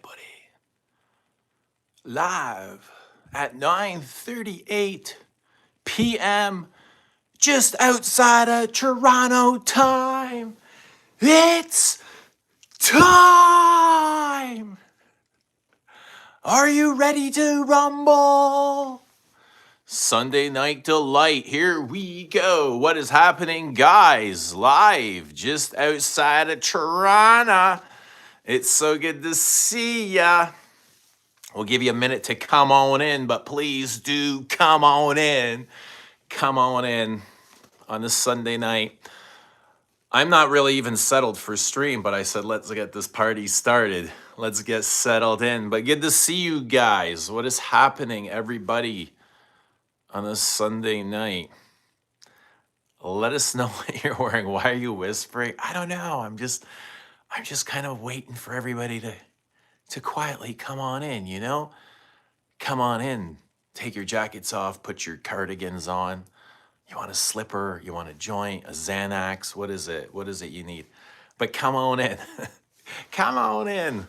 everybody. Live at 9:38 p.m. just outside of Toronto time. It's time! Are you ready to rumble? Sunday Night Delight, here we go. What is happening, guys? Live just outside of Toronto. It's so good to see ya. We'll give you a minute to come on in, but please do come on in. Come on in on this Sunday night. I'm not really even settled for stream, but I said, let's get this party started. Let's get settled in. But good to see you guys. What is happening, everybody, on this Sunday night? Let us know what you're wearing. Why are you whispering? I don't know. I'm just kind of waiting for everybody to quietly come on in, you know? Come on in. Take your jackets off, put your cardigans on. You want a slipper, you want a joint, a Xanax, what is it? What is it you need? But come on in. Come on in.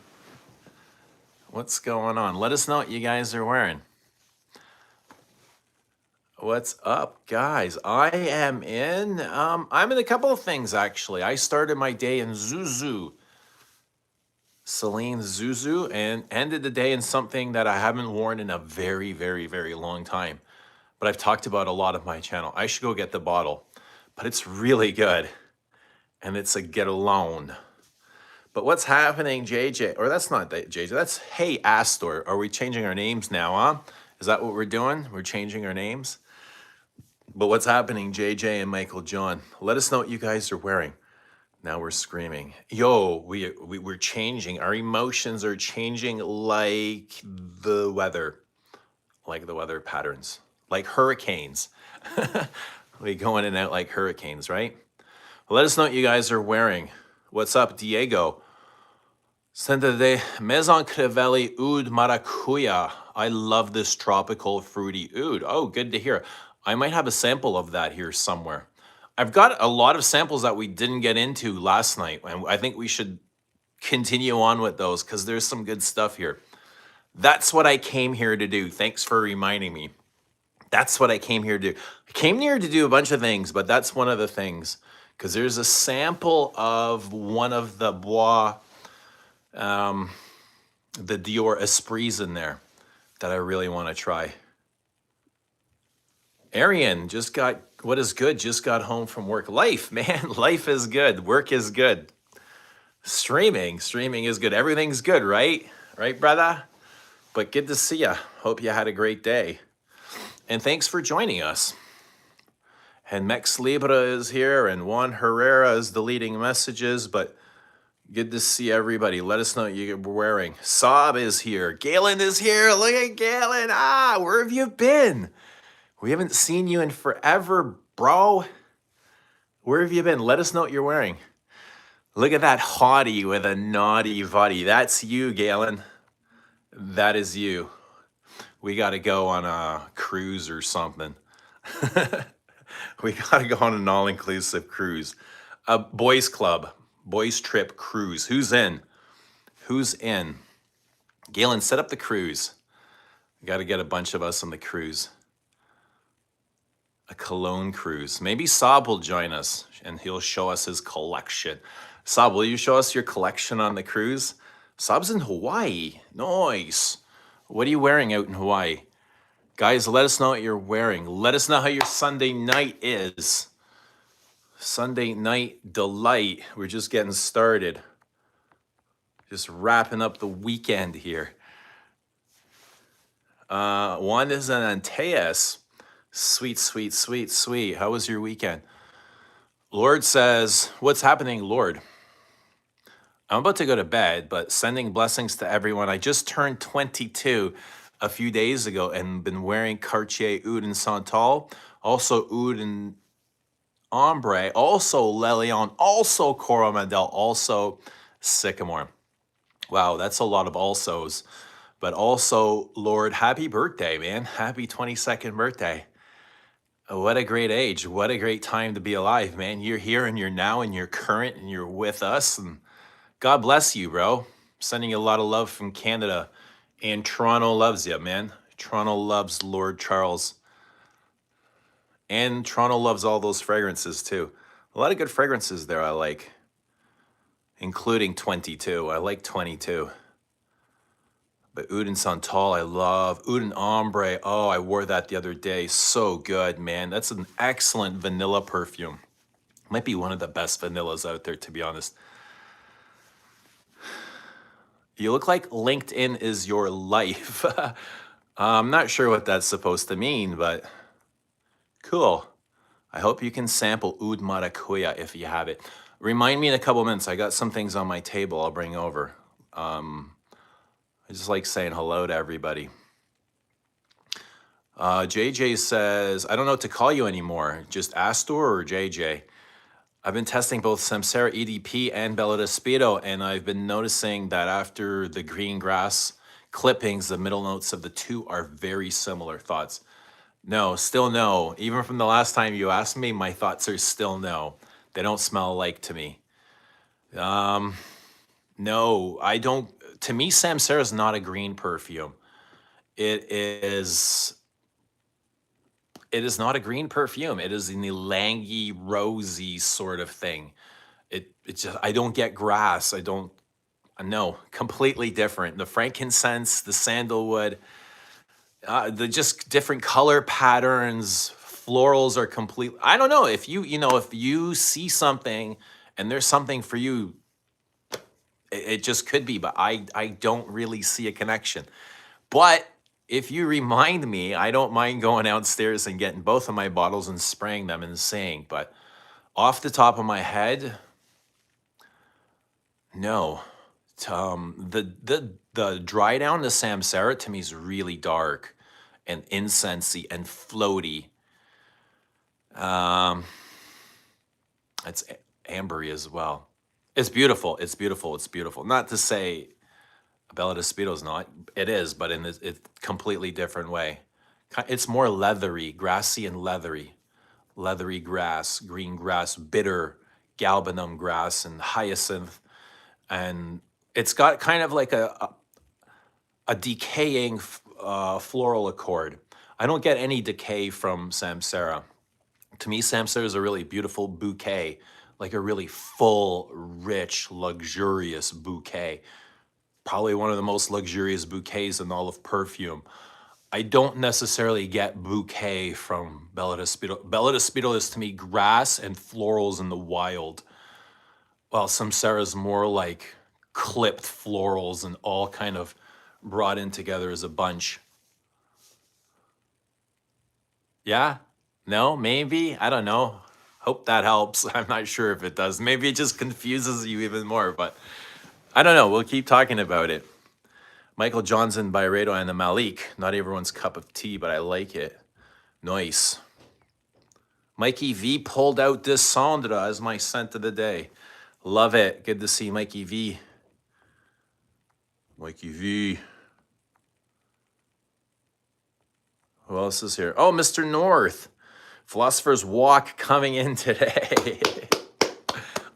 What's going on? Let us know what you guys are wearing. What's up, guys? I'm in a couple of things, actually. I started my day in Zuzu. Celine Zuzu, and ended the day in something that I haven't worn in a very, very, very long time. But I've talked about a lot of my channel. I should go get the bottle, but it's really good. And it's a get alone. But what's happening, JJ? Or that's not JJ, that's Hey Astor. Are we changing our names now, huh? Is that what we're doing? We're changing our names? But what's happening, JJ and Michael John? Let us know what you guys are wearing. Now we're screaming. Yo, we're changing. Our emotions are changing like the weather patterns, like hurricanes. We go in and out like hurricanes, right? Well, let us know what you guys are wearing. What's up, Diego? Senta de Maison Crevelli Oud Maracuya. I love this tropical fruity oud. Oh, good to hear. I might have a sample of that here somewhere. I've got a lot of samples that we didn't get into last night, and I think we should continue on with those because there's some good stuff here. That's what I came here to do. Thanks for reminding me. That's what I came here to do. I came here to do a bunch of things, but that's one of the things because there's a sample of one of the Bois, the Dior Esprits in there that I really want to try. Arian just got, what is good? Just got home from work. Life, man, life is good. Work is good. Streaming is good. Everything's good, right? Right, brother? But good to see ya. Hope you had a great day. And thanks for joining us. And Mex Libra is here, and Juan Herrera is deleting messages, but good to see everybody. Let us know what you're wearing. Saab is here. Galen is here. Look at Galen. Where have you been? We haven't seen you in forever, bro. Where have you been? Let us know what you're wearing. Look at that hottie with a naughty body. That's you, Galen. That is you. We got to go on a cruise or something. We got to go on an all-inclusive cruise. A boys club, boys trip cruise. Who's in? Who's in? Galen, set up the cruise. Got to get a bunch of us on the cruise. A Cologne cruise. Maybe Saab will join us and he'll show us his collection. Saab, will you show us your collection on the cruise? Saab's in Hawaii. Nice. What are you wearing out in Hawaii? Guys, let us know what you're wearing. Let us know how your Sunday night is. Sunday night delight. We're just getting started. Just wrapping up the weekend here. One is an Antaeus. Sweet, sweet, sweet, sweet. How was your weekend? Lord says, what's happening, Lord? I'm about to go to bed, but sending blessings to everyone. I just turned 22 a few days ago and been wearing Cartier Oud and Santal, also Oud and Ombre, also Le Lion, also Coromandel, also Sycamore. Wow, that's a lot of alsos. But also, Lord, happy birthday, man. Happy 22nd birthday. What a great age. What a great time to be alive, man. You're here and you're now and you're current and you're with us. And God bless you, bro. Sending you a lot of love from Canada. And Toronto loves you, man. Toronto loves Lord Charles. And Toronto loves all those fragrances too. A lot of good fragrances there I like, including 22. I like 22. But Oud and Santal, I love. Oud and Ombre, oh, I wore that the other day. So good, man. That's an excellent vanilla perfume. Might be one of the best vanillas out there, to be honest. You look like LinkedIn is your life. I'm not sure what that's supposed to mean, but cool. I hope you can sample Oud Maracuya if you have it. Remind me in a couple minutes. I got some things on my table I'll bring over. I just like saying hello to everybody. JJ says, I don't know what to call you anymore. Just Astor or JJ? I've been testing both Samsara EDP and Bella Speedo, and I've been noticing that after the green grass clippings, the middle notes of the two are very similar. Thoughts? No, still no. Even from the last time you asked me, my thoughts are still no. They don't smell alike to me. No, I don't. To me, Samsara is not a green perfume. It is. It is not a green perfume. It is an ylang-y, rosy sort of thing. It's just I don't get grass. I don't. No, completely different. The frankincense, the sandalwood, the just different color patterns, florals are complete. I don't know if if you see something and there's something for you, it just could be, but I don't really see a connection. But if you remind me, I don't mind going downstairs and getting both of my bottles and spraying them and saying, but off the top of my head, no. The dry down to Samsara to me is really dark and incensey and floaty. It's ambery as well. It's beautiful. It's beautiful. It's beautiful. Not to say Bella Speedo is not. It is, but in a completely different way. It's more leathery, grassy and leathery. Leathery grass, green grass, bitter galbanum grass, and hyacinth. And it's got kind of like a decaying floral accord. I don't get any decay from Samsara. To me, Samsara is a really beautiful bouquet, like a really full, rich, luxurious bouquet. Probably one of the most luxurious bouquets in all of perfume. I don't necessarily get bouquet from Bella Speedo. Bella Speedo is to me grass and florals in the wild. Well, Samsara is more like clipped florals and all kind of brought in together as a bunch. Yeah? No? Maybe? I don't know. Hope that helps. I'm not sure if it does. Maybe it just confuses you even more, but I don't know. We'll keep talking about it. Michael Johnson, Byredo, and the Malik. Not everyone's cup of tea, but I like it. Nice. Mikey V pulled out this Sandra as my scent of the day. Love it. Good to see Mikey V. Mikey V. Who else is here? Oh, Mr. North. Philosopher's Walk coming in today.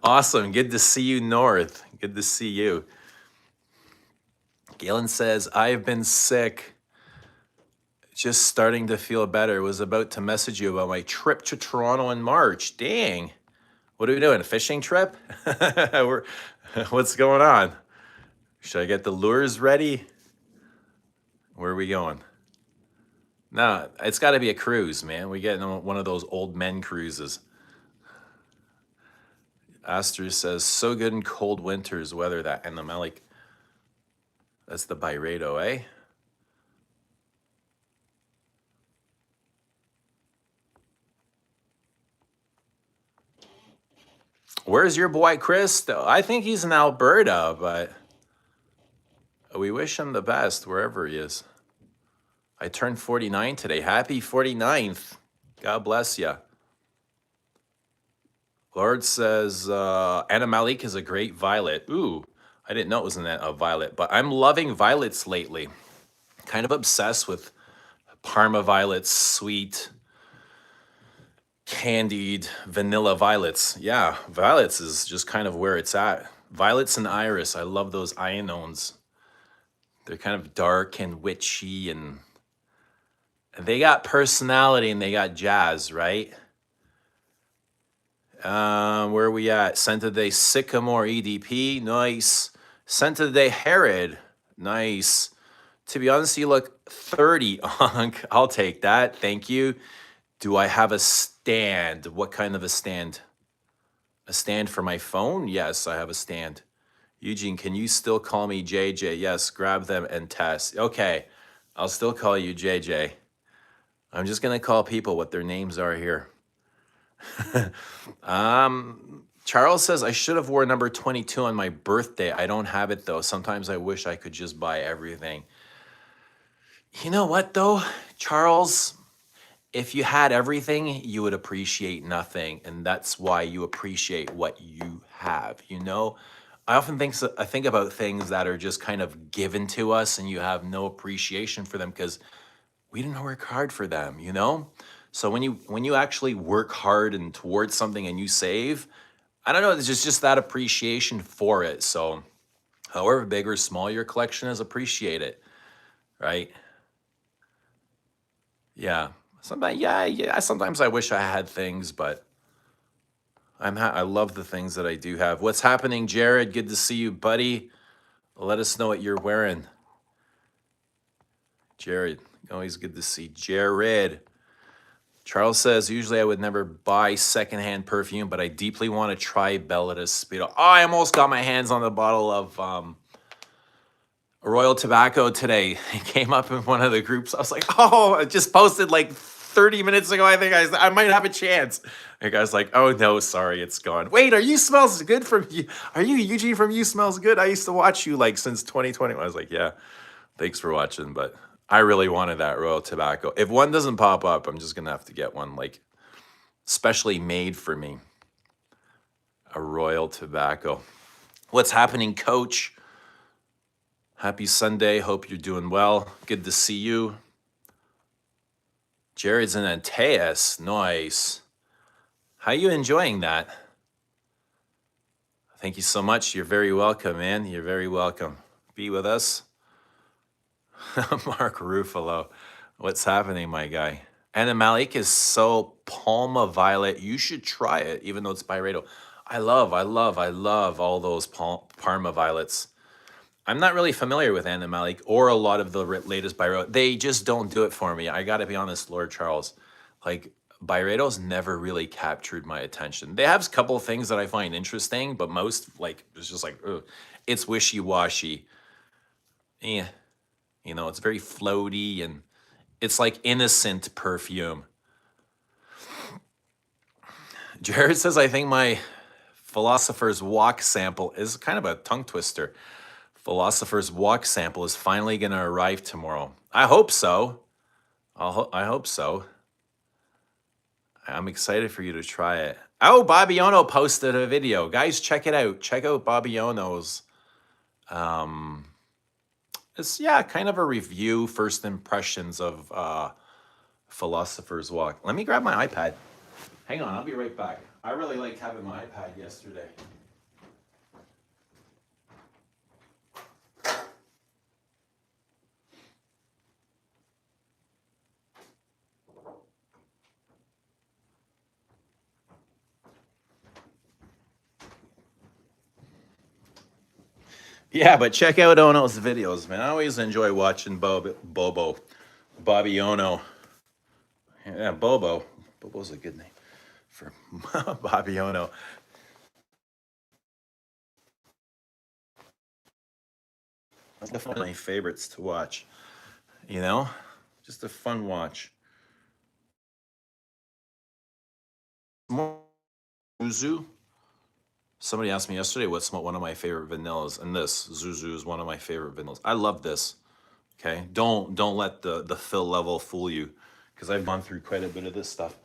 Awesome. Good to see you, North. Good to see you. Galen says, I've been sick. Just starting to feel better. Was about to message you about my trip to Toronto in March. Dang. What are we doing? A fishing trip? What's going on? Should I get the lures ready? Where are we going? No, it's got to be a cruise, man. We get one of those old men cruises. Astor says, so good in cold winters weather that. And the Malik, that's the Byredo, eh? Where's your boy Chris? I think he's in Alberta, but we wish him the best wherever he is. I turned 49 today. Happy 49th. God bless you. Lord says, Anna Malik is a great violet. Ooh, I didn't know it was a violet, but I'm loving violets lately. Kind of obsessed with Parma violets, sweet, candied vanilla violets. Yeah, violets is just kind of where it's at. Violets and iris. I love those ionones. They're kind of dark and witchy, and they got personality and they got jazz, right? Where are we at? Scent of the day, Sycamore EDP. Nice. Scent of the day, Herod. Nice. To be honest, you look 30, Onk. I'll take that. Thank you. Do I have a stand? What kind of a stand? A stand for my phone? Yes, I have a stand. Eugene, can you still call me JJ? Yes, grab them and test. Okay, I'll still call you JJ. I'm just gonna call people what their names are here. Charles says I should have wore number 22 on my birthday. I don't have it though. Sometimes I wish I could just buy everything. You know what though, Charles? If you had everything, you would appreciate nothing, and that's why you appreciate what you have. You know, I often I think about things that are just kind of given to us, and you have no appreciation for them because we didn't work hard for them. You know, so when you actually work hard and towards something and you save, I don't know, there's just that appreciation for it. So, however big or small your collection is, appreciate it, right? Yeah. Sometimes, yeah. Sometimes I wish I had things, but I love the things that I do have. What's happening, Jared? Good to see you, buddy. Let us know what you're wearing. Jared, always good to see Jared. Charles says, usually I would never buy secondhand perfume, but I deeply want to try Bella Speedo. Oh, I almost got my hands on the bottle of Royal Tobacco today. It came up in one of the groups. I was like, oh, I just posted like 30 minutes ago. I think I might have a chance. The guy's like, oh no, sorry, it's gone. Wait, are you smells good from you? Are you Eugene from You Smells Good? I used to watch you like since 2020. I was like, yeah, thanks for watching, but I really wanted that Royal Tobacco. If one doesn't pop up, I'm just gonna have to get one like specially made for me. A Royal Tobacco. What's happening, Coach? Happy Sunday. Hope you're doing well. Good to see you. Jared's in Antaeus. Nice. How you enjoying that? Thank you so much. You're very welcome, man. You're very welcome. Be with us. Mark Ruffalo. What's happening, my guy? Anna Malik is so Palma Violet. You should try it, even though it's Byredo. I love all those Parma Violets. I'm not really familiar with Anna Malik or a lot of the latest Byredo. They just don't do it for me. I got to be honest, Lord Charles. Like, Byredo's never really captured my attention. They have a couple of things that I find interesting, but most, like, it's just like, ugh, it's wishy-washy. Yeah, you know, it's very floaty and it's like innocent perfume. Jared says, I think my Philosopher's Walk sample is kind of a tongue twister. Philosopher's Walk sample is finally going to arrive tomorrow. I hope so. I hope so. I'm excited for you to try it. Oh, Bobby Ono posted a video. Guys, check it out. Check out Bobby Ono's. It's, yeah, kind of a review, first impressions of Philosopher's Walk. Let me grab my iPad. Hang on, I'll be right back. I really liked having my iPad yesterday. Yeah, but check out Ono's videos, man. I always enjoy watching Bobby Ono. Yeah, Bobo. Bobo's a good name for Bobby Ono. That's one of my favorites to watch. You know, just a fun watch. Zuzu. Somebody asked me yesterday what's one of my favorite vanillas, and this Zuzu is one of my favorite vanillas. I love this. Okay, don't let the fill level fool you, because I've gone through quite a bit of this stuff.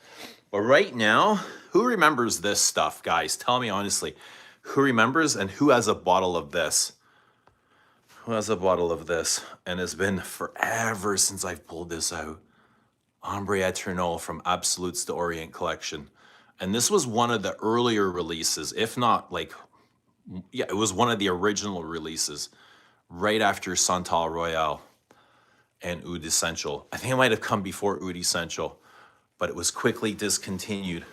But right now, who remembers this stuff, guys? Tell me honestly, who remembers and who has a bottle of this? Who has a bottle of this? And it's been forever since I've pulled this out. Ombre Eternal from Absolutes d'Orient collection. And this was one of the earlier releases, if not like Yeah, it was one of the original releases right after Santal Royale and Oud Essential. I think it might have come before Oud Essential, but it was quickly discontinued.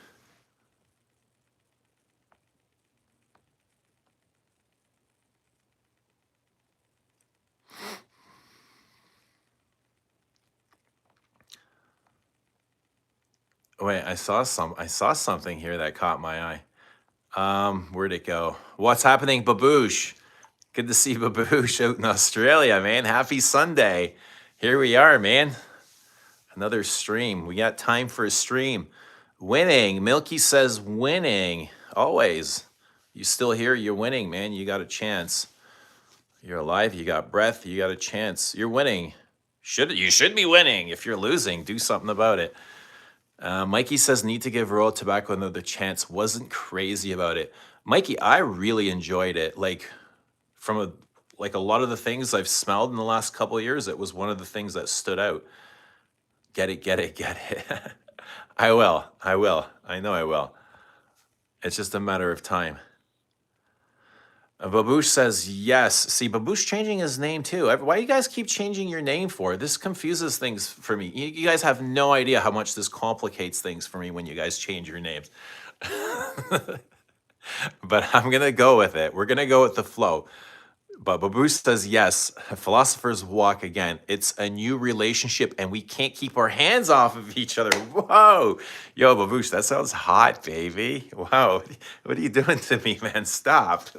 Wait, I saw something here that caught my eye. Where'd it go? What's happening, Baboosh? Good to see Baboosh out in Australia, man. Happy Sunday. Here we are, man. Another stream. We got time for a stream. Winning. Milky says winning. Always. You still here? You're winning, man. You got a chance. You're alive. You got breath. You got a chance. You're winning. You should be winning. If you're losing, do something about it. Mikey says need to give Royal Tobacco another chance. Wasn't crazy about it. Mikey, I really enjoyed it. Like a lot of the things I've smelled in the last couple of years, it was one of the things that stood out. Get it, get it, get it. I will. I will. I know I will. It's just a matter of time. Baboosh says yes. See, Baboosh changing his name too. Why do you guys keep changing your name for? This confuses things for me. You guys have no idea how much this complicates things for me when you guys change your names. But I'm going to go with it. We're going to go with the flow. But Baboosh says yes. Philosophers walk again. It's a new relationship and we can't keep our hands off of each other. Whoa. Yo, Baboosh, that sounds hot, baby. Wow. What are you doing to me, man? Stop.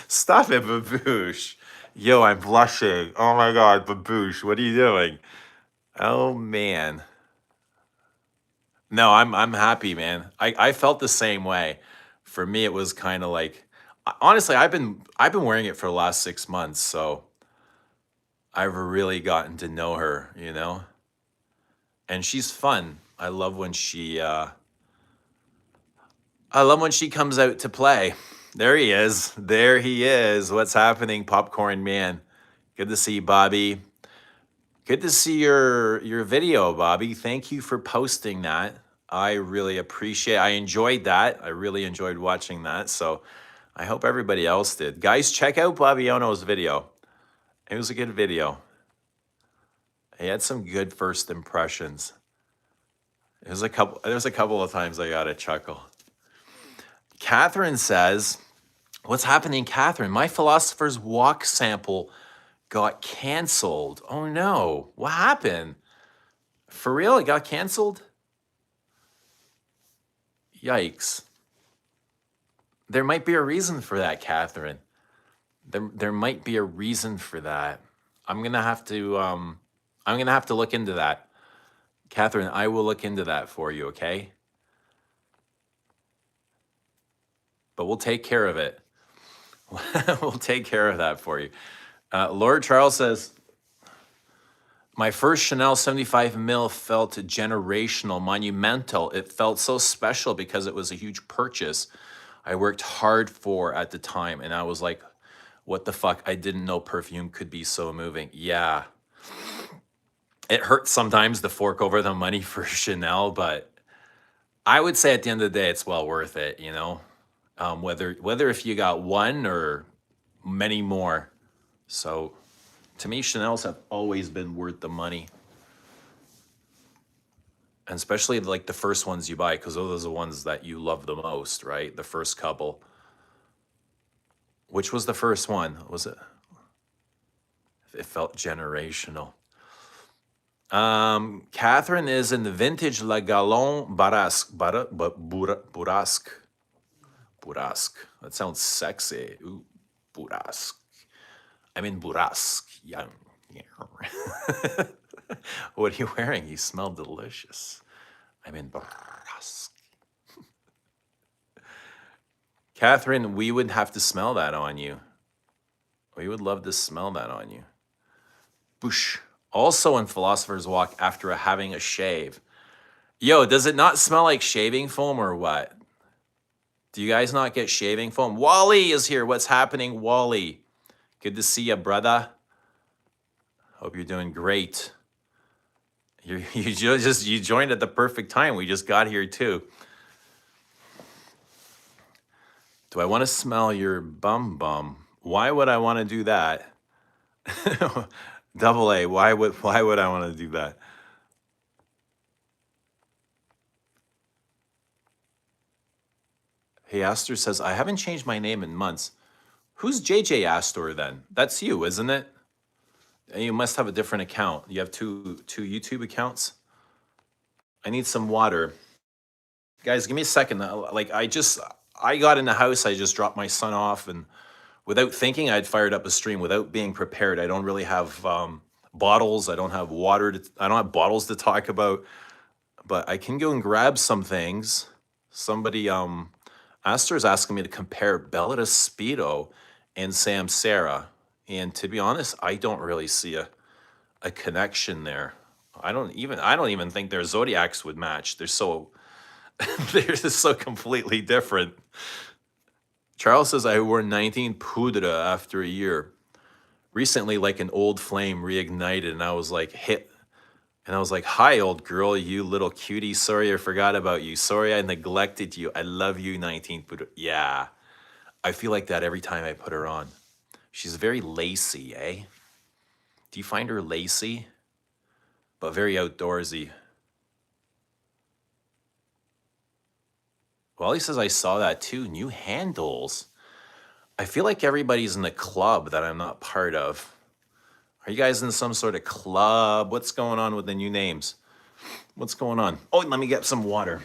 Stop it, Baboosh. Yo, I'm blushing. Oh my God, Baboosh, what are you doing? Oh man. No, I'm happy, man. I felt the same way. For me, it was kind of like, honestly, I've been wearing it for the last 6 months, so I've really gotten to know her, you know? And she's fun. I love when she comes out to play. There he is. There he is. What's happening, Popcorn Man? Good to see you, Bobby. Good to see your video, Bobby. Thank you for posting that. I really appreciate. I enjoyed that. I really enjoyed watching that. So I hope everybody else did. Guys, check out Bobby Ono's video. It was a good video. He had some good first impressions. There's a couple of times I got a chuckle. Catherine says, what's happening, Catherine? My Philosopher's Walk sample got canceled. Oh no, what happened? For real, it got canceled? Yikes. There might be a reason for that, Catherine. There might be a reason for that. I'm gonna have to look into that. Catherine, I will look into that for you, okay? But we'll take care of it. We'll take care of that for you. Lord Charles says, my first Chanel 75 mil felt generational, monumental. It felt so special because it was a huge purchase I worked hard for at the time. And I was like, what the fuck? I didn't know perfume could be so moving. Yeah. It hurts sometimes to fork over the money for Chanel, but I would say at the end of the day, it's well worth it, you know? Whether if you got one or many more. So to me, Chanel's have always been worth the money. And especially like the first ones you buy, because those are the ones that you love the most, right? The first couple. Which was the first one? Was it? It felt generational. Catherine is in the vintage La Galon Barasque. Burasque. Burasque. That sounds sexy. Ooh, Burasque. I'm in Burasque. Yeah. What are you wearing? You smell delicious. I'm in Burasque. Catherine, we would have to smell that on you. We would love to smell that on you. Boosh. Also in Philosopher's Walk after having a shave. Yo, does it not smell like shaving foam or what? Do you guys not get shaving foam? Wally is here. What's happening, Wally? Good to see you, brother. Hope you're doing great. You joined at the perfect time. We just got here too. Do I want to smell your bum bum? Why would I want to do that? Double A, why would I want to do that? Hey, Astor says, I haven't changed my name in months. Who's JJ Astor then? That's you, isn't it? And you must have a different account. You have two YouTube accounts. I need some water. Guys, give me a second. Like I got in the house, I just dropped my son off, and without thinking, I'd fired up a stream without being prepared. I don't really have bottles. I don't have water. I don't have bottles to talk about, but I can go and grab some things. Somebody, Astor's asking me to compare Bella to Speedo and Sam Sarah. And to be honest, I don't really see a connection there. I don't even think their zodiacs would match. They're so they're just so completely different. Charles says I wore 19 poudre after a year. Recently, like an old flame reignited, and I was like hit. And I was like, hi, old girl, you little cutie. Sorry I forgot about you. Sorry I neglected you. I love you, 19 poudre. Yeah, I feel like that every time I put her on. She's very lacy, eh? Do you find her lacy? But very outdoorsy. Well, he says I saw that too. New handles. I feel like everybody's in a club that I'm not part of. Are you guys in some sort of club? What's going on with the new names? What's going on? Oh, let me get some water.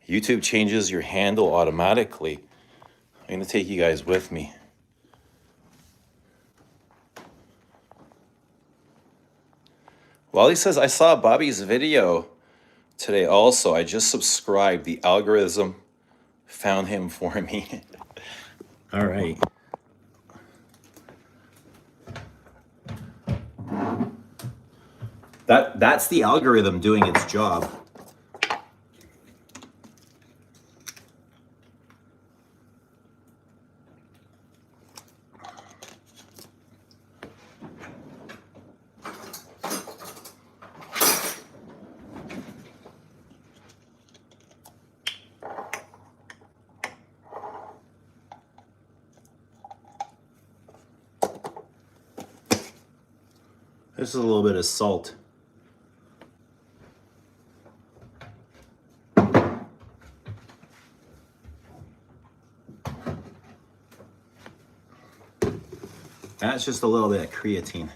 YouTube changes your handle automatically. I'm going to take you guys with me. Wally says, I saw Bobby's video today also. I just subscribed. The algorithm found him for me. All right. That's the algorithm doing its job. This is a little bit of salt. That's just a little bit of creatine.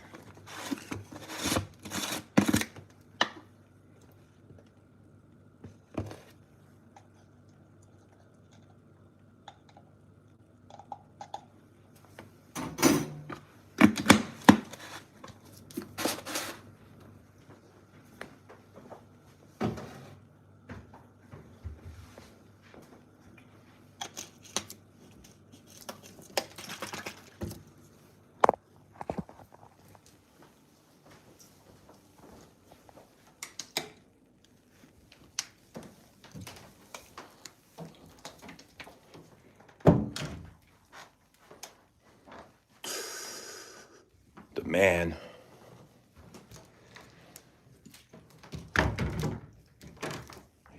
The man.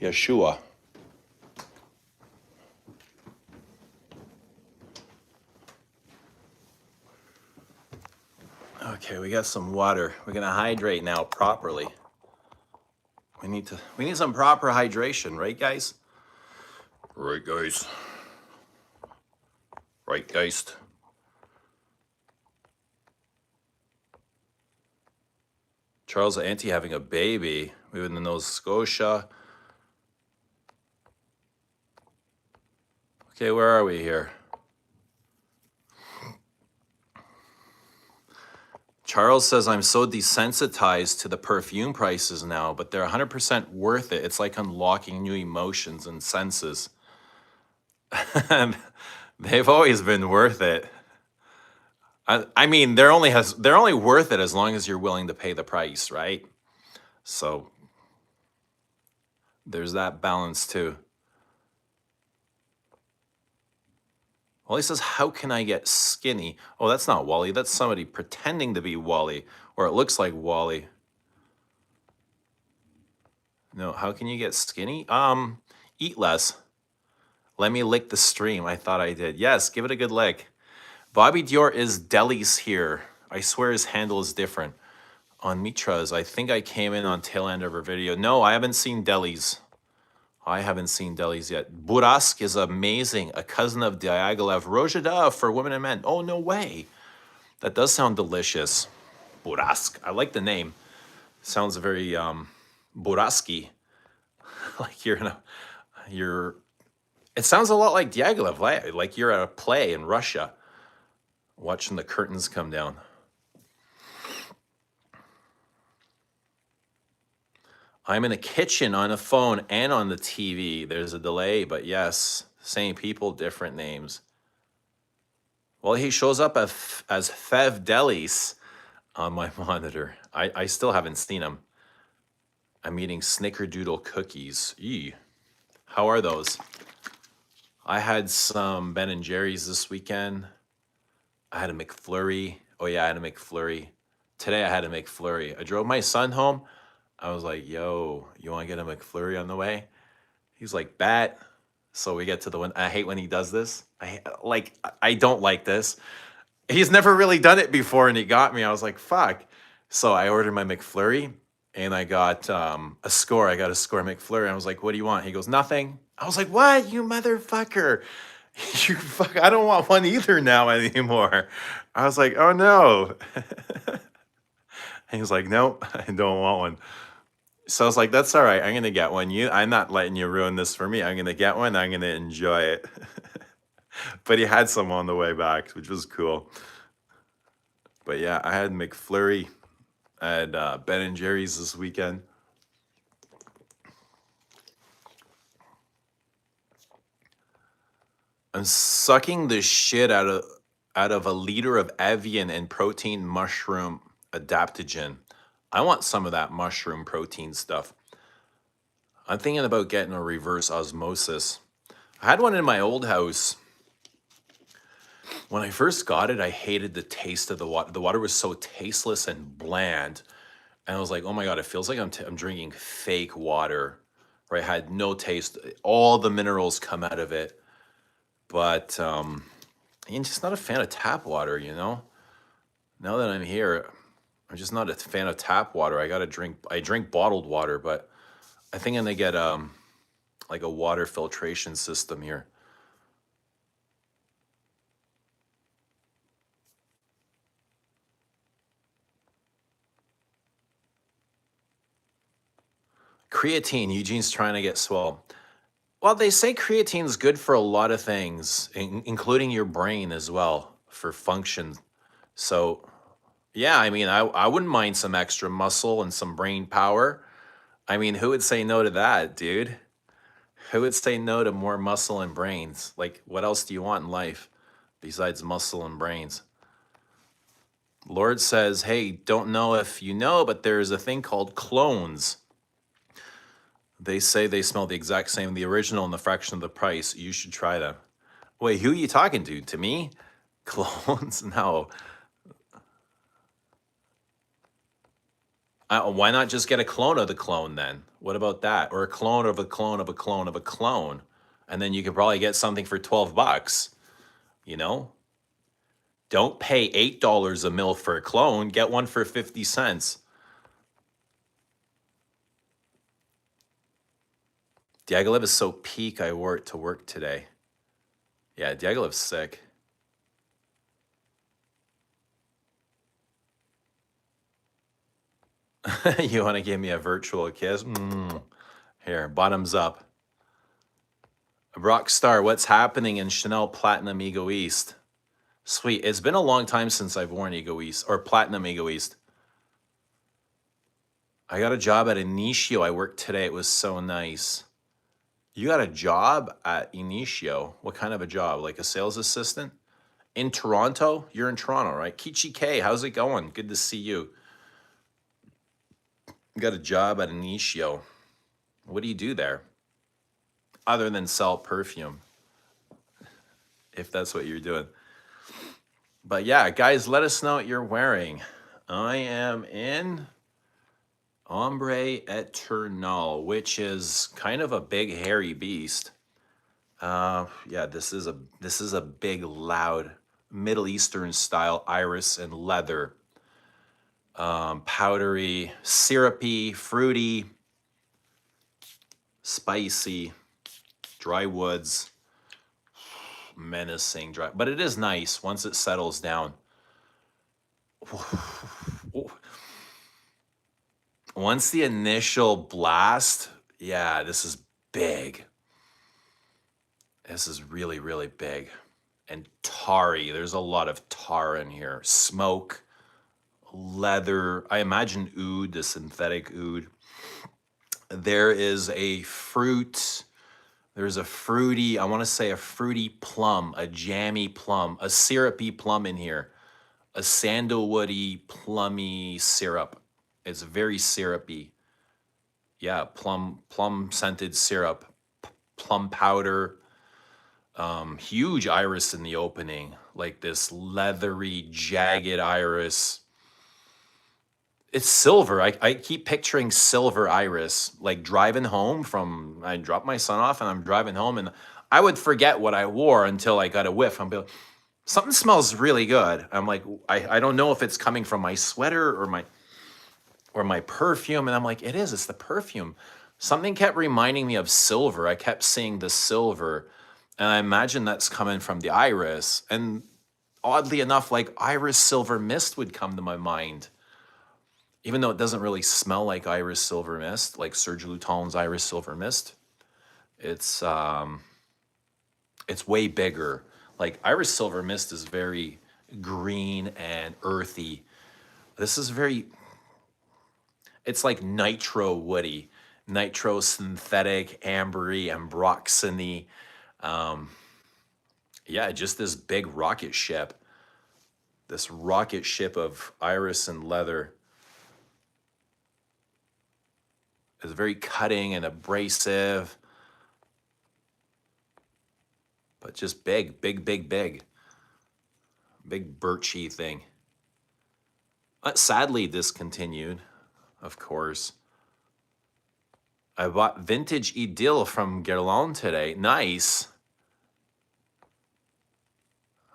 Yeshua. Okay, we got some water. We're gonna hydrate now properly. We need some proper hydration, right, guys? Right, guys. Right, guys. Charles and Auntie having a baby. We live in Nova Scotia. Okay, where are we here? Charles says, I'm so desensitized to the perfume prices now, but they're 100% worth it. It's like unlocking new emotions and senses. They've always been worth it. I mean, they're only worth it as long as you're willing to pay the price, right? So there's that balance too. Wally says, how can I get skinny? Oh, that's not Wally. That's somebody pretending to be Wally, or it looks like Wally. No, how can you get skinny? Eat less. Let me lick the stream. I thought I did. Yes, give it a good lick. Bobby Dior is Delis here. I swear his handle is different. On Mitra's, I think I came in on tail end of her video. No, I haven't seen Delis. I haven't seen Delis yet. Burask is amazing. A cousin of Diaghilev. Rojada for women and men. Oh, no way. That does sound delicious. Burask. I like the name. Sounds very Buraski. Like it sounds a lot like Diaghilev, like you're at a play in Russia, watching the curtains come down. I'm in a kitchen on a phone and on the TV. There's a delay, but yes, same people, different names. Well, he shows up as Fev Delis on my monitor. I still haven't seen him. I'm eating Snickerdoodle cookies. Eee. How are those? I had some Ben and Jerry's this weekend. I had a McFlurry. Oh yeah, I had a McFlurry. Today I had a McFlurry. I drove my son home. I was like, yo, you want to get a McFlurry on the way? He's like, bet. So we get to the one. I hate when he does this. I don't like this. He's never really done it before, and he got me. I was like, fuck. So I ordered my McFlurry, and I got a score. I got a score McFlurry. I was like, what do you want? He goes, nothing. I was like, what, you motherfucker? You fuck. I don't want one either now anymore. I was like, oh no. He was like, nope, I don't want one. So I was like, that's all right. I'm gonna get one. I'm not letting you ruin this for me. I'm gonna get one. I'm gonna enjoy it. But he had some on the way back, which was cool. But yeah, I had McFlurry. I had Ben and Jerry's this weekend. I'm sucking the shit out of a liter of Evian and protein mushroom adaptogen. I want some of that mushroom protein stuff. I'm thinking about getting a reverse osmosis. I had one in my old house. When I first got it, I hated the taste of the water. The water was so tasteless and bland. And I was like, oh my God, it feels like I'm drinking fake water. Right? It had no taste. All the minerals come out of it. But I'm just not a fan of tap water, you know? Now that I'm here, I'm just not a fan of tap water. I drink bottled water, but I think I'm gonna get like a water filtration system here. Creatine, Eugene's trying to get swole. Well, they say creatine's good for a lot of things, including your brain as well, for function. So, yeah, I mean, I wouldn't mind some extra muscle and some brain power. I mean, who would say no to that, dude? Who would say no to more muscle and brains? Like, what else do you want in life besides muscle and brains? Lord says, hey, don't know if you know, but there's a thing called clones. They say they smell the exact same, the original and the fraction of the price. You should try them. Wait, who are you talking to? To me? Clones? No. Why not just get a clone of the clone then? What about that? Or a clone of a clone of a clone of a clone. And then you could probably get something for $12, you know? Don't pay $8 a mil for a clone. Get one for 50 cents. Diaghilev is so peak, I wore it to work today. Yeah, Diaghilev's sick. You want to give me a virtual kiss? Here, bottoms up. Rockstar, what's happening in Chanel Platinum Ego East? Sweet. It's been a long time since I've worn Egoist or Platinum Egoist. I got a job at Initio. I worked today. It was so nice. You got a job at Initio. What kind of a job? Like a sales assistant? In Toronto? You're in Toronto, right? Kichi K, how's it going? Good to see you. You got a job at Initio. What do you do there? Other than sell perfume, if that's what you're doing. But yeah, guys, let us know what you're wearing. I am in Ombre Eternal, which is kind of a big hairy beast. Yeah, this is a big, loud Middle Eastern style iris and leather. Powdery, syrupy, fruity, spicy, dry woods, menacing dry. But it is nice once it settles down. Once the initial blast, yeah, this is big. This is really, really big. And tarry, there's a lot of tar in here. Smoke, leather, I imagine oud, the synthetic oud. There is a fruit, there's a fruity, I want to say a fruity plum, a jammy plum, a syrupy plum in here, a sandalwoody, plummy syrup. It's very syrupy. Yeah, plum scented syrup, plum powder, huge iris in the opening, like this leathery, jagged iris. It's silver. I keep picturing silver iris, like driving home from, I dropped my son off and I'm driving home and I would forget what I wore until I got a whiff. I'm like, something smells really good. I'm like, I don't know if it's coming from my sweater or my perfume. And I'm like, it's the perfume. Something kept reminding me of silver. I kept seeing the silver. And I imagine that's coming from the iris. And oddly enough, like iris silver mist would come to my mind. Even though it doesn't really smell like iris silver mist, like Serge Luton's iris silver mist, it's way bigger. Like iris silver mist is very green and earthy. This is it's like nitro woody, nitro synthetic, ambery, ambroxany. Yeah, just this big rocket ship. This rocket ship of iris and leather. It's very cutting and abrasive, but just big, big, big, big. Big birchy thing. Sadly discontinued, of course. I bought vintage Idyll from Guerlain today. Nice.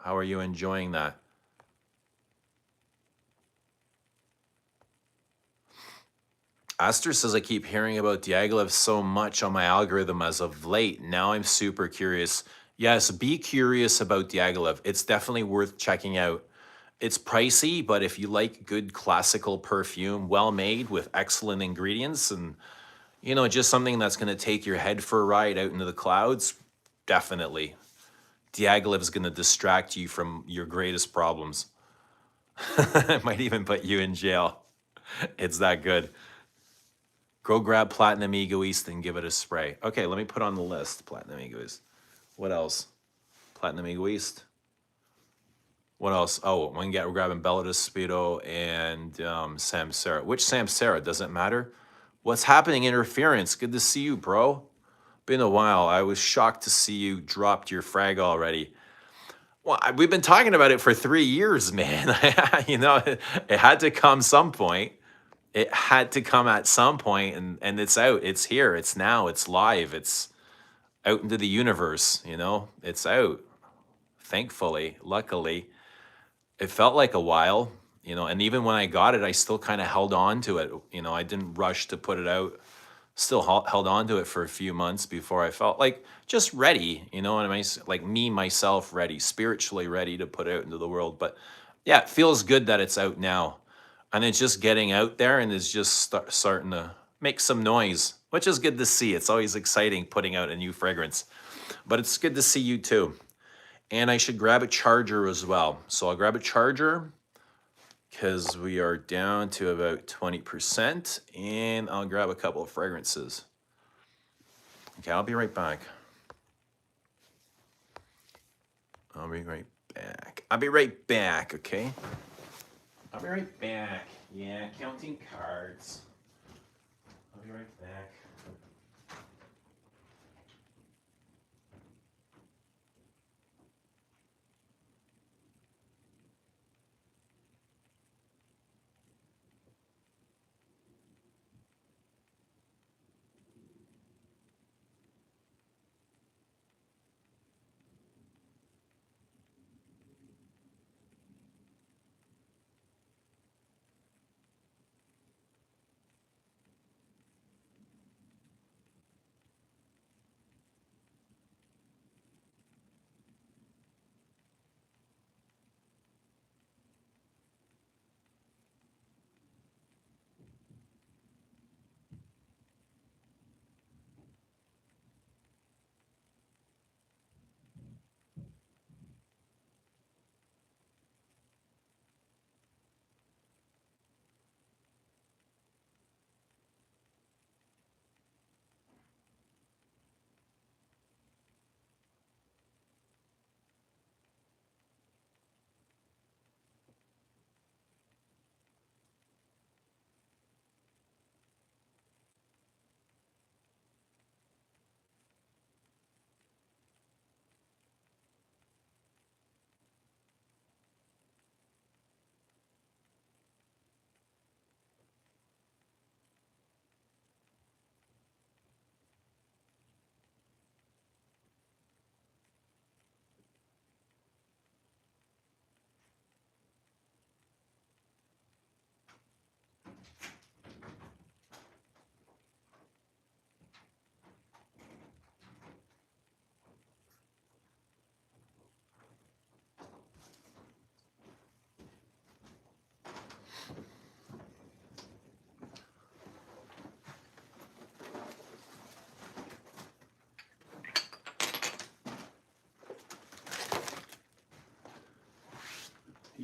How are you enjoying that? Aster says, I keep hearing about Diaghilev so much on my algorithm as of late. Now I'm super curious. Yes, be curious about Diaghilev. It's definitely worth checking out. It's pricey, but if you like good classical perfume, well made with excellent ingredients and, just something that's going to take your head for a ride out into the clouds, definitely. Diaghilev's going to distract you from your greatest problems. It might even put you in jail. It's that good. Go grab Platinum Egoist and give it a spray. Okay, let me put on the list, Platinum Egoist. What else? Platinum Egoist. What else? Oh, we're grabbing Bella Speedo and Samsara. Which Samsara? Doesn't matter. What's happening, Interference? Good to see you, bro. Been a while. I was shocked to see you dropped your frag already. Well, we've been talking about it for 3 years, man. It had to come some point. It had to come at some point, and it's out. It's here. It's now. It's live. It's out into the universe. It's out. Thankfully, luckily, it felt like a while. And even when I got it, I still kind of held on to it. I didn't rush to put it out. Still held on to it for a few months before I felt like just ready. What I mean? Like myself, ready, spiritually ready to put it out into the world. But yeah, it feels good that it's out now. And it's just getting out there and it's just starting to make some noise, which is good to see. It's always exciting putting out a new fragrance. But it's good to see you too. And I should grab a charger as well. So I'll grab a charger because we are down to about 20%. And I'll grab a couple of fragrances. Okay, I'll be right back. I'll be right back. I'll be right back, okay? I'll be right back. Yeah, counting cards. I'll be right back.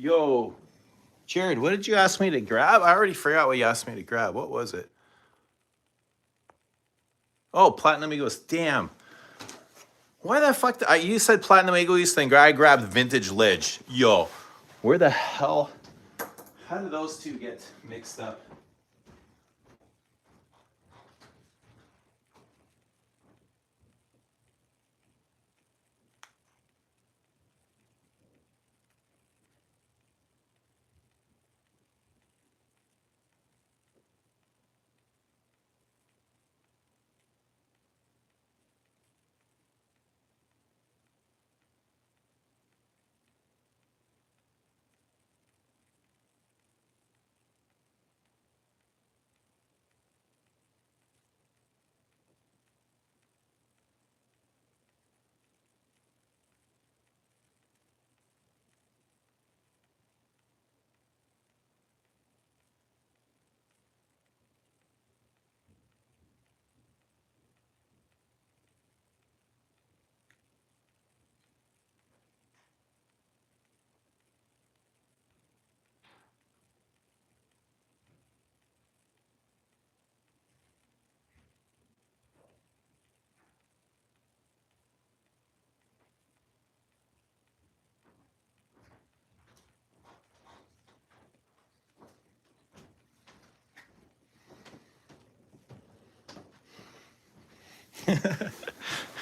Yo, Jared, what did you ask me to grab? I already forgot what you asked me to grab. What was it? Oh, Platinum Egoist. Damn. Why the fuck? You said Platinum Egoist thing. I grabbed Vintage Ledge. Yo, where the hell? How did those two get mixed up?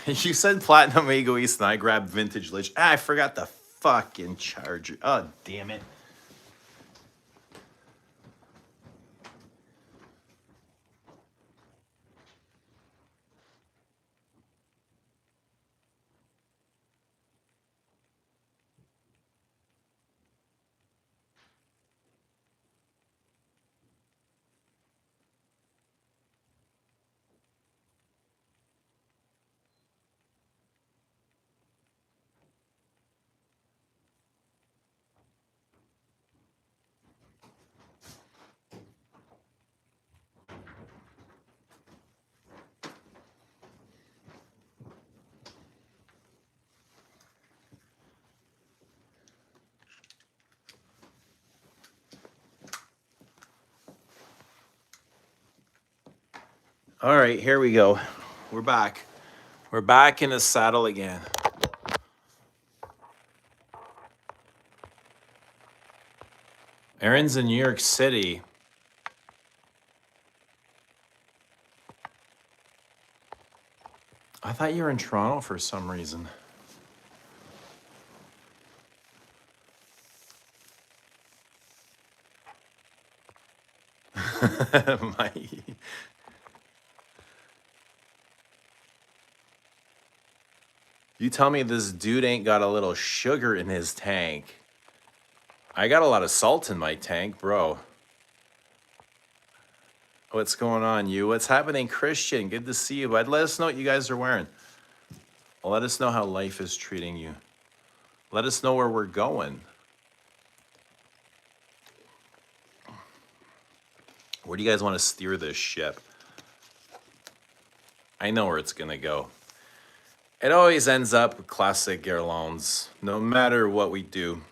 You said Platinum Egoist and I grabbed Vintage Ledge. Ah, I forgot the fucking charger. Oh, damn it. All right, here we go. We're back. We're back in the saddle again. Aaron's in New York City. I thought you were in Toronto for some reason. My, you tell me this dude ain't got a little sugar in his tank. I got a lot of salt in my tank, bro. What's going on, you? What's happening, Christian? Good to see you, bud. Let us know what you guys are wearing. Let us know how life is treating you. Let us know where we're going. Where do you guys want to steer this ship? I know where it's going to go. It always ends up with classic Guerlains, no matter what we do.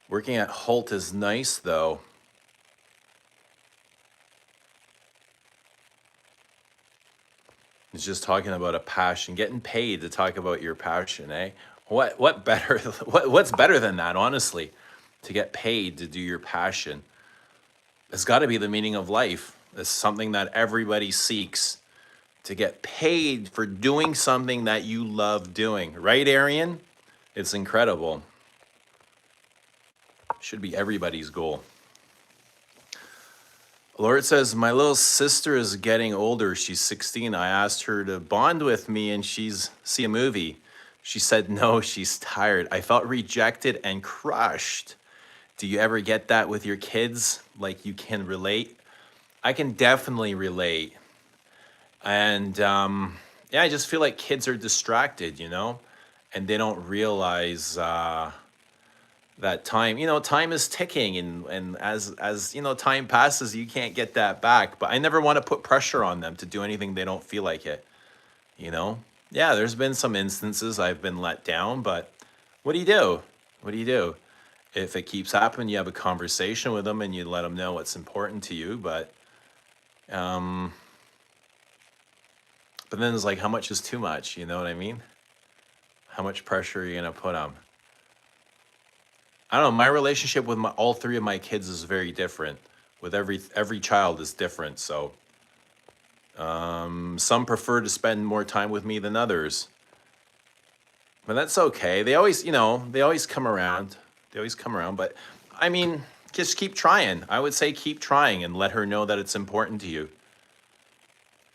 Working at Holt is nice, though. It's just talking about a passion, getting paid to talk about your passion, eh? What better? What's better than that, honestly? To get paid to do your passion. It's got to be the meaning of life. It's something that everybody seeks. To get paid for doing something that you love doing. Right, Arian? It's incredible. Should be everybody's goal. Lord says, my little sister is getting older. She's 16. I asked her to bond with me and see a movie. She said no, she's tired. I felt rejected and crushed. Do you ever get that with your kids? Like you can relate? I can definitely relate. And yeah, I just feel like kids are distracted, and they don't realize that time is ticking, and as time passes, you can't get that back. But I never want to put pressure on them to do anything they don't feel like it. Yeah, there's been some instances I've been let down, but what do you do? What do you do? If it keeps happening, you have a conversation with them and you let them know what's important to you. But then it's like, how much is too much? You know what I mean? How much pressure are you gonna put on? I don't know. My relationship with all three of my kids is very different. With every child is different. So some prefer to spend more time with me than others. But that's okay. They always come around. They always come around. But I mean, just keep trying. I would say keep trying and let her know that it's important to you.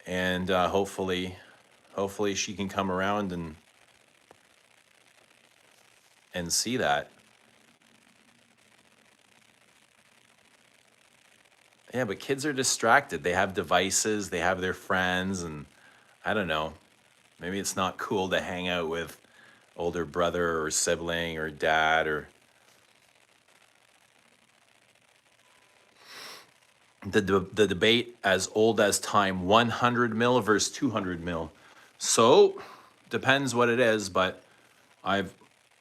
And hopefully she can come around and see that. Yeah, but kids are distracted. They have devices, they have their friends, and I don't know. Maybe it's not cool to hang out with older brother or sibling or dad or the debate as old as time, 100 mil versus 200 mil. So depends what it is, but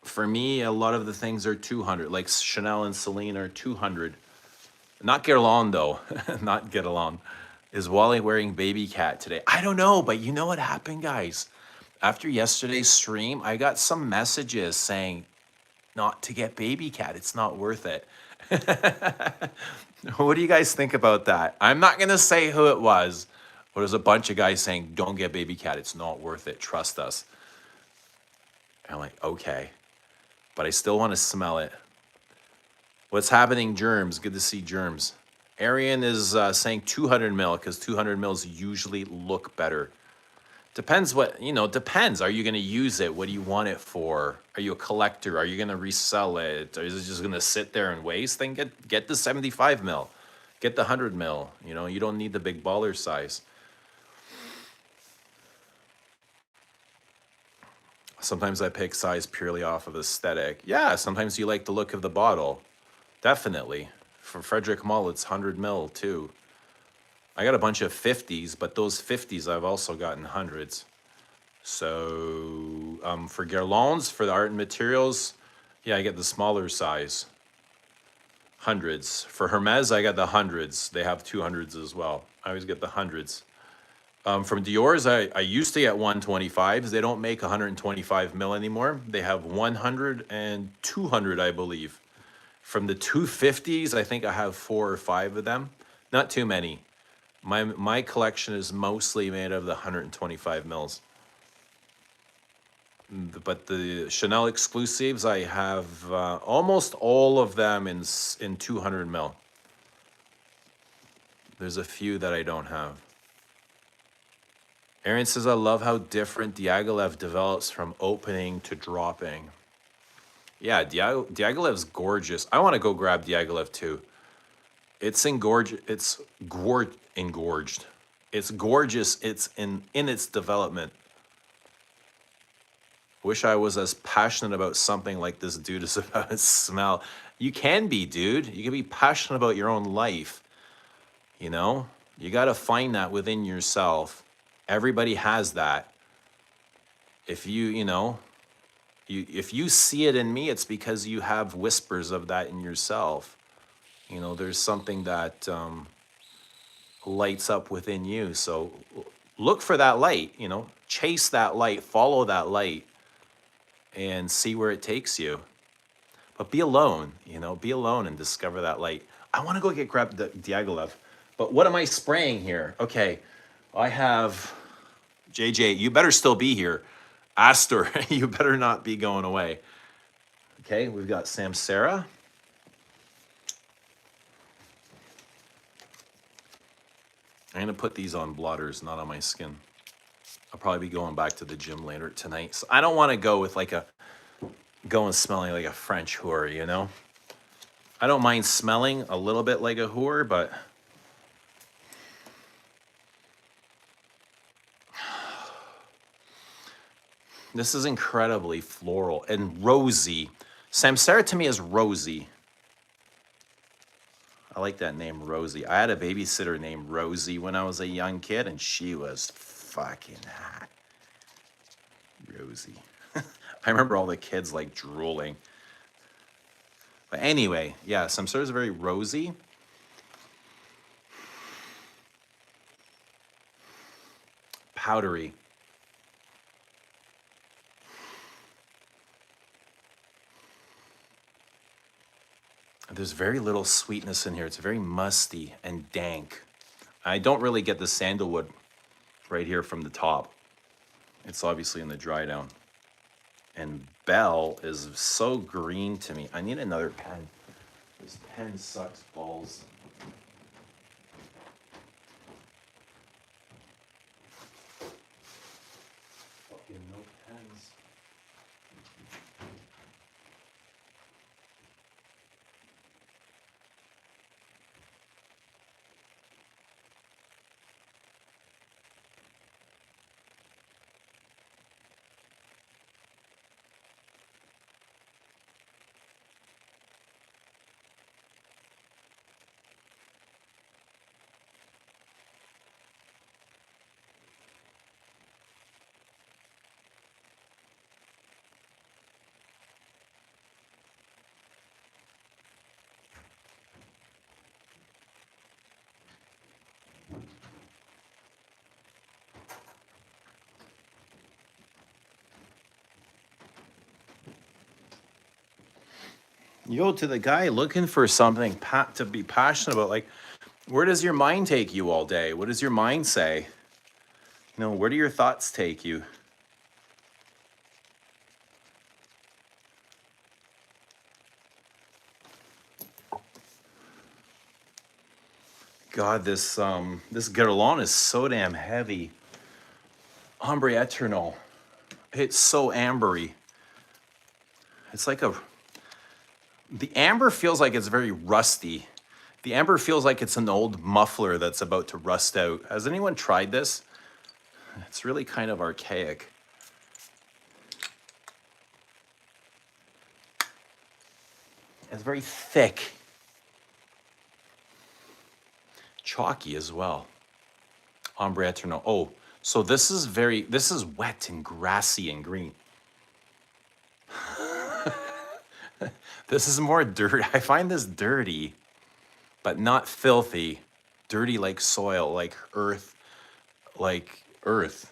for me, a lot of the things are 200, like Chanel and Celine are 200. Not Guerlain though, not Guerlain. Is Wally wearing baby cat today? I don't know, but you know what happened, guys? After yesterday's stream, I got some messages saying not to get baby cat. It's not worth it. What do you guys think about that? I'm not going to say who it was, but there's a bunch of guys saying, don't get baby cat. It's not worth it. Trust us. And I'm like, okay. But I still want to smell it. What's happening, Germs? Good to see Germs. Arian is saying 200 mil because 200 mils usually look better. Depends depends. Are you going to use it? What do you want it for? Are you a collector? Are you going to resell it? Or is it just going to sit there and waste? Then get the 75 mil. Get the 100 mil. You don't need the big baller size. Sometimes I pick size purely off of aesthetic. Yeah, sometimes you like the look of the bottle. Definitely. For Frederick Mull, it's 100 mil too. I got a bunch of 50s, but those 50s I've also gotten hundreds. So for Guerlains, for the art and materials, yeah, I get the smaller size. Hundreds. For Hermes, I got the hundreds. They have 200s as well. I always get the hundreds. From Dior's, I used to get 125s. They don't make 125 mil anymore. They have 100 and 200, I believe. From the 250s, I think I have 4 or 5 of them. Not too many. My collection is mostly made of the 125 mils. But the Chanel exclusives, I have almost all of them in 200 mil. There's a few that I don't have. Aaron says, I love how different Diaghilev develops from opening to dropping. Yeah, Diaghilev's gorgeous. I want to go grab Diaghilev too. It's engorged. It's engorged. It's gorgeous. It's in its development. Wish I was as passionate about something like this dude is about his smell. You can be, dude. You can be passionate about your own life. You know? You got to find that within yourself. Everybody has that. If if you see it in me, it's because you have whispers of that in yourself. There's something that lights up within you. So look for that light, chase that light, follow that light, and see where it takes you. But be alone, be alone and discover that light. I want to go grab the Diaghilev. But what am I spraying here? Okay, I have JJ, you better still be here. Astor, you better not be going away. Okay, we've got Samsara. I'm gonna put these on blotters, not on my skin. I'll probably be going back to the gym later tonight. So I don't want to go with going smelling like a French whore, I don't mind smelling a little bit like a whore, but this is incredibly floral and rosy. Samsara to me is rosy. I like that name, Rosie. I had a babysitter named Rosie when I was a young kid, and she was fucking hot. Rosie. I remember all the kids like drooling. But anyway, yeah, Samsara is very rosy. Powdery. There's very little sweetness in here. It's very musty and dank. I don't really get the sandalwood right here from the top. It's obviously in the dry down. And Bell is so green to me. I need another pen. This pen sucks balls. Fucking no pens. You go to the guy looking for something to be passionate about. Like, where does your mind take you all day? What does your mind say? Where do your thoughts take you? God, this Guerlain is so damn heavy. Ombre Eternal. It's so ambery. It's like the amber feels like it's very rusty. The amber feels like it's an old muffler that's about to rust out. Has anyone tried this? It's really kind of archaic. It's very thick. Chalky as well. Ombre Eternal. Oh, so this is wet and grassy and green. This is more dirt. I find this dirty, but not filthy. dirty like soil, like earth, like earth.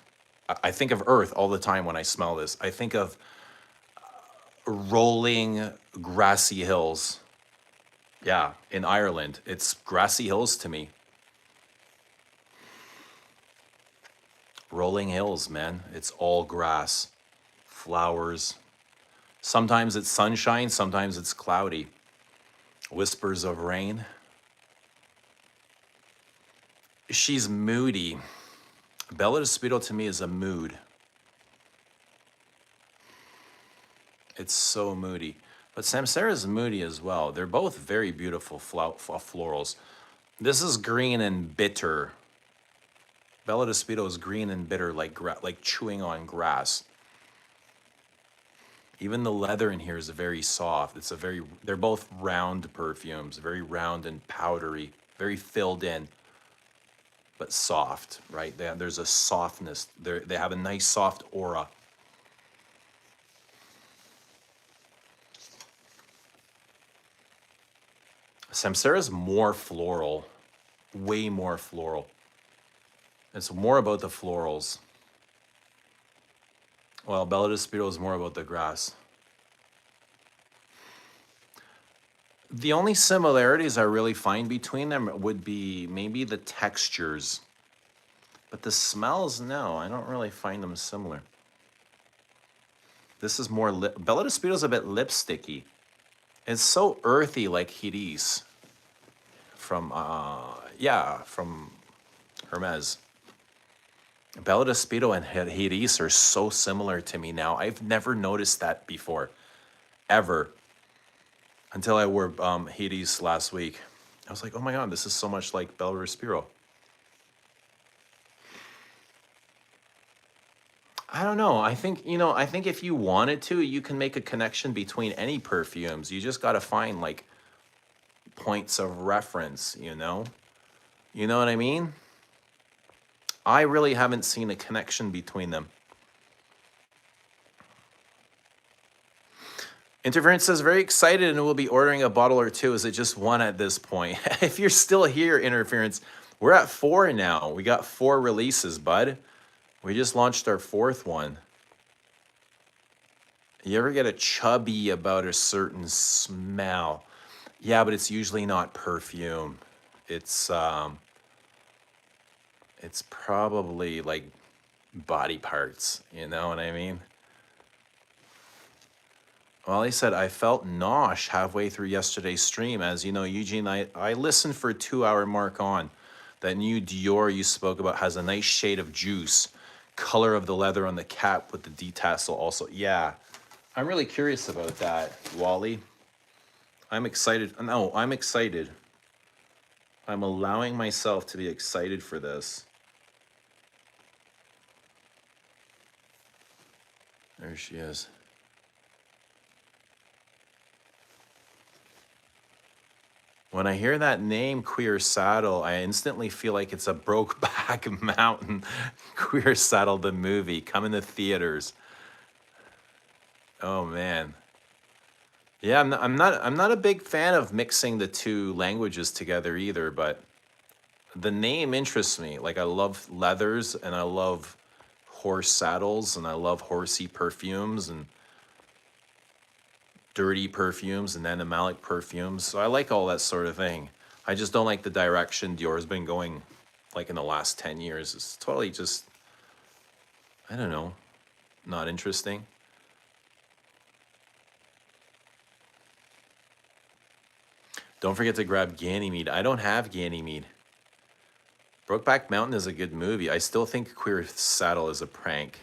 I think of earth all the time when I smell this. I think of rolling grassy hills. Yeah, in Ireland, it's grassy hills to me. Rolling hills, man. It's all grass, flowers. Sometimes it's sunshine, sometimes it's cloudy. Whispers of rain. She's moody. Bella Speedo to me is a mood. It's so moody. But Samsara's moody as well. They're both very beautiful florals. This is green and bitter. Bella Speedo is green and bitter, like chewing on grass. Even the leather in here is very soft. They're both round perfumes, very round and powdery, very filled in, but soft, right? There's a softness. They have a nice soft aura. Samsara's more floral, way more floral. It's more about the florals. Well, Bella Speedo is more about the grass. The only similarities I really find between them would be maybe the textures. But the smells, no, I don't really find them similar. This is more, Bella Speedo is a bit lipsticky. It's so earthy like Hiris from Hermes. Bella Speedo and Hiris are so similar to me now. I've never noticed that before, ever. Until I wore Hiris last week. I was like, oh my God, this is so much like Bella Speedo. I don't know. I think if you wanted to, you can make a connection between any perfumes. You just got to find like points of reference, You know what I mean? I really haven't seen a connection between them. Interference says, very excited and we'll be ordering a bottle or two. Is it just one at this point? If you're still here, Interference, we're at 4 now. We got 4 releases, bud. We just launched our 4th one. You ever get a chubby about a certain smell? Yeah, but it's usually not perfume. It's probably like body parts, you know what I mean? Well, he said, I felt nosh halfway through yesterday's stream. As you know, Eugene, I listened for a 2-hour mark on. That new Dior you spoke about has a nice shade of juice. Color of the leather on the cap with the detassel also. Yeah, I'm really curious about that, Wally. I'm excited. No, I'm excited. I'm allowing myself to be excited for this. There she is. When I hear that name, Queer Saddle, I instantly feel like it's a Brokeback Mountain. Queer Saddle, the movie, coming to theaters. Oh man. Yeah, I'm not a big fan of mixing the 2 languages together either, but the name interests me. Like I love leathers and I love horse saddles and I love horsey perfumes and dirty perfumes and animalic perfumes. So I like all that sort of thing. I just don't like the direction Dior's been going like in the last 10 years. It's totally just, I don't know, not interesting. Don't forget to grab Ganymede. I don't have Ganymede. Brokeback Mountain is a good movie. I still think Queer Saddle is a prank.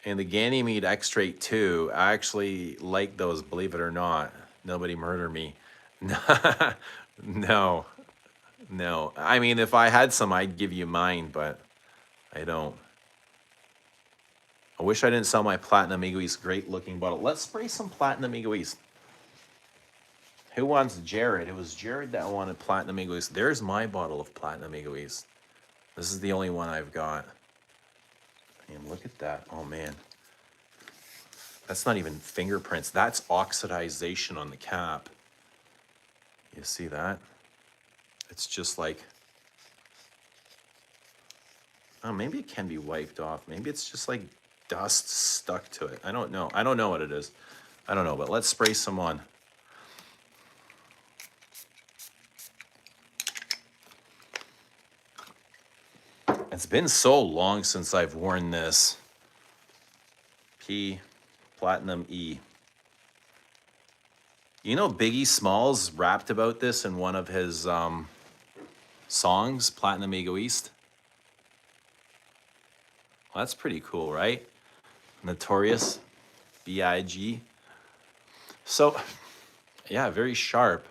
And the Ganymede X-Straight 2, I actually like those, believe it or not. Nobody murder me. No. I mean, if I had some, I'd give you mine, but I don't. I wish I didn't sell my Platinum Egoist great looking bottle. Let's spray some Platinum Egoist. Who wants Jared? It was Jared that wanted Platinum Egoist. There's my bottle of Platinum Egoist. This is the only one I've got. And look at that. Oh, man. That's not even fingerprints. That's oxidization on the cap. You see that? It's just like, oh, maybe it can be wiped off. Maybe it's just like dust stuck to it. I don't know. I don't know what it is. I don't know, but let's spray some on. It's been so long since I've worn this. P Platinum E. You know, Biggie Smalls rapped about this in one of his songs, Platinum Egoist. Well, that's pretty cool, right? Notorious B.I.G. So, yeah, very sharp.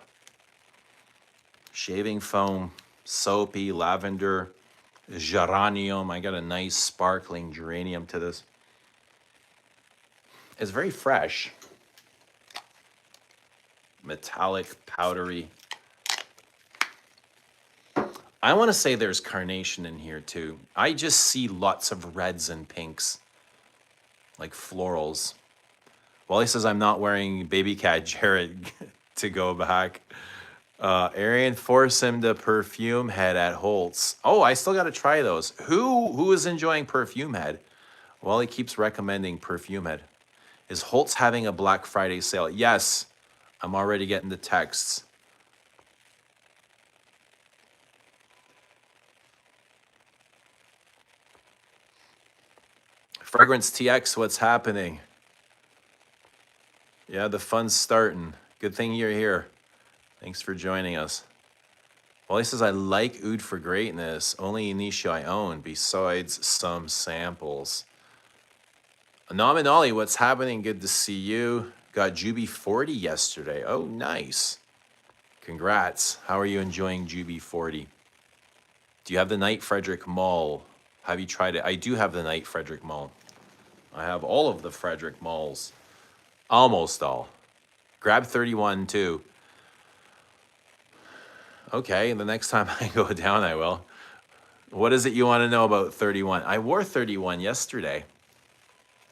Shaving foam, soapy, lavender, geranium. I got a nice sparkling geranium to this. It's very fresh. Metallic, powdery. I want to say there's carnation in here too. I just see lots of reds and pinks, like florals. Wally says I'm not wearing baby cat Jared to go back. Arian, force him to perfume head at Holt's. Oh, I still got to try those. Who is enjoying perfume head? Wally keeps recommending perfume head. Is Holt's having a Black Friday sale? Yes, I'm already getting the texts. Fragrance TX, what's happening? Yeah, the fun's starting. Good thing you're here. Thanks for joining us. Well, he says, I like Oud for Greatness. Only niche I own, besides some samples. Nominali, what's happening? Good to see you. Got Juby 40 yesterday. Oh, nice. Congrats. How are you enjoying Juby 40? Do you have the Night Frederick Mall? Have you tried it? I do have the Night Frederick Mall. I have all of the Frederick Malls. Almost all. Grab 31 too. Okay, the next time I go down, I will. What is it you want to know about 31? I wore 31 yesterday.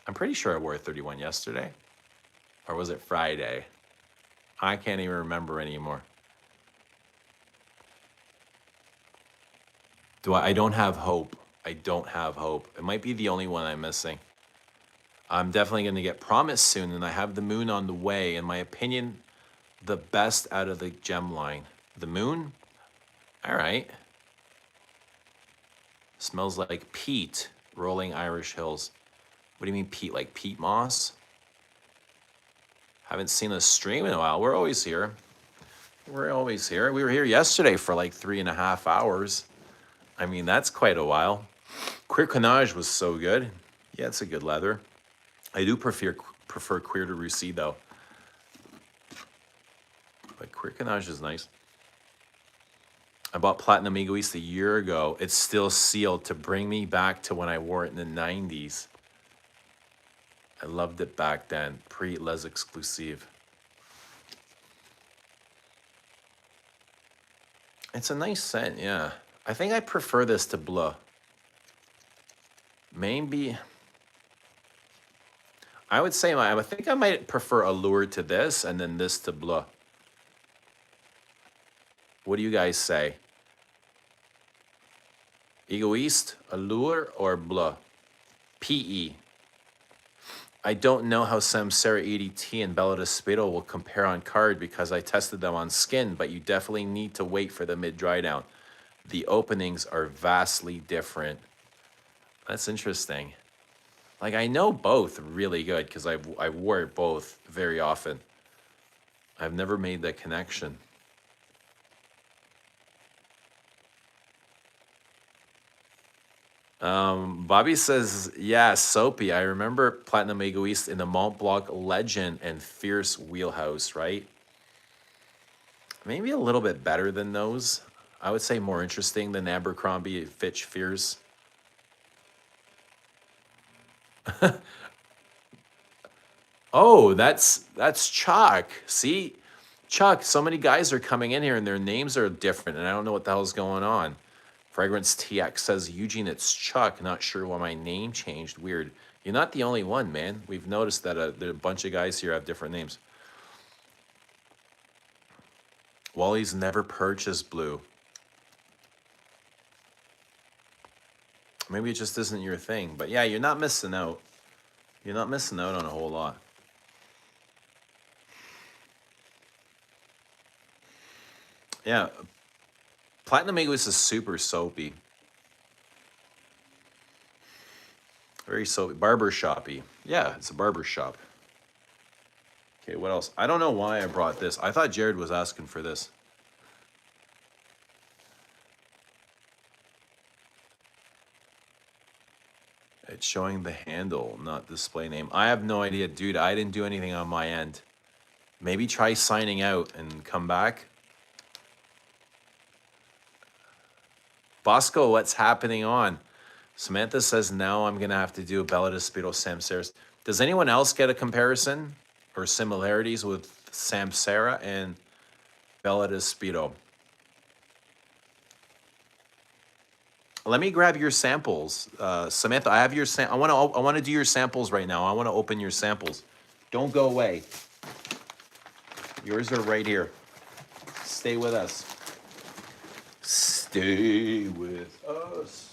I'm pretty sure I wore 31 yesterday. Or was it Friday? I can't even remember anymore. I don't have hope. I don't have hope. It might be the only one I'm missing. I'm definitely going to get Promise soon, and I have the Moon on the way. In my opinion, the best out of the gem line. The Moon? All right. Smells like peat, rolling Irish hills. What do you mean peat? Like peat moss? Haven't seen a stream in a while. We're always here. We're always here. We were here yesterday for like 3.5 hours. I mean, that's quite a while. Cuir Canage was so good. Yeah, it's a good leather. I do prefer Cuir de Russie though. But Cuir Canage is nice. I bought Platinum Egoist a year ago. It's still sealed to bring me back to when I wore it in the 90s. I loved it back then, pre-Les Exclusive. It's a nice scent, yeah. I think I prefer this to Bleu. Maybe, I would say, I think I might prefer Allure to this and then this to Bleu. What do you guys say? Egoist, Allure, or Bleu? PE. I don't know how Samsara 80T and Bella Despedo will compare on card because I tested them on skin, but you definitely need to wait for the mid-dry down. The openings are vastly different. That's interesting. Like, I know both really good because I wore both very often. I've never made that connection. Bobby says, yeah, soapy. I remember Platinum Egoist in the Mont Blanc Legend and Fierce Wheelhouse, right? Maybe a little bit better than those. I would say more interesting than Abercrombie Fitch Fierce. Oh, that's Chuck. See, Chuck, so many guys are coming in here and their names are different, and I don't know what the hell's going on. Fragrance TX says, Eugene, it's Chuck. Not sure why my name changed. Weird. You're not the only one, man. We've noticed that there are a bunch of guys here have different names. Wally's never purchased Blue. Maybe it just isn't your thing. But yeah, you're not missing out. You're not missing out on a whole lot. Yeah, Platinum Egoist is super soapy. Very soapy. Barber shoppy. Yeah, it's a barber shop. Okay, what else? I don't know why I brought this. I thought Jared was asking for this. It's showing the handle, not display name. I have no idea, dude. I didn't do anything on my end. Maybe try signing out and come back. Bosco, what's happening on? Samantha says, now I'm going to have to do a Bella Despiro Samsera's. Does anyone else get a comparison or similarities with Samsera and Bella Despiro? Let me grab your samples, Samantha. I have your I want to do your samples right now. I want to open your samples. Don't go away. Yours are right here. Stay with us. Stay with us.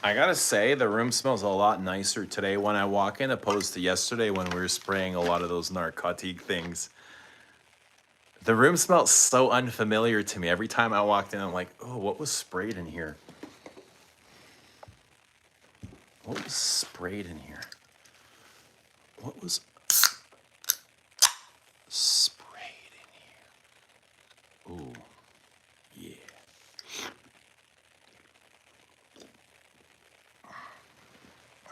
I gotta say, the room smells a lot nicer today when I walk in, opposed to yesterday when we were spraying a lot of those narcotic things. The room smells so unfamiliar to me. Every time I walked in, I'm like, oh, what was sprayed in here? What was sprayed in here? What was sprayed in here? Ooh, yeah.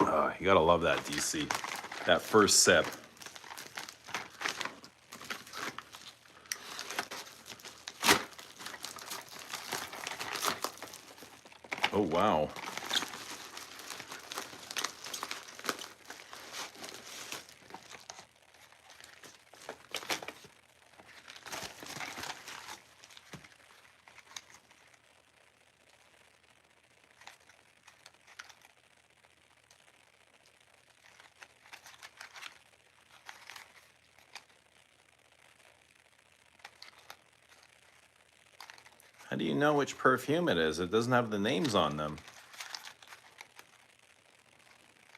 Oh, you gotta love that, DC. That first sip. Oh, wow. How do you know which perfume it is? It doesn't have the names on them.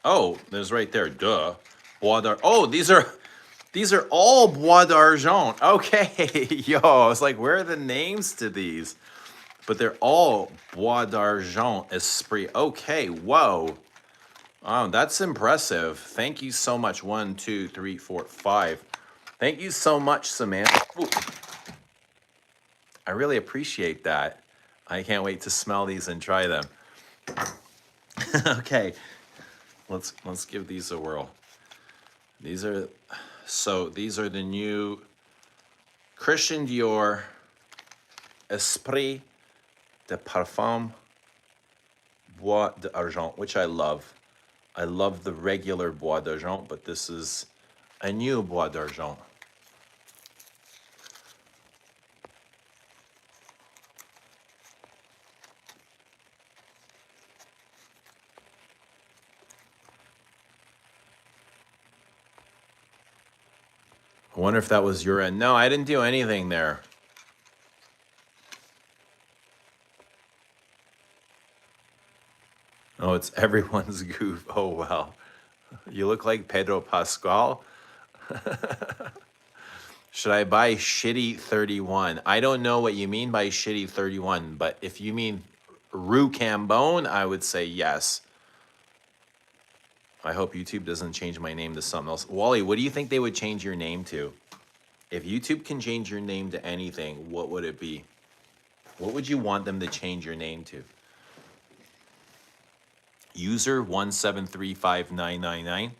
Oh, there's right there. Duh. Bois d'Argent. Oh, these are all Bois d'Argent. Okay. Yo, I was like, where are the names to these? But they're all Bois d'Argent Esprit. Okay, whoa. Oh, that's impressive. Thank you so much. 1, 2, 3, 4, 5. Thank you so much, Samantha. Ooh. I really appreciate that. I can't wait to smell these and try them. Okay, let's give these a whirl. These are the new Christian Dior Esprit de Parfum Bois d'Argent, which I love. I love the regular Bois d'Argent, but this is a new Bois d'Argent. I wonder if that was your end. No, I didn't do anything there. Oh, it's everyone's goof. Oh, wow. You look like Pedro Pascal. Should I buy shitty 31? I don't know what you mean by shitty 31, but if you mean Rue Cambone, I would say yes. I hope YouTube doesn't change my name to something else. Wally, what do you think they would change your name to? If YouTube can change your name to anything, what would it be? What would you want them to change your name to? User 1735999.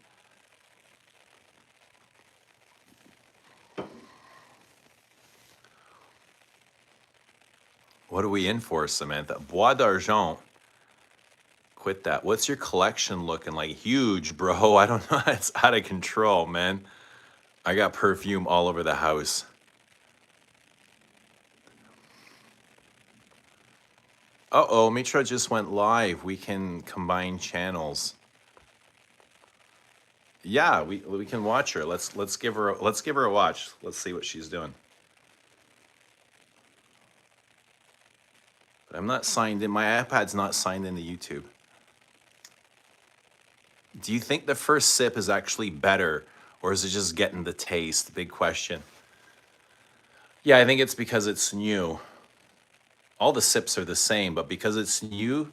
What are we in for, Samantha? Bois d'Argent. Quit that. What's your collection looking like? Huge, bro. I don't know. It's out of control, man. I got perfume all over the house. Uh-oh, Mitra just went live. We can combine channels. Yeah, we can watch her. Let's give her a watch. Let's see what she's doing. But I'm not signed in. My iPad's not signed into YouTube. Do you think the first sip is actually better, or is it just getting the taste? Big question. Yeah, I think it's because it's new. All the sips are the same, but because it's new,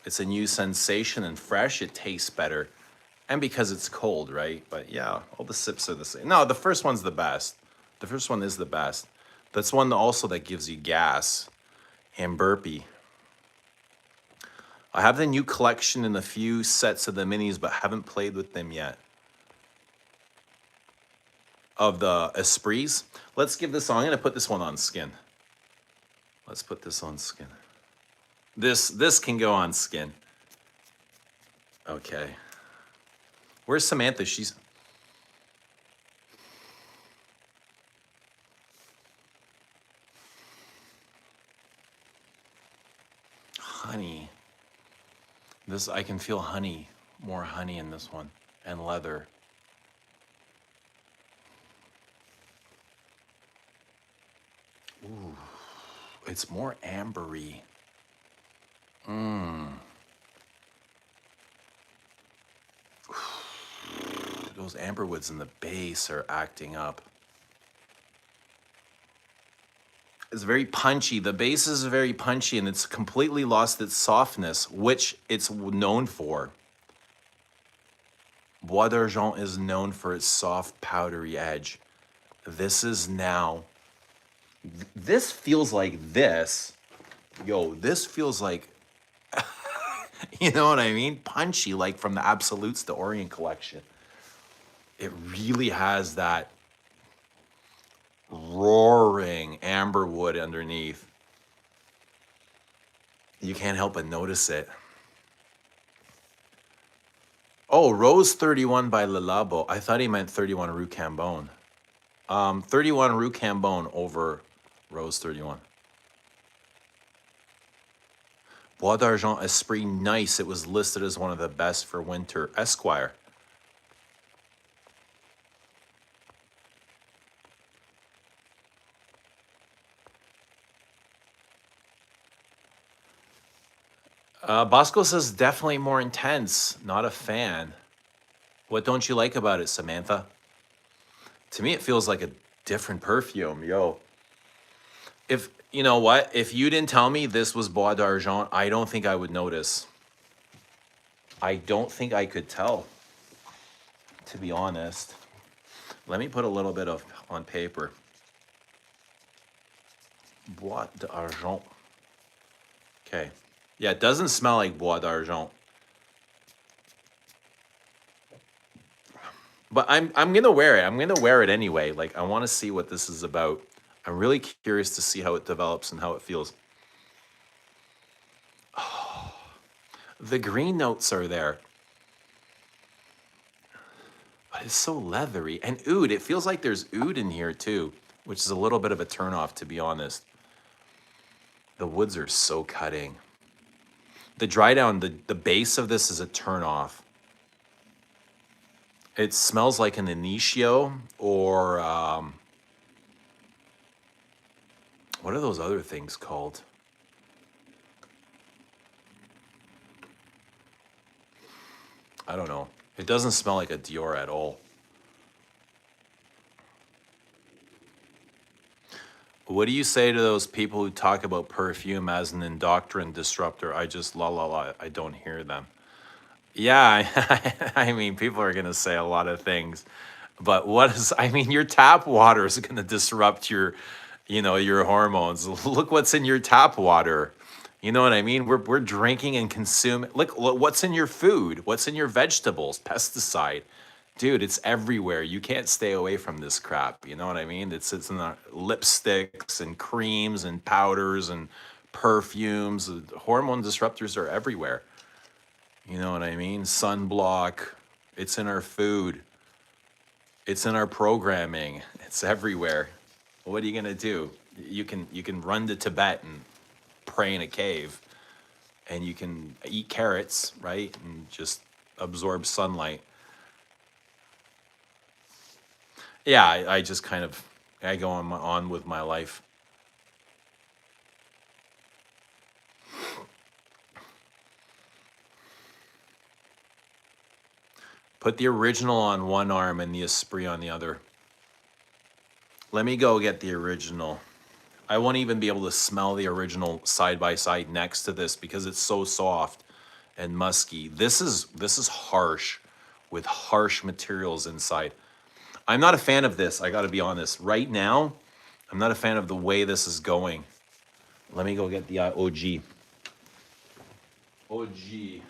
it's a new sensation and fresh, it tastes better. And because it's cold, right? But yeah, all the sips are the same. No, the first one's the best. The first one is the best. That's one also that gives you gas and burpee. I have the new collection and a few sets of the minis, but haven't played with them yet. Of the Esprits. Let's give this on. I'm going to put this one on skin. Let's put this on skin. This can go on skin. Okay. Where's Samantha? She's... Honey. This, I can feel honey. More honey in this one. And leather. Ooh. It's more ambery. Those amberwoods in the base are acting up. It's very punchy. The base is very punchy, and it's completely lost its softness, which it's known for. Bois d'Argent is known for its soft, powdery edge. This is now... This feels like this. Yo, this feels like... You know what I mean? Punchy, like from the Absolutes, the Orient collection. It really has that roaring amberwood underneath. You can't help but notice it. Oh, Rose 31 by Le Labo. I thought he meant 31 Rue Cambone. 31 Rue Cambone over Rose 31. Bois d'Argent Esprit, nice. It was listed as one of the best for winter. Esquire. Bosco says definitely more intense. Not a fan. What don't you like about it, Samantha? To me, it feels like a different perfume, yo. If, you know what? If you didn't tell me this was Bois d'Argent, I don't think I would notice. I don't think I could tell, to be honest. Let me put a little bit of on paper. Bois d'Argent. Okay. Yeah, it doesn't smell like Bois d'Argent. But I'm gonna wear it. I'm gonna wear it anyway. Like, I want to see what this is about. I'm really curious to see how it develops and how it feels. Oh, the green notes are there. But it's so leathery. And oud, it feels like there's oud in here too, which is a little bit of a turnoff, to be honest. The woods are so cutting. The dry down, the base of this is a turnoff. It smells like an Initio or what are those other things called? I don't know. It doesn't smell like a Dior at all. What do you say to those people who talk about perfume as an endocrine disruptor? I just I don't hear them. Yeah, I mean, people are gonna say a lot of things, but what is, I mean, your tap water is gonna disrupt your, your hormones. Look what's in your tap water. You know what I mean? We're drinking and consuming. Look what's in your food. What's in your vegetables? Pesticide. Dude, it's everywhere. You can't stay away from this crap. You know what I mean? It's in the lipsticks and creams and powders and perfumes. Hormone disruptors are everywhere. You know what I mean? Sunblock. It's in our food. It's in our programming. It's everywhere. What are you gonna do? You can run to Tibet and pray in a cave, and you can eat carrots, right? And just absorb sunlight. Yeah, I just kind of I go on with my life. Put the original on one arm and the Esprit on the other. Let me go get the original. I won't even be able to smell the original side by side next to this because it's so soft and musky. This is harsh with harsh materials inside. I'm not a fan of this. I got to be honest. Right now, I'm not a fan of the way this is going. Let me go get the OG. OG.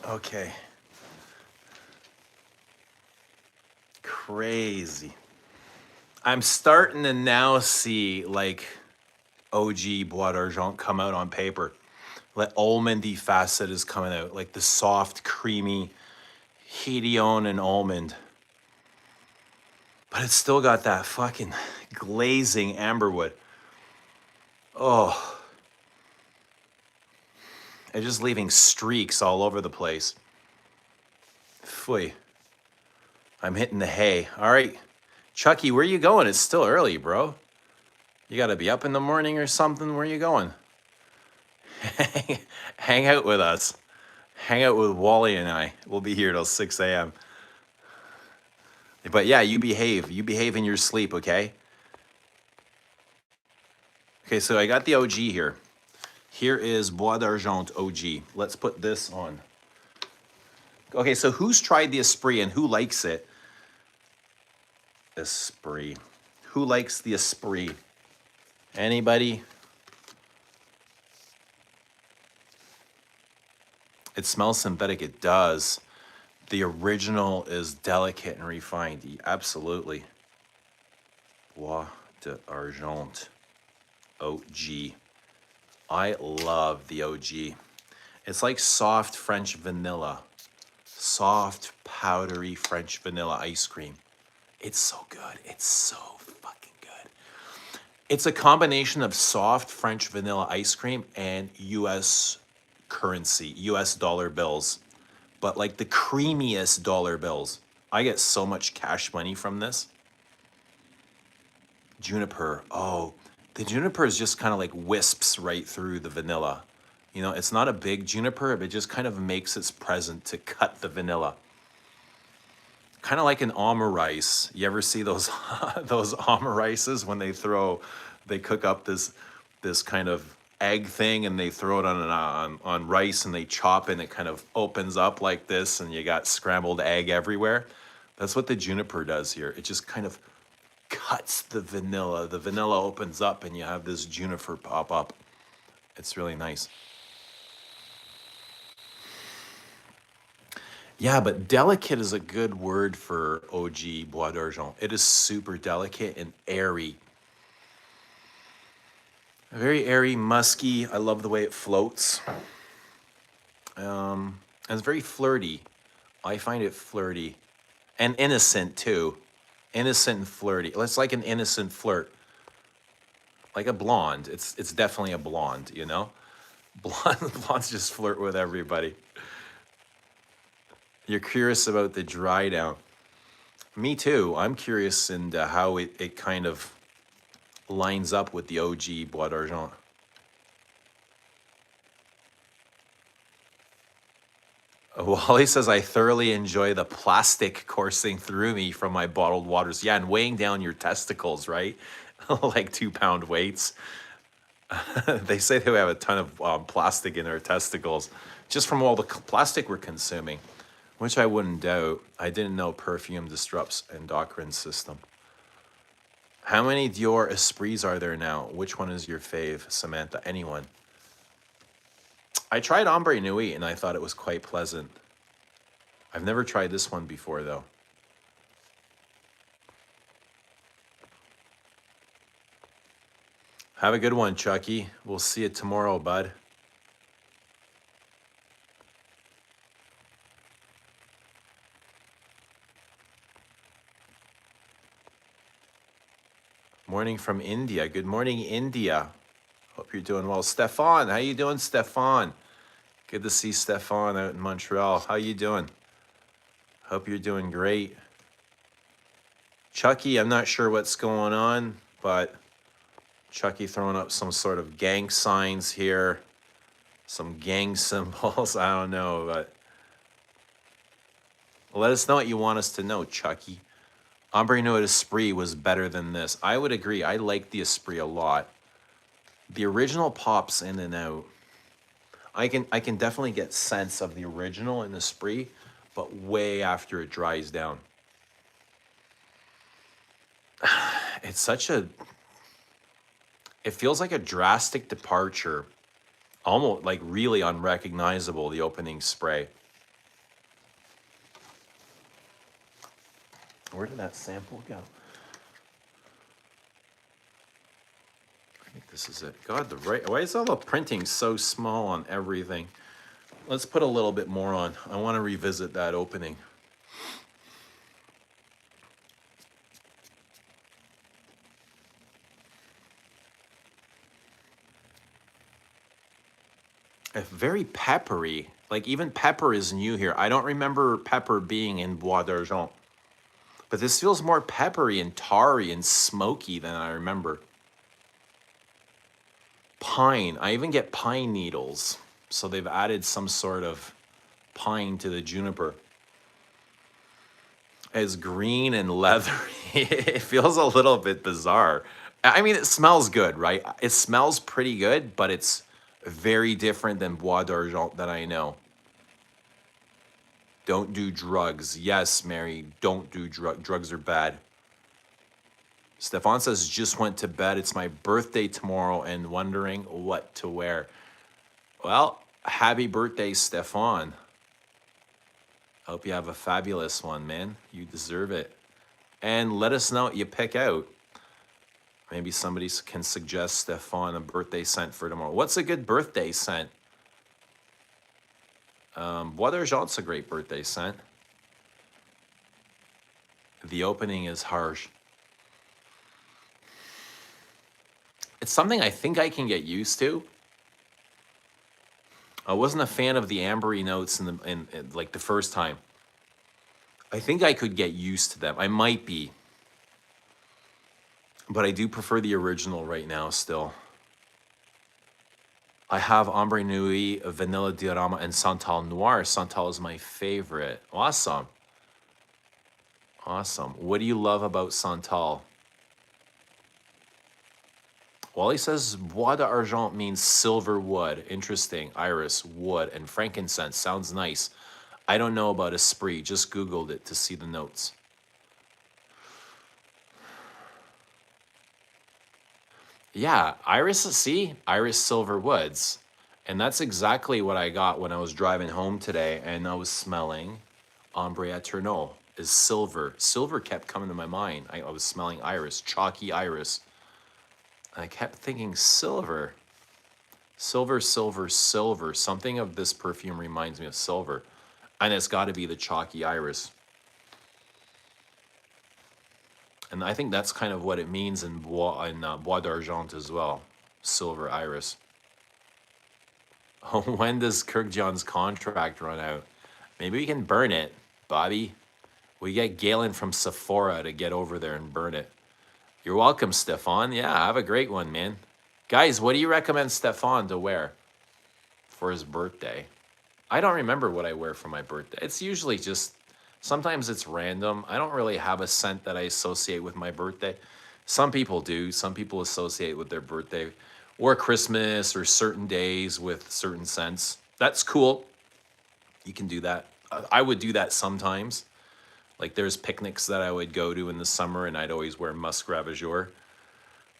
Okay. Crazy. I'm starting to now see like OG Bois d'Argent come out on paper. Like almondy facet is coming out, like the soft, creamy Hedione and almond. But it's still got that fucking glazing amberwood. Oh, it's just leaving streaks all over the place. Phooey. I'm hitting the hay. All right. Chucky, where you going? It's still early, bro. You got to be up in the morning or something. Where you going? Hang out with us. Hang out with Wally and I. We'll be here till 6 a.m. But yeah, you behave. You behave in your sleep, okay? Okay, so I got the OG here. Here is Bois d'Argent OG. Let's put this on. Okay, so who's tried the Esprit and who likes it? Esprit. Who likes the Esprit? Anybody? It smells synthetic. It does. The original is delicate and refined. Absolutely. Bois d'Argent. OG. I love the OG. It's like soft French vanilla. Soft, powdery French vanilla ice cream. It's so good. It's so fucking good. It's a combination of soft French vanilla ice cream and US currency, US dollar bills, but like the creamiest dollar bills. I get so much cash money from this. Juniper. Oh, the juniper is just kind of like wisps right through the vanilla. You know, it's not a big juniper, but it just kind of makes its present to cut the vanilla. Kind of like an omerice. You ever see those those omerices when they cook up this kind of egg thing and they throw it on rice and they chop and it kind of opens up like this and you got scrambled egg everywhere. That's what the juniper does here. It just kind of cuts the vanilla. The vanilla opens up and you have this juniper pop up. It's really nice. Yeah, but delicate is a good word for OG Bois d'Argent. It is super delicate and airy. Very airy, musky. I love the way it floats. And it's very flirty. I find it flirty and innocent too. Innocent and flirty. It's like an innocent flirt. Like a blonde. It's definitely a blonde, you know? Blondes just flirt with everybody. You're curious about the dry down. Me too. I'm curious into how it kind of lines up with the OG Bois d'Argent. Wally says, I thoroughly enjoy the plastic coursing through me from my bottled waters. Yeah, and weighing down your testicles, right? Like 2-pound weights. They say they have a ton of plastic in their testicles just from all the plastic we're consuming. Which I wouldn't doubt. I didn't know perfume disrupts endocrine system. How many Dior Esprits are there now? Which one is your fave, Samantha? Anyone? I tried Ombre Nuit and I thought it was quite pleasant. I've never tried this one before though. Have a good one, Chucky. We'll see you tomorrow, bud. Morning from India. Good morning, India. Hope you're doing well. Stefan, how you doing, Stefan? Good to see Stefan out in Montreal. How you doing? Hope you're doing great. Chucky, I'm not sure what's going on, but Chucky throwing up some sort of gang signs here. Some gang symbols. I don't know, but let us know what you want us to know, Chucky. Ombre Nuit Esprit was better than this. I would agree. I like the Esprit a lot. The original pops in and out. I can definitely get sense of the original in the Esprit, but way after it dries down. It's such a... It feels like a drastic departure. Almost like really unrecognizable, the opening spray. Where did that sample go? I think this is it. God, why is all the printing so small on everything? Let's put a little bit more on. I want to revisit that opening. Very peppery. Like even pepper is new here. I don't remember pepper being in Bois d'Argent. But this feels more peppery and tarry and smoky than I remember. Pine. I even get pine needles. So they've added some sort of pine to the juniper. It's green and leathery. It feels a little bit bizarre. I mean, it smells good, right? It smells pretty good, but it's very different than Bois d'Argent that I know. Don't do drugs. Yes, Mary, don't do drugs. Drugs are bad. Stefan says, just went to bed. It's my birthday tomorrow and wondering what to wear. Well, Happy birthday, Stefan. I hope you have a fabulous one, man. You deserve it. And let us know what you pick out. Maybe somebody can suggest Stefan a birthday scent for tomorrow. What's a good birthday scent? Bois d'Argent's a great birthday scent. The opening is harsh. It's something I think I can get used to. I wasn't a fan of the ambery notes in like the first time. I think I could get used to them. I might be. But I do prefer the original right now still. I have Ombre Nuit, Vanilla Diorama, and Santal Noir. Santal is my favorite. Awesome. Awesome. What do you love about Santal? Wally says Bois d'Argent means silver wood. Interesting. Iris, wood, and frankincense. Sounds nice. I don't know about Esprit. Just Googled it to see the notes. Yeah, Iris, see? Iris Silver Woods. And that's exactly what I got when I was driving home today and I was smelling Ombre Eternal is silver. Silver kept coming to my mind. I was smelling iris, chalky iris. And I kept thinking silver. Silver, silver, silver. Something of this perfume reminds me of silver. And it's got to be the chalky iris. And I think that's kind of what it means in Bois d'Argent as well. Silver iris. When does Kirk John's contract run out? Maybe we can burn it, Bobby. We get Galen from Sephora to get over there and burn it. You're welcome, Stefan. Yeah, have a great one, man. Guys, what do you recommend Stefan to wear for his birthday? I don't remember what I wear for my birthday. It's usually just, sometimes it's random. I don't really have a scent that I associate with my birthday. Some people do. Some people associate with their birthday or Christmas or certain days with certain scents. That's cool. You can do that. I would do that sometimes. Like there's picnics that I would go to in the summer and I'd always wear Musk Ravageur.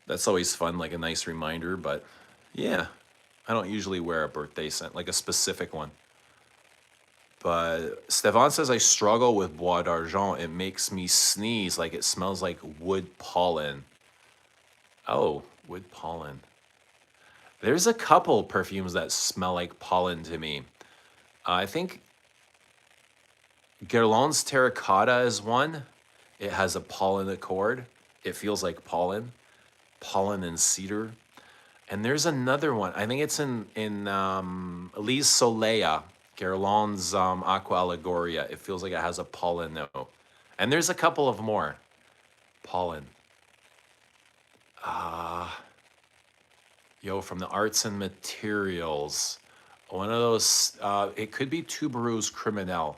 That's always fun, like a nice reminder, but yeah, I don't usually wear a birthday scent, like a specific one. But Stefan says I struggle with Bois d'Argent. It makes me sneeze like it smells like wood pollen. Oh, wood pollen. There's a couple perfumes that smell like pollen to me. I think Guerlain's Terracotta is one. It has a pollen accord. It feels like pollen and cedar. And there's another one. I think it's in Lise Soleil, Guerlain's Aqua Allegoria. It feels like it has a pollen note. And there's a couple of more. Pollen. Yo, from the Arts and Materials. One of those, it could be Tuberose Criminel.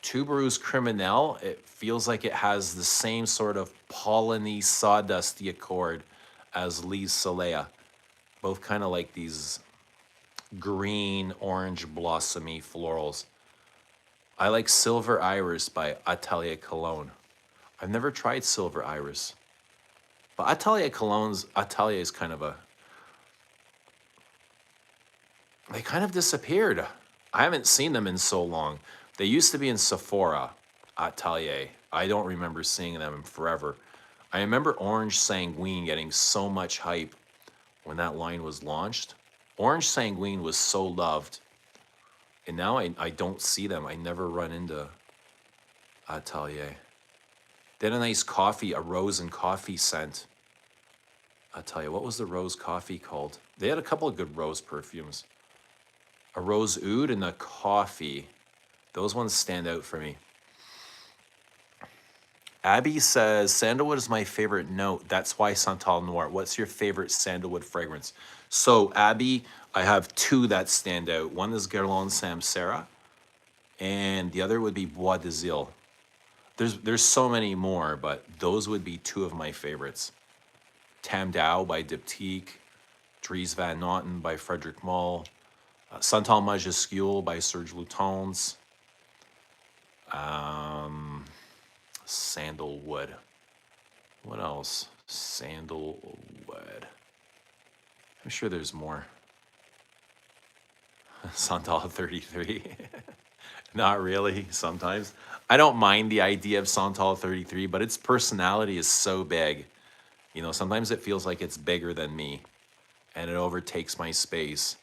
Tuberose Criminel, it feels like it has the same sort of pollen-y, sawdusty accord as Lise Soleil. Both kind of like these green, orange, blossomy florals. I like Silver Iris by Atelier Cologne. I've never tried Silver Iris. But Atelier is kind of a... They kind of disappeared. I haven't seen them in so long. They used to be in Sephora, Atelier. I don't remember seeing them in forever. I remember Orange Sanguine getting so much hype when that line was launched. Orange Sanguine was so loved. And now I don't see them. I never run into Atelier. They had a nice coffee, a rose and coffee scent. Atelier, what was the rose coffee called? They had a couple of good rose perfumes. A rose oud and a coffee. Those ones stand out for me. Abby says, sandalwood is my favorite note. That's why Santal Noir. What's your favorite sandalwood fragrance? So, Abby, I have two that stand out. One is Guerlain Samsara, and the other would be Bois de Zille. There's so many more, but those would be two of my favorites. Tam Dao by Diptyque, Dries Van Noten by Frederic Malle, Santal Majuscule by Serge Lutens, Sandalwood. What else? Sandalwood. I'm sure there's more. Santal 33. Not really, sometimes. I don't mind the idea of Santal 33, but its personality is so big. You know, sometimes it feels like it's bigger than me and it overtakes my space.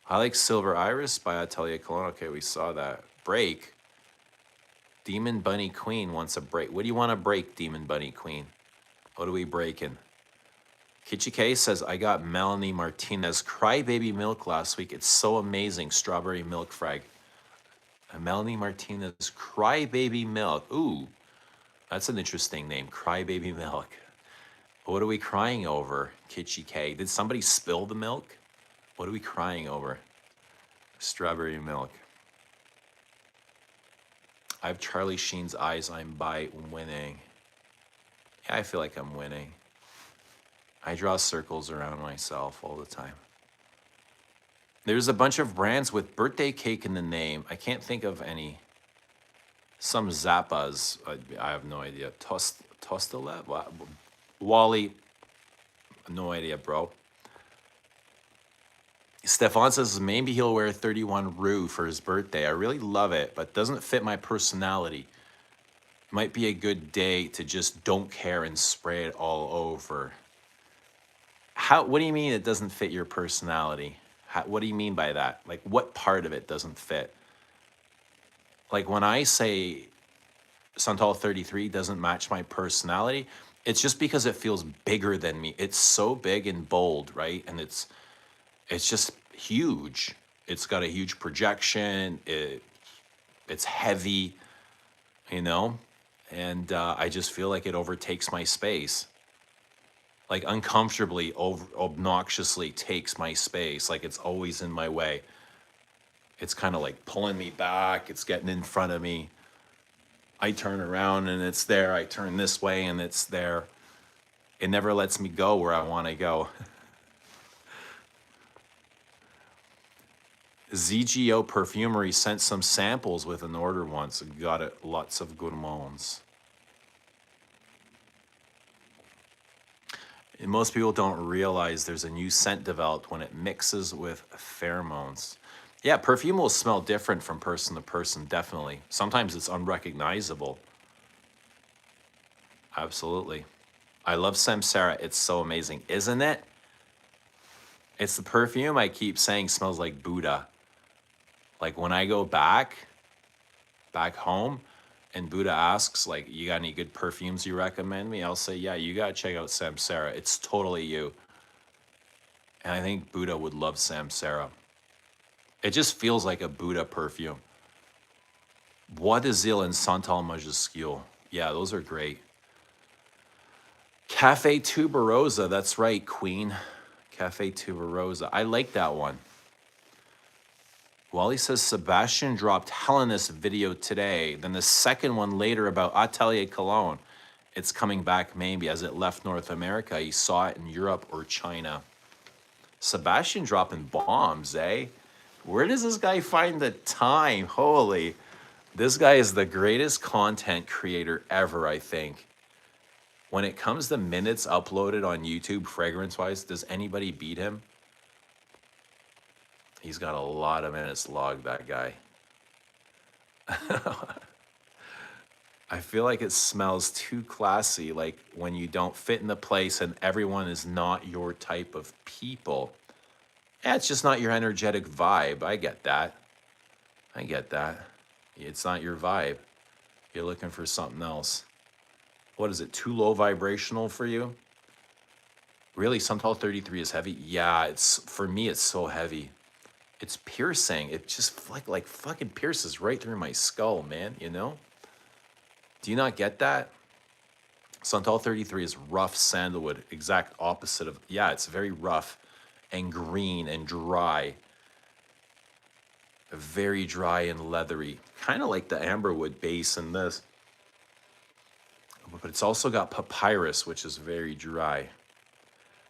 I like Silver Iris by Atelier Cologne. Okay, we saw that. Break. Demon Bunny Queen wants a break. What do you want to break, Demon Bunny Queen? What are we breaking? Kitchi K says, I got Melanie Martinez Crybaby Milk last week. It's so amazing. Strawberry Milk Frag. Melanie Martinez Crybaby Milk. Ooh, that's an interesting name. Crybaby Milk. What are we crying over, Kitchi K? Did somebody spill the milk? What are we crying over? Strawberry milk. I have Charlie Sheen's eyes. I'm by winning. Yeah, I feel like I'm winning. I draw circles around myself all the time. There's a bunch of brands with birthday cake in the name. I can't think of any. Some Zappas. I have no idea. Tostale? Wally. No idea, bro. Stefan says maybe he'll wear 31 Rue for his birthday. I really love it, but doesn't fit my personality. Might be a good day to just don't care and spray it all over. What do you mean it doesn't fit your personality? What do you mean by that? Like, what part of it doesn't fit? Like, when I say Santal 33 doesn't match my personality, it's just because it feels bigger than me. It's so big and bold, right? And it's just huge. It's got a huge projection. It's heavy, you know? And I just feel like it overtakes my space. Like uncomfortably, obnoxiously takes my space. Like it's always in my way. It's kind of like pulling me back. It's getting in front of me. I turn around and it's there. I turn this way and it's there. It never lets me go where I want to go. ZGO Perfumery sent some samples with an order once. Got it. Lots of gourmands. And most people don't realize there's a new scent developed when it mixes with pheromones. Yeah, perfume will smell different from person to person, definitely. Sometimes it's unrecognizable. Absolutely. I love Samsara. It's so amazing, isn't it? It's the perfume I keep saying smells like Buddha. Like when I go back home, and Buddha asks, like, you got any good perfumes you recommend me? I'll say, yeah, you got to check out Samsara. It's totally you. And I think Buddha would love Samsara. It just feels like a Buddha perfume. Bois de Zile and Santal Majuscule. Yeah, those are great. Cafe Tuberosa. That's right, Queen. Cafe Tuberosa. I like that one. Wally says Sebastian dropped Hellenist video today, then the second one later about Atelier Cologne. It's coming back maybe as it left North America. He saw it in Europe or China. Sebastian dropping bombs, eh? Where does this guy find the time? Holy, this guy is the greatest content creator ever, I think. When it comes to minutes uploaded on YouTube, fragrance-wise, does anybody beat him? He's got a lot of minutes logged, that guy. I feel like it smells too classy, like when you don't fit in the place and everyone is not your type of people. Yeah, it's just not your energetic vibe. I get that. I get that. It's not your vibe. You're looking for something else. What is it, too low vibrational for you? Really, Santal 33 is heavy? Yeah, for me, it's so heavy. It's piercing. It just like fucking pierces right through my skull, man, you know? Do you not get that? Santal 33 is rough sandalwood, exact opposite of, yeah, it's very rough and green and dry. Very dry and leathery. Kind of like the amberwood base in this. But it's also got papyrus, which is very dry.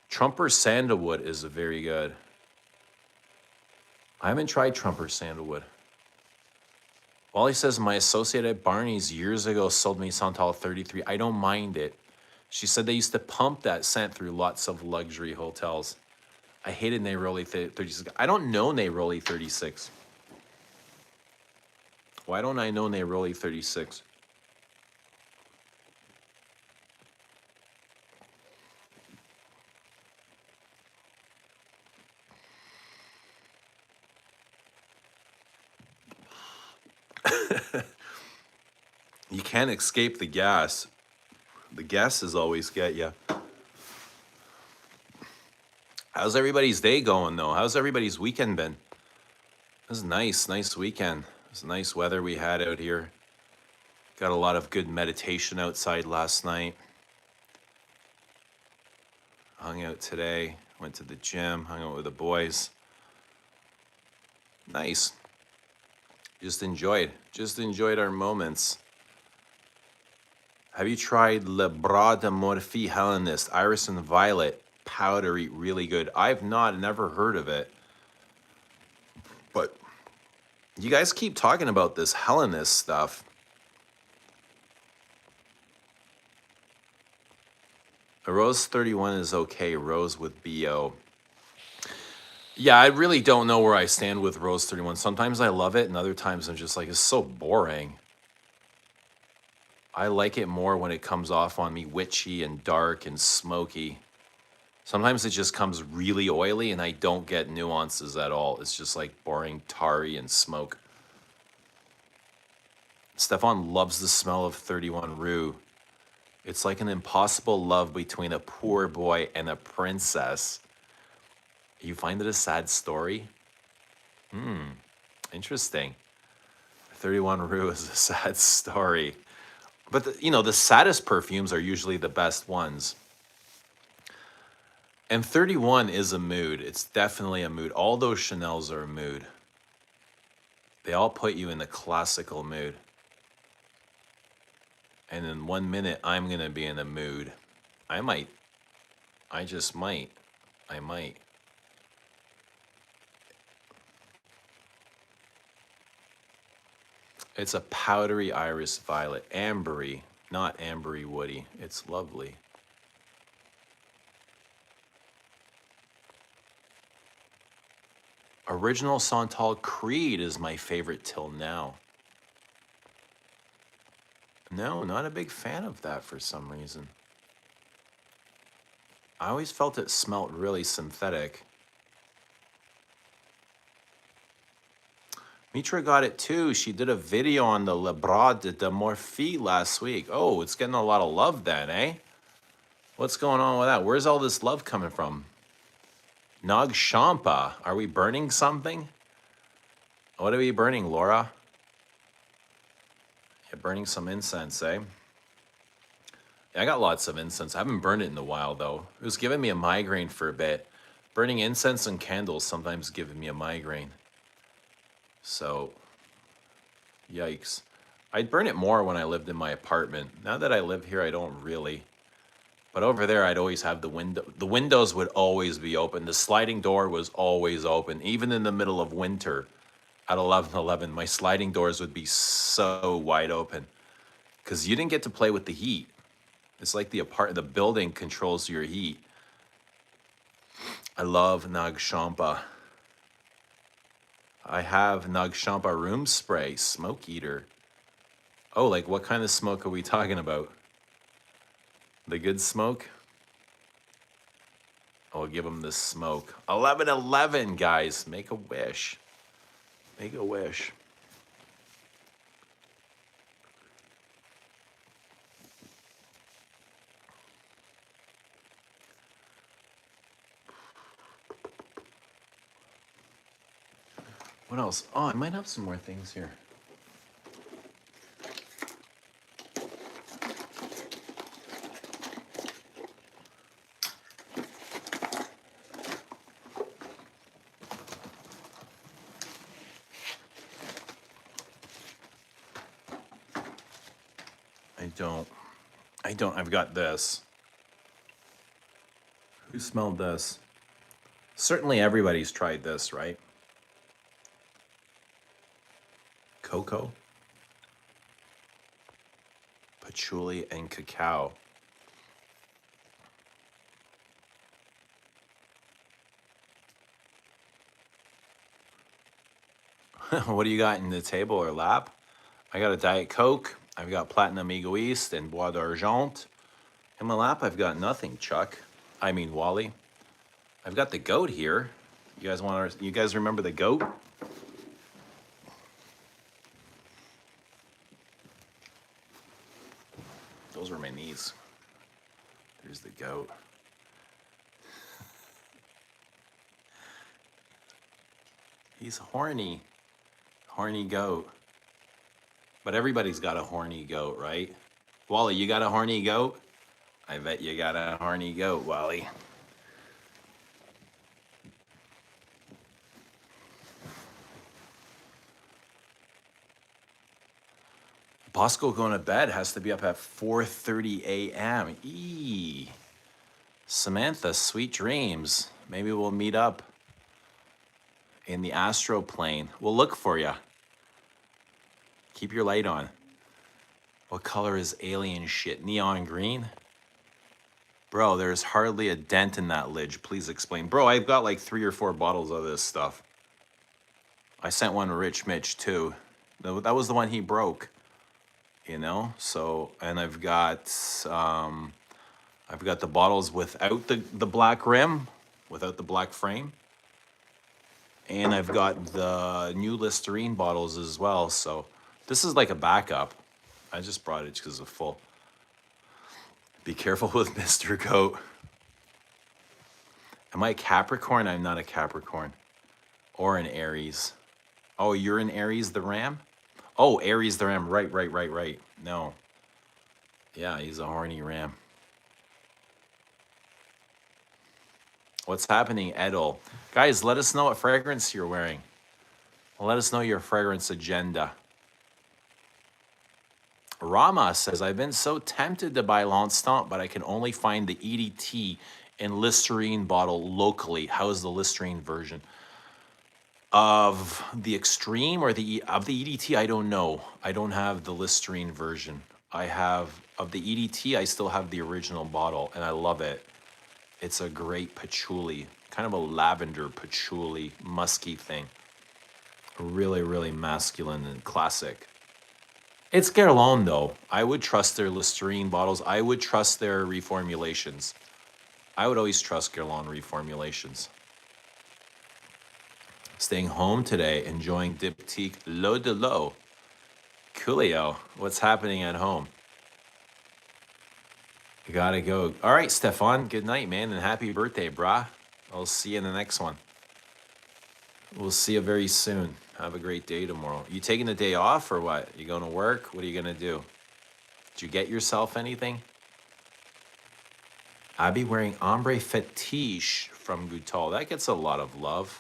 Trumper sandalwood is very good. I haven't tried Trumper sandalwood. Wally says, my associate at Barney's years ago sold me Santal 33. I don't mind it. She said they used to pump that scent through lots of luxury hotels. I hated Neroli 36. I don't know Neroli 36. Why don't I know Neroli 36? You can't escape the gas. The gases always get you. How's everybody's day going, though? How's everybody's weekend been? It was nice weekend. It was nice weather we had out here. Got a lot of good meditation outside last night. Hung out today. Went to the gym. Hung out with the boys. Nice. Just enjoyed our moments. Have you tried Le Bras de Morphe Hellenist, Iris and Violet, powdery, really good? I've never heard of it. But you guys keep talking about this Hellenist stuff. A Rose 31 is okay, Rose with BO. Yeah, I really don't know where I stand with Rose 31. Sometimes I love it, and other times I'm just like, it's so boring. I like it more when it comes off on me witchy and dark and smoky. Sometimes it just comes really oily and I don't get nuances at all. It's just like boring, tarry, and smoke. Stefan loves the smell of 31 Rue. It's like an impossible love between a poor boy and a princess. You find it a sad story? Interesting. 31 Rue is a sad story. But, the saddest perfumes are usually the best ones. And 31 is a mood. It's definitely a mood. All those Chanels are a mood. They all put you in the classical mood. And in 1 minute, I'm going to be in a mood. I might. I just might. I might. It's a powdery iris violet. Ambery. Not ambery woody. It's lovely. Original Santal Creed is my favorite till now. No, not a big fan of that for some reason. I always felt it smelt really synthetic. Mitra got it too. She did a video on the Le Bras de Morphe last week. Oh, it's getting a lot of love then, eh? What's going on with that? Where's all this love coming from? Nag Champa. Are we burning something? What are we burning, Laura? Yeah, burning some incense, eh? Yeah, I got lots of incense. I haven't burned it in a while, though. It was giving me a migraine for a bit. Burning incense and candles sometimes giving me a migraine. So, yikes. I'd burn it more when I lived in my apartment. Now that I live here, I don't really. But over there, I'd always have the window. The windows would always be open. The sliding door was always open, even in the middle of winter. At 11:11, my sliding doors would be so wide open because you didn't get to play with the heat. It's like the building controls your heat. I love Nag Champa. I have Nag Champa room spray, smoke eater. Oh, like what kind of smoke are we talking about? The good smoke? I'll give them the smoke. 11:11, guys. Make a wish. Make a wish. What else? Oh, I might have some more things here. I don't. I've got this. Who smelled this? Certainly everybody's tried this, right? Cocoa, patchouli, and cacao. What do you got in the table or lap? I got a Diet Coke. I've got Platinum Egoiste and Bois d'Argent. In my lap, I've got nothing, Chuck. I mean, Wally. I've got the goat here. You guys remember the goat? Those were my knees. There's the goat. He's horny. Horny goat. But everybody's got a horny goat, right? Wally, you got a horny goat? I bet you got a horny goat, Wally. Bosco going to bed has to be up at 4:30 a.m. Eee. Samantha, sweet dreams. Maybe we'll meet up in the astro plane. We'll look for you. Keep your light on. What color is alien shit? Neon green? Bro, there's hardly a dent in that lid. Please explain. Bro, I've got like 3 or 4 bottles of this stuff. I sent one to Rich Mitch too. That was the one he broke. You know? So, and I've got the bottles without the black rim, without the black frame. And I've got the new Listerine bottles as well. So this is like a backup. I just brought it because it's full. Be careful with Mr. Goat. Am I a Capricorn? I'm not a Capricorn. Or an Aries. Oh, you're an Aries the Ram? Oh, Aries the Ram. Right. No. Yeah, he's a horny ram. What's happening, Edel? Guys, let us know what fragrance you're wearing. Let us know your fragrance agenda. Rama says, I've been so tempted to buy L'Instant, but I can only find the EDT in Listerine bottle locally. How is the Listerine version? Of the Extreme or of the EDT, I don't know. I don't have the Listerine version. I have, of the EDT, I still have the original bottle, and I love it. It's a great patchouli, kind of a lavender patchouli, musky thing. Really masculine and classic. It's Guerlain, though. I would trust their Listerine bottles. I would trust their reformulations. I would always trust Guerlain reformulations. Staying home today, enjoying Diptyque L'Eau de l'Eau. Coolio, what's happening at home? You gotta go. All right, Stefan, good night, man, and happy birthday, brah. I'll see you in the next one. We'll see you very soon. Have a great day tomorrow. You taking the day off or what? You going to work? What are you going to do? Did you get yourself anything? I'd be wearing Ombre Fetiche from Goutal. That gets a lot of love.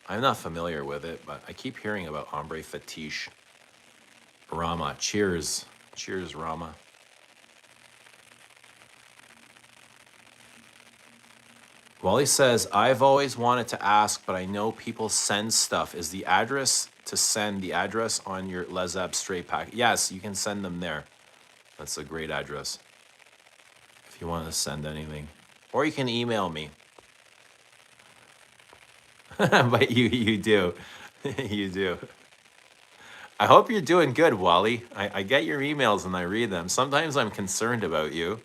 I'm not familiar with it, but I keep hearing about Ombre Fetiche. Rama, cheers. Cheers, Rama. Wally says, I've always wanted to ask, but I know people send stuff. Is the address to send the address on your Les Abstrait pack? Yes, you can send them there. That's a great address if you want to send anything. Or you can email me. But you do. You do. I hope you're doing good, Wally. I get your emails and I read them. Sometimes I'm concerned about you.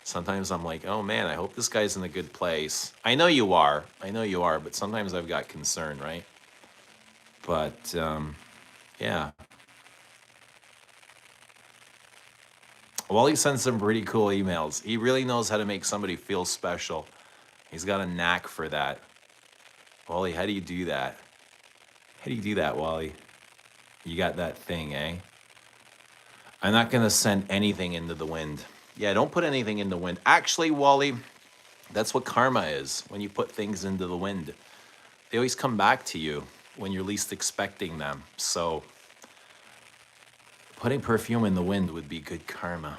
Sometimes I'm like, oh man, I hope this guy's in a good place. I know you are, but sometimes I've got concern, right? But, yeah. Wally sends some pretty cool emails. He really knows how to make somebody feel special. He's got a knack for that. Wally, how do you do that? How do you do that, Wally? You got that thing, eh? I'm not going to send anything into the wind. Yeah, don't put anything in the wind. Actually, Wally, that's what karma is. When you put things into the wind, they always come back to you when you're least expecting them. So putting perfume in the wind would be good karma.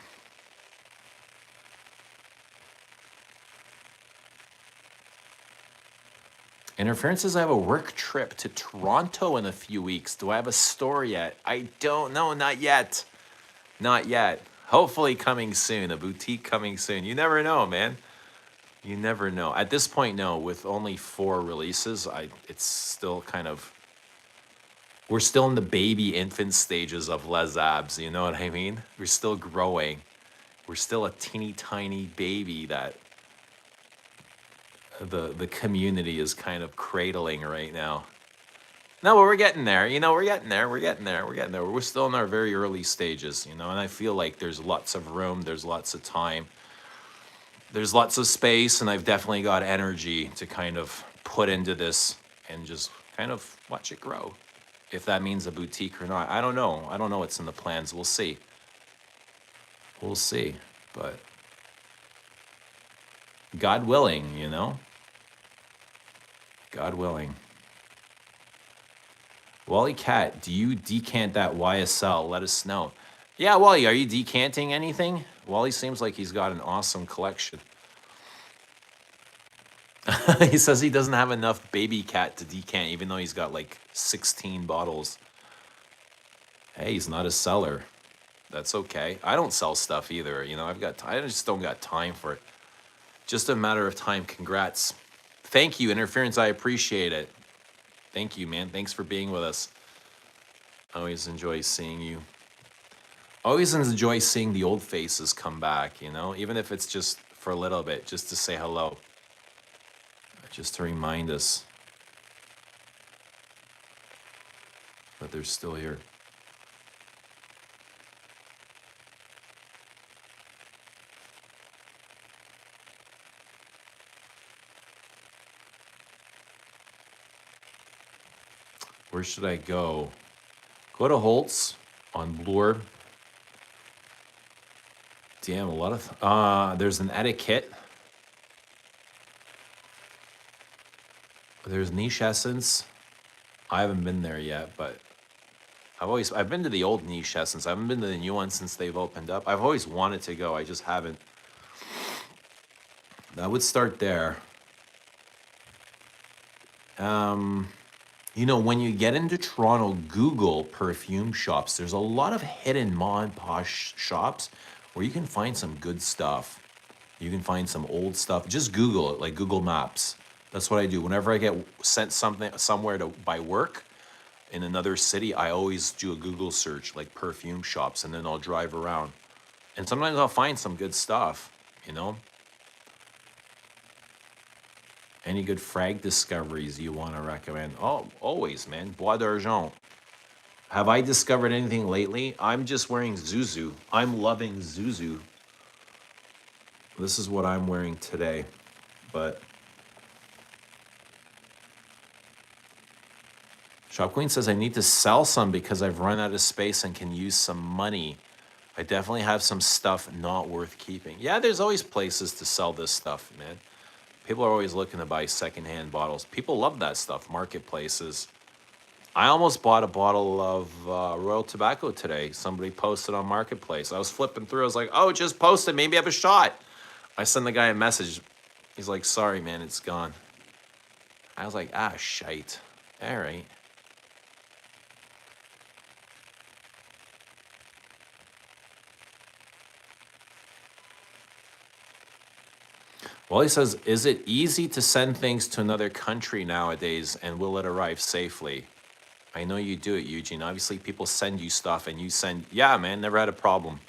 Interference says I have a work trip to Toronto in a few weeks. Do I have a store yet? I don't know, not yet. Not yet. Hopefully coming soon, a boutique coming soon. You never know, man. You never know. At this point, no, with only 4 releases, it's still kind of We're still in the baby infant stages of Les Abs, you know what I mean? We're still growing. We're still a teeny tiny baby that the community is kind of cradling right now. No, but we're getting there. You know, we're getting there. We're getting there. We're getting there. We're still in our very early stages, you know, and I feel like there's lots of room, there's lots of time, there's lots of space, and I've definitely got energy to kind of put into this and just kind of watch it grow. If that means a boutique or not, I don't know. I don't know what's in the plans. We'll see. We'll see. But God willing, you know? God willing. Wally Cat, do you decant that YSL? Let us know. Yeah, Wally, are you decanting anything? Wally seems like he's got an awesome collection. He says he doesn't have enough baby cat to decant, even though he's got like 16 bottles. Hey, he's not a seller. That's okay. I don't sell stuff either. You know, I just don't got time for it. Just a matter of time. Congrats. Thank you, Interference. I appreciate it. Thank you, man. Thanks for being with us. I always enjoy seeing you. Always enjoy seeing the old faces come back, you know, even if it's just for a little bit, just to say hello. Just to remind us that they're still here. Where should I go? Go to Holtz on Bloor. Damn, a lot of... there's an etiquette. There's Niche Essence. I haven't been there yet, but I've been to the old Niche Essence. I haven't been to the new one since they've opened up. I've always wanted to go. I just haven't. I would start there. You know, when you get into Toronto, Google perfume shops. There's a lot of hidden ma and posh shops where you can find some good stuff. You can find some old stuff. Just Google it, like Google Maps. That's what I do. Whenever I get sent something somewhere to by work in another city, I always do a Google search, like perfume shops, and then I'll drive around. And sometimes I'll find some good stuff, you know? Any good frag discoveries you want to recommend? Oh, always, man. Bois d'Argent. Have I discovered anything lately? I'm just wearing Zuzu. I'm loving Zuzu. This is what I'm wearing today. But Shop Queen says I need to sell some because I've run out of space and can use some money. I definitely have some stuff not worth keeping. Yeah, there's always places to sell this stuff, man. People are always looking to buy secondhand bottles. People love that stuff, marketplaces. I almost bought a bottle of Royal Tobacco today. Somebody posted on Marketplace. I was flipping through. I was like, oh, just posted. Maybe I have a shot. I sent the guy a message. He's like, sorry, man, it's gone. I was like, ah, shite. All right. Well, he says, is it easy to send things to another country nowadays, and will it arrive safely? I know you do it, Eugene. Obviously, people send you stuff, and you send... Yeah, man, never had a problem.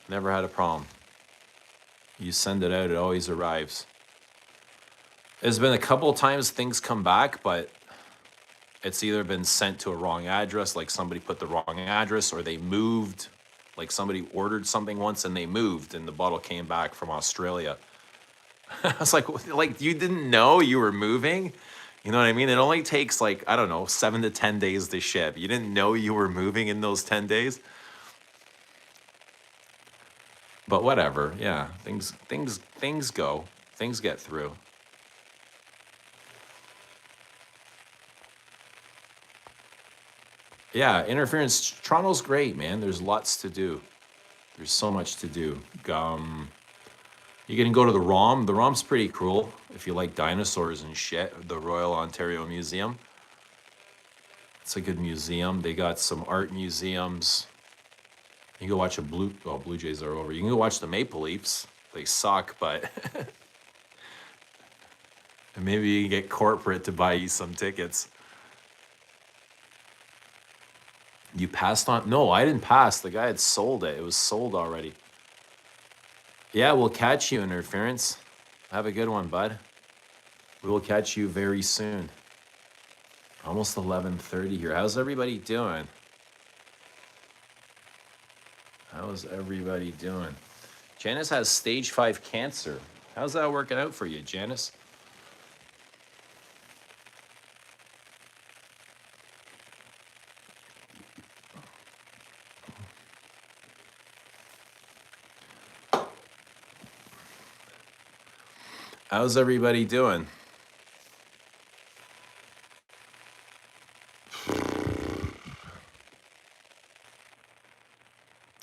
Never had a problem. You send it out, it always arrives. There's been a couple of times things come back, but it's either been sent to a wrong address, like somebody put the wrong address, or they moved. Like somebody ordered something once, and they moved, and the bottle came back from Australia. I was like, you didn't know you were moving? You know what I mean? It only takes like, I don't know, 7 to 10 days to ship. You didn't know you were moving in those 10 days? But whatever, yeah, things go. Things get through. Yeah, Interference, Toronto's great, man. There's lots to do. There's so much to do. You can go to the ROM. The ROM's pretty cool if you like dinosaurs and shit. The Royal Ontario Museum. It's a good museum. They got some art museums. You can go watch Blue Jays are over. You can go watch the Maple Leafs. They suck, but maybe you can get corporate to buy you some tickets. You passed on? No, I didn't pass. The guy had sold it. It was sold already. Yeah, we'll catch you, Interference. Have a good one, bud. We will catch you very soon. Almost 11:30 here. How's everybody doing? How's everybody doing? Janice has stage 5 cancer. How's that working out for you, Janice? How's everybody doing?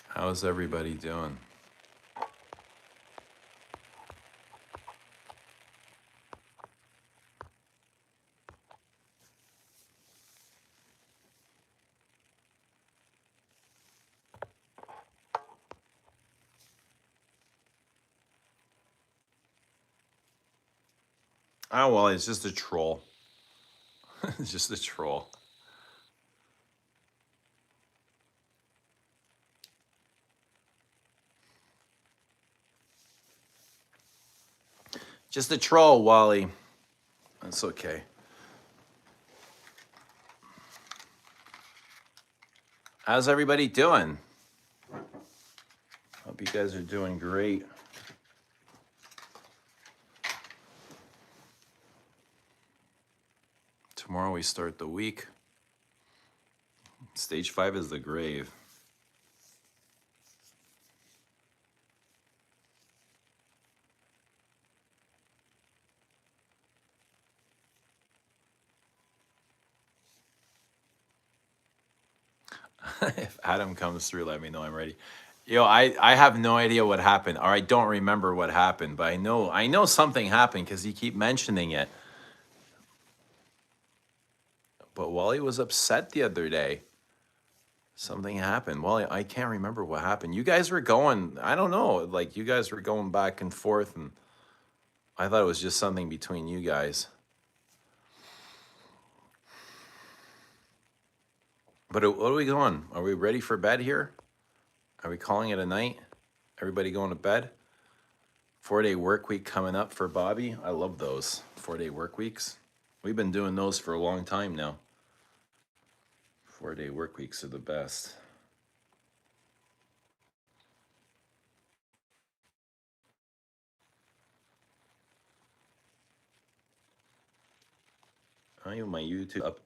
How's everybody doing? Oh, well, it's just a troll. It's just a troll. Just a troll, Wally. That's okay. How's everybody doing? Hope you guys are doing great. Tomorrow we start the week. Stage 5 is the grave. If Adam comes through, let me know. I'm ready. Yo, I have no idea what happened, or I don't remember what happened, but I know something happened because you keep mentioning it. But Wally was upset the other day. Something happened. Wally, I can't remember what happened. You guys were going, I don't know, like you guys were going back and forth, and I thought it was just something between you guys. But what are we going? Are we ready for bed here? Are we calling it a night? Everybody going to bed? 4-day work week coming up for Bobby. I love those 4-day work weeks. We've been doing those for a long time now. 4-day work weeks are the best. I have my YouTube up.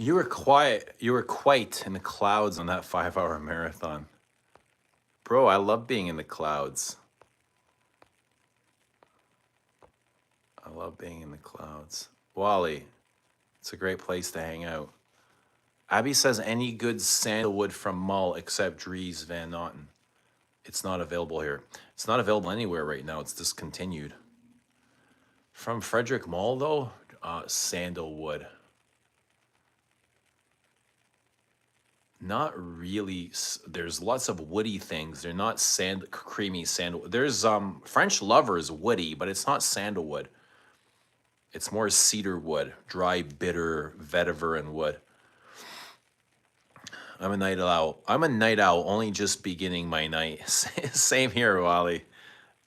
You were quiet. You were quite in the clouds on that 5-hour marathon. Bro, I love being in the clouds. I love being in the clouds. Wally, it's a great place to hang out. Abby says any good sandalwood from Mull except Dries Van Noten. It's not available here. It's not available anywhere right now. It's discontinued. From Frederick Mull, though, sandalwood. Not really. There's lots of woody things. They're not creamy sandalwood. There's French Lover is woody, but it's not sandalwood. It's more cedar wood, dry, bitter vetiver and wood. I'm a night owl. I'm a night owl, only just beginning my night. Same here, Wally.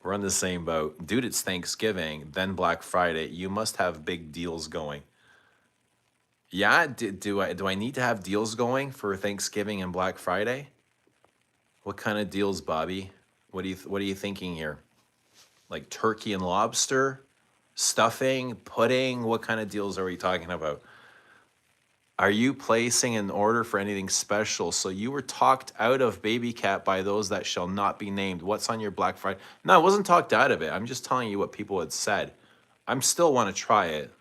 We're on the same boat. Dude, it's Thanksgiving, then Black Friday. You must have big deals going. Yeah, do I need to have deals going for Thanksgiving and Black Friday? What kind of deals, Bobby? What are you thinking here? Like turkey and lobster, stuffing, pudding? What kind of deals are we talking about? Are you placing an order for anything special? So you were talked out of Baby Cat by those that shall not be named. What's on your Black Friday? No, I wasn't talked out of it. I'm just telling you what people had said. I'm still want to try it.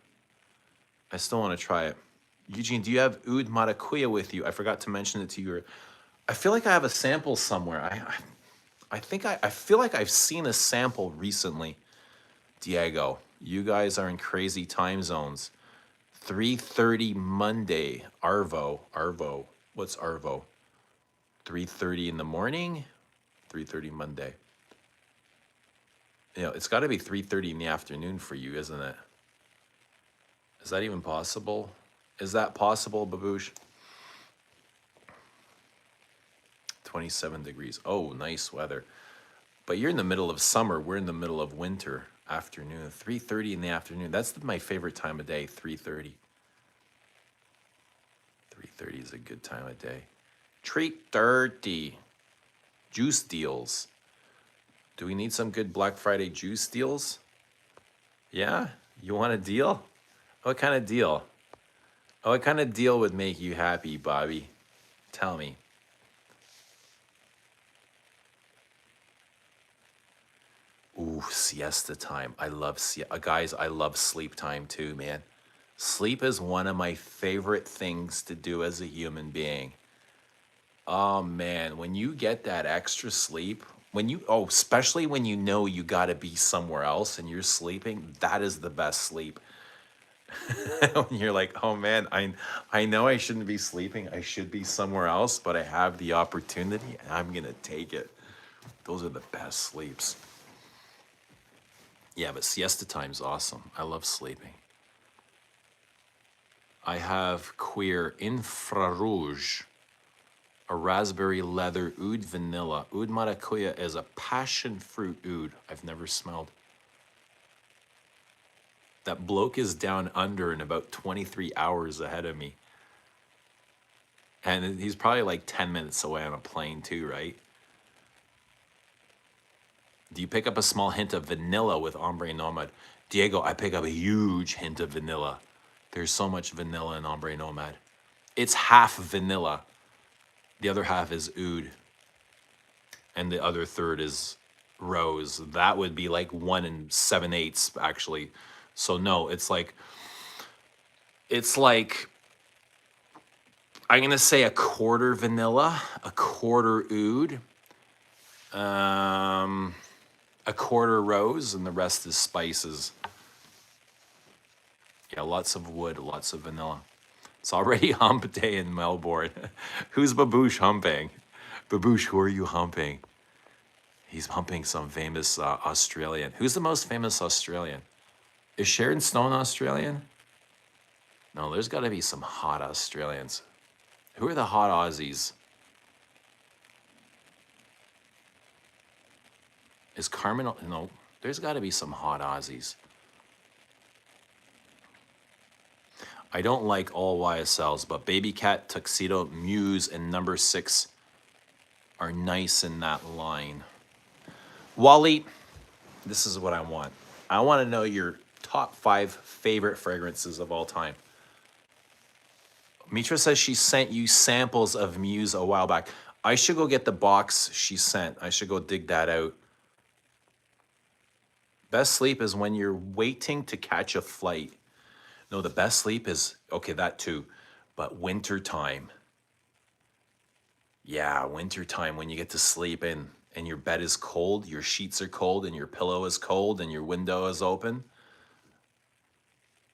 I still want to try it. Eugene, do you have oud maracuya with you? I forgot to mention it to you. I feel like I have a sample somewhere. I feel like I've seen a sample recently. Diego, you guys are in crazy time zones. 3:30 Monday. Arvo. What's Arvo? 3:30 in the morning? 3:30 Monday. You know, it's got to be 3:30 in the afternoon for you, isn't it? Is that even possible? Is that possible, Baboosh? 27 degrees. Oh, nice weather. But you're in the middle of summer. We're in the middle of winter afternoon. 3:30 in the afternoon. That's my favorite time of day, 3:30. 3:30 is a good time of day. Treat 30. Juice deals. Do we need some good Black Friday juice deals? Yeah? You want a deal? What kind of deal? What kind of deal would make you happy, Bobby? Tell me. Ooh, siesta time. I love guys, I love sleep time too, man. Sleep is one of my favorite things to do as a human being. Oh man, when you get that extra sleep, especially when you know you got to be somewhere else and you're sleeping, that is the best sleep. When you're like, "Oh man, I know I shouldn't be sleeping. I should be somewhere else, but I have the opportunity and I'm going to take it." Those are the best sleeps. Yeah, but siesta time's awesome. I love sleeping. I have queer infrarouge, a raspberry leather oud vanilla. Oud maracuya is a passion fruit oud I've never smelled. That bloke is down under in about 23 hours ahead of me. And he's probably like 10 minutes away on a plane too, right? Do you pick up a small hint of vanilla with Ombre Nomad? Diego, I pick up a huge hint of vanilla. There's so much vanilla in Ombre Nomad. It's half vanilla. The other half is oud. And the other third is rose. That would be like 1 7/8 actually. So no, it's like I'm gonna say a quarter vanilla, a quarter oud, a quarter rose, and the rest is spices. Yeah, lots of wood, lots of vanilla. It's already hump day in Melbourne. Who's Baboosh humping? Baboosh, who are you humping? He's humping some famous Australian. Who's the most famous Australian? Is Sharon Stone Australian? No, there's got to be some hot Australians. Who are the hot Aussies? Is Carmen? No, there's got to be some hot Aussies. I don't like all YSLs, but Baby Cat, Tuxedo, Muse, and Number 6 are nice in that line. Wally, this is what I want. I want to know your top 5 favorite fragrances of all time. Mitra says she sent you samples of Muse a while back. I should go get the box she sent. I should go dig that out. Best sleep is when you're waiting to catch a flight. No, the best sleep is, okay, that too, but winter time. Yeah, winter time when you get to sleep in and your bed is cold, your sheets are cold, and your pillow is cold, and your window is open.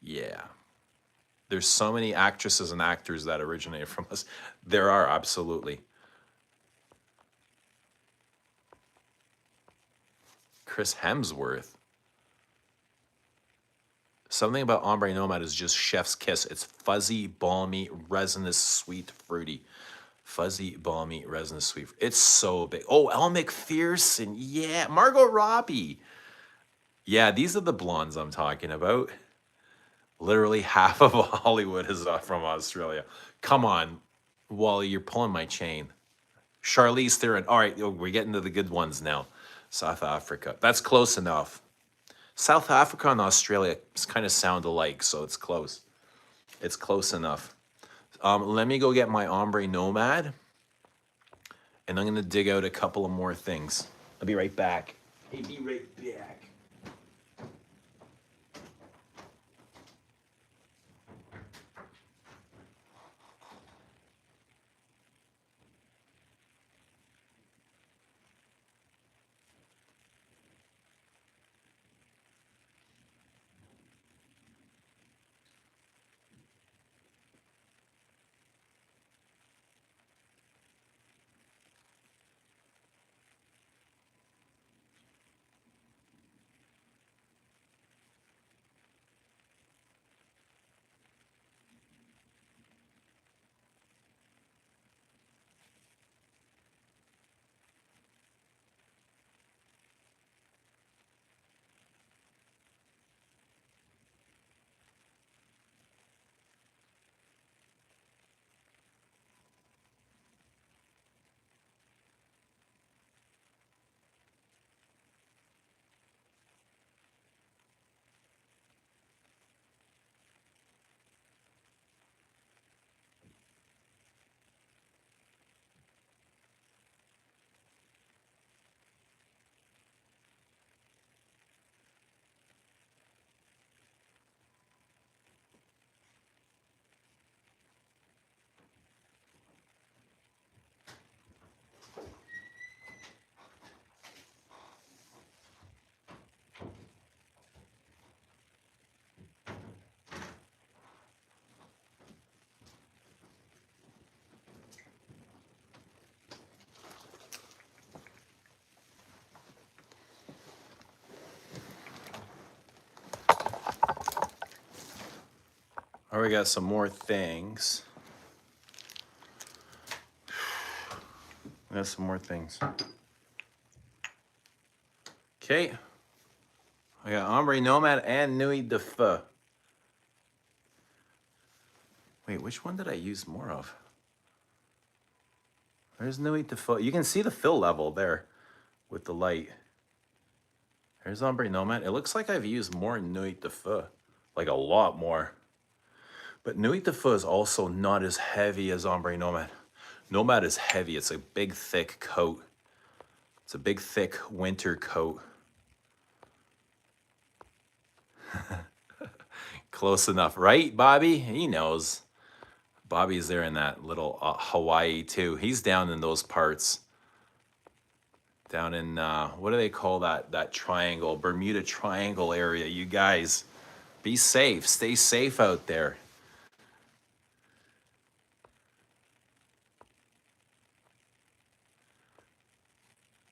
Yeah. There's so many actresses and actors that originate from us. There are, absolutely. Chris Hemsworth. Something about Ombre Nomad is just chef's kiss. It's fuzzy, balmy, resinous, sweet, fruity. Fuzzy, balmy, resinous, sweet. It's so big. Oh, Elle McPherson. Yeah. Margot Robbie. Yeah, these are the blondes I'm talking about. Literally half of Hollywood is from Australia. Come on, Wally, you're pulling my chain. Charlize Theron. All right, we're getting to the good ones now. South Africa. That's close enough. South Africa and Australia kind of sound alike, so it's close. It's close enough. Let me go get my Ombre Nomad, and I'm going to dig out a couple of more things. I'll be right back. Hey, be right back. All right, we got some more things. We got some more things. Okay. I got Ombre Nomad and Nuit de Feu. Wait, which one did I use more of? There's Nuit de Feu. You can see the fill level there with the light. There's Ombre Nomad. It looks like I've used more Nuit de Feu, like a lot more. But Nuit de Feu is also not as heavy as Ombre Nomad. Nomad is heavy. It's a big, thick coat. It's a big, thick winter coat. Close enough, right, Bobby? He knows. Bobby's there in that little Hawaii too. He's down in those parts. Down in what do they call that triangle, Bermuda Triangle area? You guys, be safe. Stay safe out there.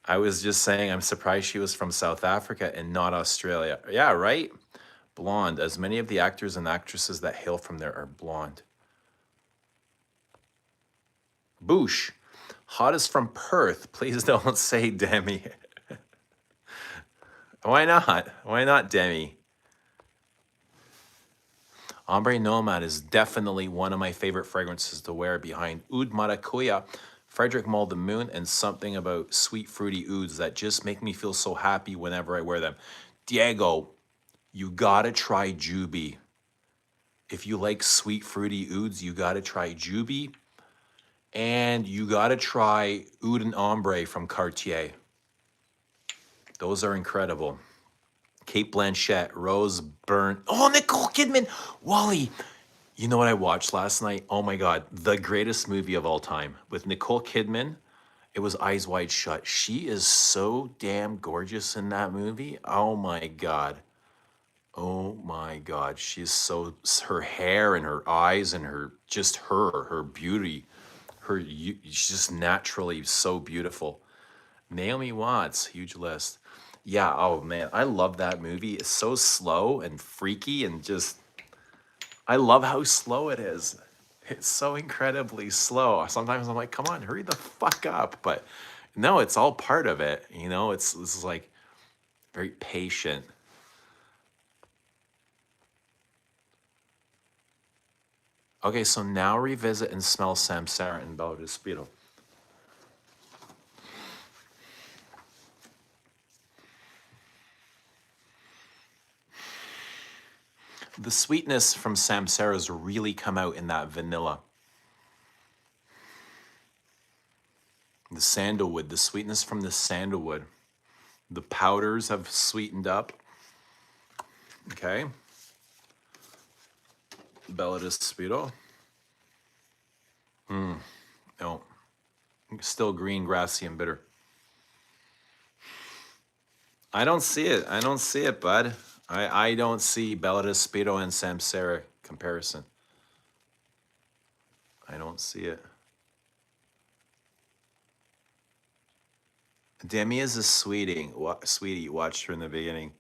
I was just saying, I'm surprised she was from South Africa and not Australia. Yeah, right? Blonde. As many of the actors and actresses that hail from there are blonde. Boosh. Hottest from Perth. Please don't say Demi. Why not? Why not Demi? Ombre Nomad is definitely one of my favorite fragrances to wear behind Oud Maracuya, Frederic Malle de Moon, and something about sweet fruity ouds that just make me feel so happy whenever I wear them. Diego, you gotta try Juby. If you like sweet fruity ouds, you gotta try Juby. And you gotta try Oud and Ombre from Cartier. Those are incredible. Kate Blanchett, Rose Byrne. Oh, Nicole Kidman. Wally, you know what I watched last night? Oh my God, the greatest movie of all time with Nicole Kidman. It was Eyes Wide Shut. She is so damn gorgeous in that movie. Oh my God. Oh my God. She's so, her hair and her eyes and her beauty. She's just naturally so beautiful. Naomi Watts, huge list. Yeah, oh man, I love that movie. It's so slow and freaky and just I love how slow it is. It's so incredibly slow. Sometimes I'm like, come on, hurry the fuck up. But no, it's all part of it. You know, it's this is like very patient. Okay, so now revisit and smell Samsara and Bella Despito. The sweetness from Samsara's really come out in that vanilla. The sandalwood, the sweetness from the sandalwood. The powders have sweetened up. Okay. Bella Despito. No, still green, grassy, and bitter. I don't see it. I don't see it, bud. I don't see Bella Despito and Samsara comparison. I don't see it. Demi is a sweetie. Sweetie, watched her in the beginning.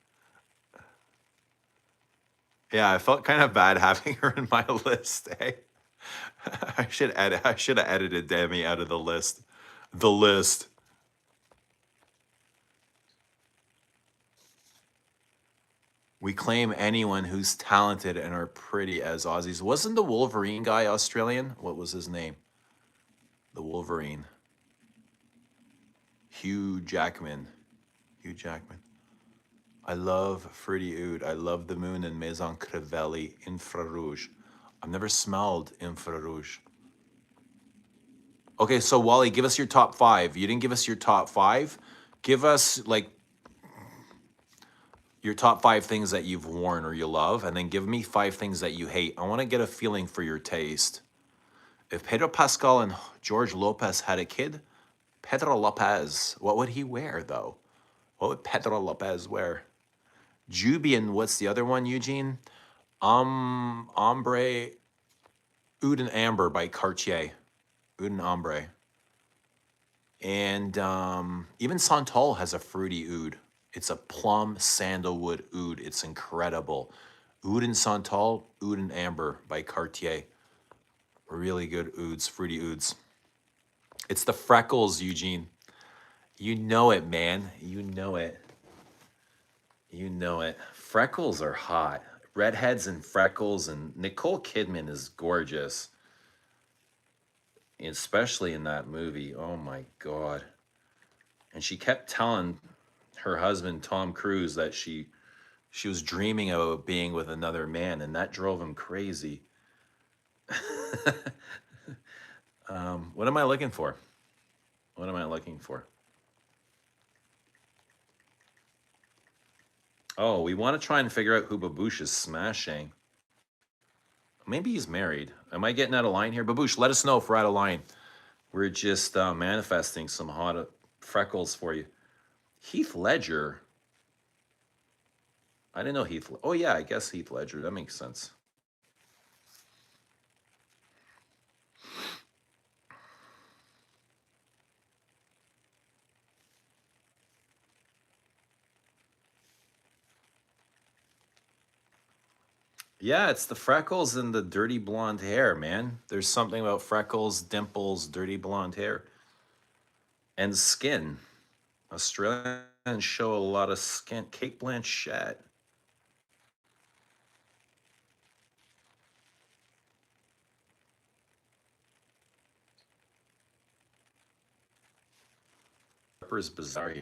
Yeah, I felt kind of bad having her in my list. Eh? I should edit. I should have edited Demi out of the list. The list. We claim anyone who's talented and are pretty as Aussies. Wasn't the Wolverine guy Australian? What was his name? The Wolverine. Hugh Jackman. Hugh Jackman. I love Fruity Oud. I love the moon and Maison Crevelli Infrarouge. I've never smelled Infrarouge. Okay, so Wally, give us your top five. You didn't give us your top five. Give us like your top five things that you've worn or you love, and then give me five things that you hate. I want to get a feeling for your taste. If Pedro Pascal and George Lopez had a kid, Pedro Lopez, what would he wear though? What would Pedro Lopez wear? Jubian, what's the other one, Eugene? Ombre, Oud and Amber by Cartier. Oud and Ombre. And even Santal has a fruity oud. It's a plum sandalwood oud. It's incredible. Oud and Santal, Oud and Amber by Cartier. Really good ouds, fruity ouds. It's the freckles, Eugene. You know it, man. You know it. You know it. Freckles are hot. Redheads and freckles, and Nicole Kidman is gorgeous, especially in that movie. Oh my God. And she kept telling her husband, Tom Cruise, that she was dreaming about being with another man, and that drove him crazy. What am I looking for? What am I looking for? Oh, we want to try and figure out who Babouche is smashing. Maybe he's married. Am I getting out of line here? Babouche, let us know if we're out of line. We're just manifesting some hot freckles for you. Heath Ledger. I didn't know Heath. Oh yeah, I guess Heath Ledger. That makes sense. Yeah, it's the freckles and the dirty blonde hair, man. There's something about freckles, dimples, dirty blonde hair, and skin. Australians show a lot of skin. Kate Blanchett. Harper's Bazaar.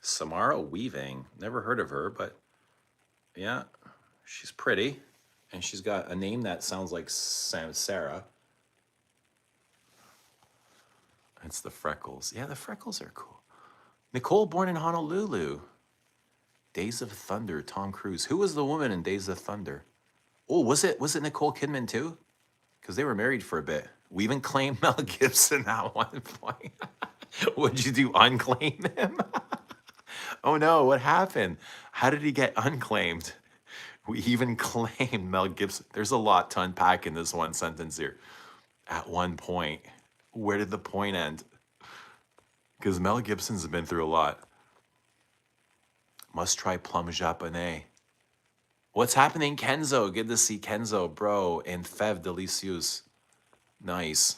Samara Weaving. Never heard of her, but yeah, she's pretty. And she's got a name that sounds like Sarah. It's the freckles. Yeah, the freckles are cool. Nicole, born in Honolulu. Days of Thunder, Tom Cruise. Who was the woman in Days of Thunder? Oh, was it Nicole Kidman too? Because they were married for a bit. We even claimed Mel Gibson at one point. Would you do unclaim him? Oh no, what happened? How did he get unclaimed? We even claimed Mel Gibson. There's a lot to unpack in this one sentence here. At one point, where did the point end? Because Mel Gibson's been through a lot. Must try plum japonais. What's happening, Kenzo? Good to see Kenzo, bro. And Fev Delicious. Nice.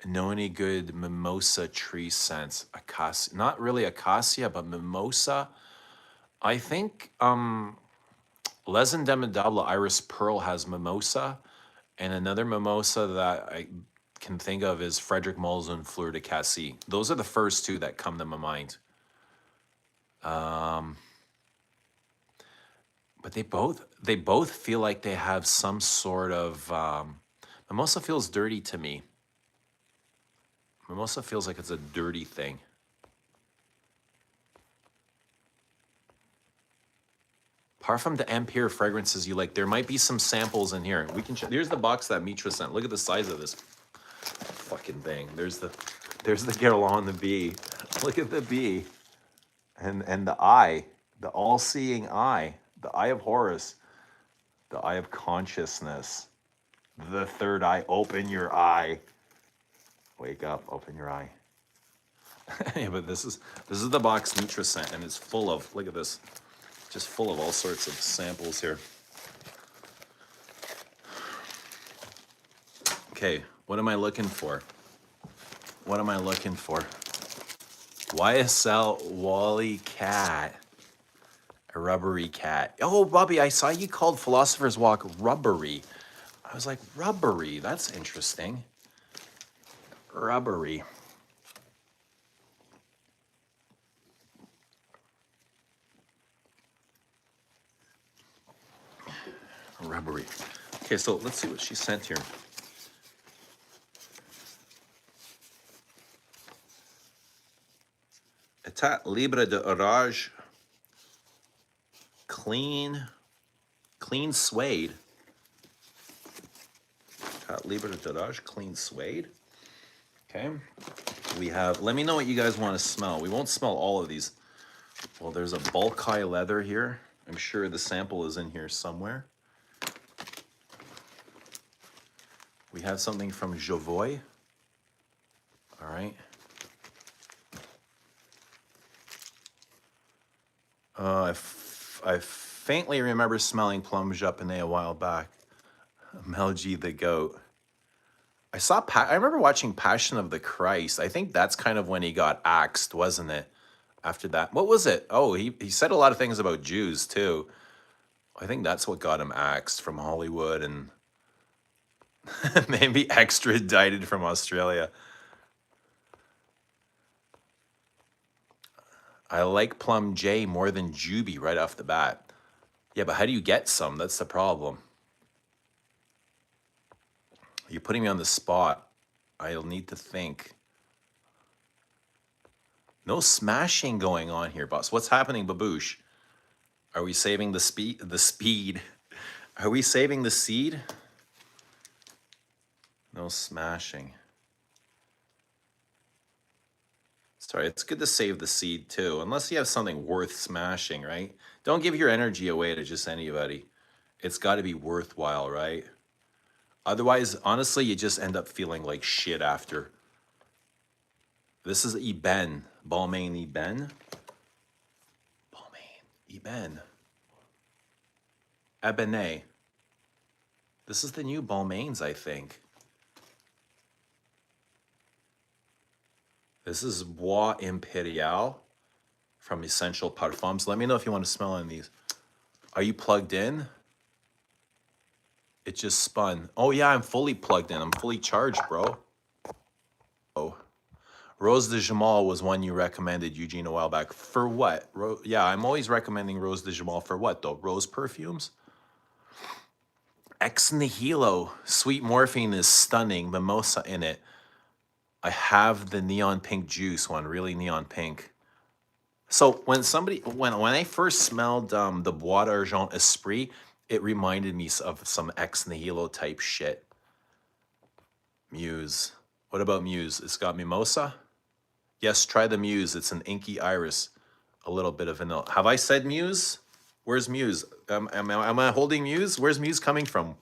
Know any good mimosa tree scents? Acacia, not really acacia, but mimosa. I think Les Indemnidable Iris Pearl has mimosa, and another mimosa that I can think of is Frederic Malzahn Fleur de Cassis. Those are the first two that come to my mind. But they both feel like they have some sort of mimosa feels dirty to me. Mimosa feels like it's a dirty thing. Parfum de Empire fragrances you like. There might be some samples in here. We can check. Here's the box that Mitra sent. Look at the size of this fucking thing. There's the Guerlain the bee. Look at the bee. And the eye, the all-seeing eye, the eye of Horus, the eye of consciousness, the third eye. Open your eye. Wake up, open your eye. Yeah, but this is the box Mitra sent, and it's full of, look at this, just full of all sorts of samples here. Okay, what am I looking for? What am I looking for? YSL Wally Cat. A rubbery cat. Oh, Bobby, I saw you called Philosopher's Walk rubbery. I was like, rubbery, that's interesting. Rubbery. Rubbery. Okay, so let's see what she sent here. Etat libre de orage. Clean suede. Etat libre de orage, clean suede. Okay. We have, let me know what you guys want to smell. We won't smell all of these. Well, there's a bulk high leather here. I'm sure the sample is in here somewhere. We have something from Jovoy. All right. I faintly remember smelling plum japonais a while back. Melgy the goat. I remember watching Passion of the Christ. I think that's kind of when he got axed, wasn't it? After that, what was it? Oh, he said a lot of things about Jews too. I think that's what got him axed from Hollywood and maybe extradited from Australia. I like Plum J more than Juby right off the bat. Yeah, but how do you get some? That's the problem. You're putting me on the spot. I'll need to think. No smashing going on here, boss. What's happening, Baboosh? Are we saving the speed? Are we saving the seed? No smashing. Sorry, it's good to save the seed too, unless you have something worth smashing, right? Don't give your energy away to just anybody. It's got to be worthwhile, right? Otherwise, honestly, you just end up feeling like shit after. This is Eben, Balmain Eben. Balmain Eben. Ebene. This is the new Balmains, I think. This is Bois Imperial from Essential Parfums. Let me know if you want to smell any of these. Are you plugged in? It just spun. Oh yeah, I'm fully plugged in. I'm fully charged, bro. Oh. Rose de Jamal was one you recommended, Eugene, a while back. For what? Yeah, I'm always recommending Rose de Jamal. For what, though? Rose perfumes? Ex Nihilo. Sweet morphine is stunning. Mimosa in it. I have the neon pink juice one, really neon pink. So when I first smelled the Bois d'Argent Esprit, it reminded me of some Ex Nihilo type shit. Muse. What about Muse? It's got mimosa? Yes, try the Muse. It's an inky iris. A little bit of vanilla. Have I said Muse? Where's Muse? Am I holding Muse? Where's Muse coming from?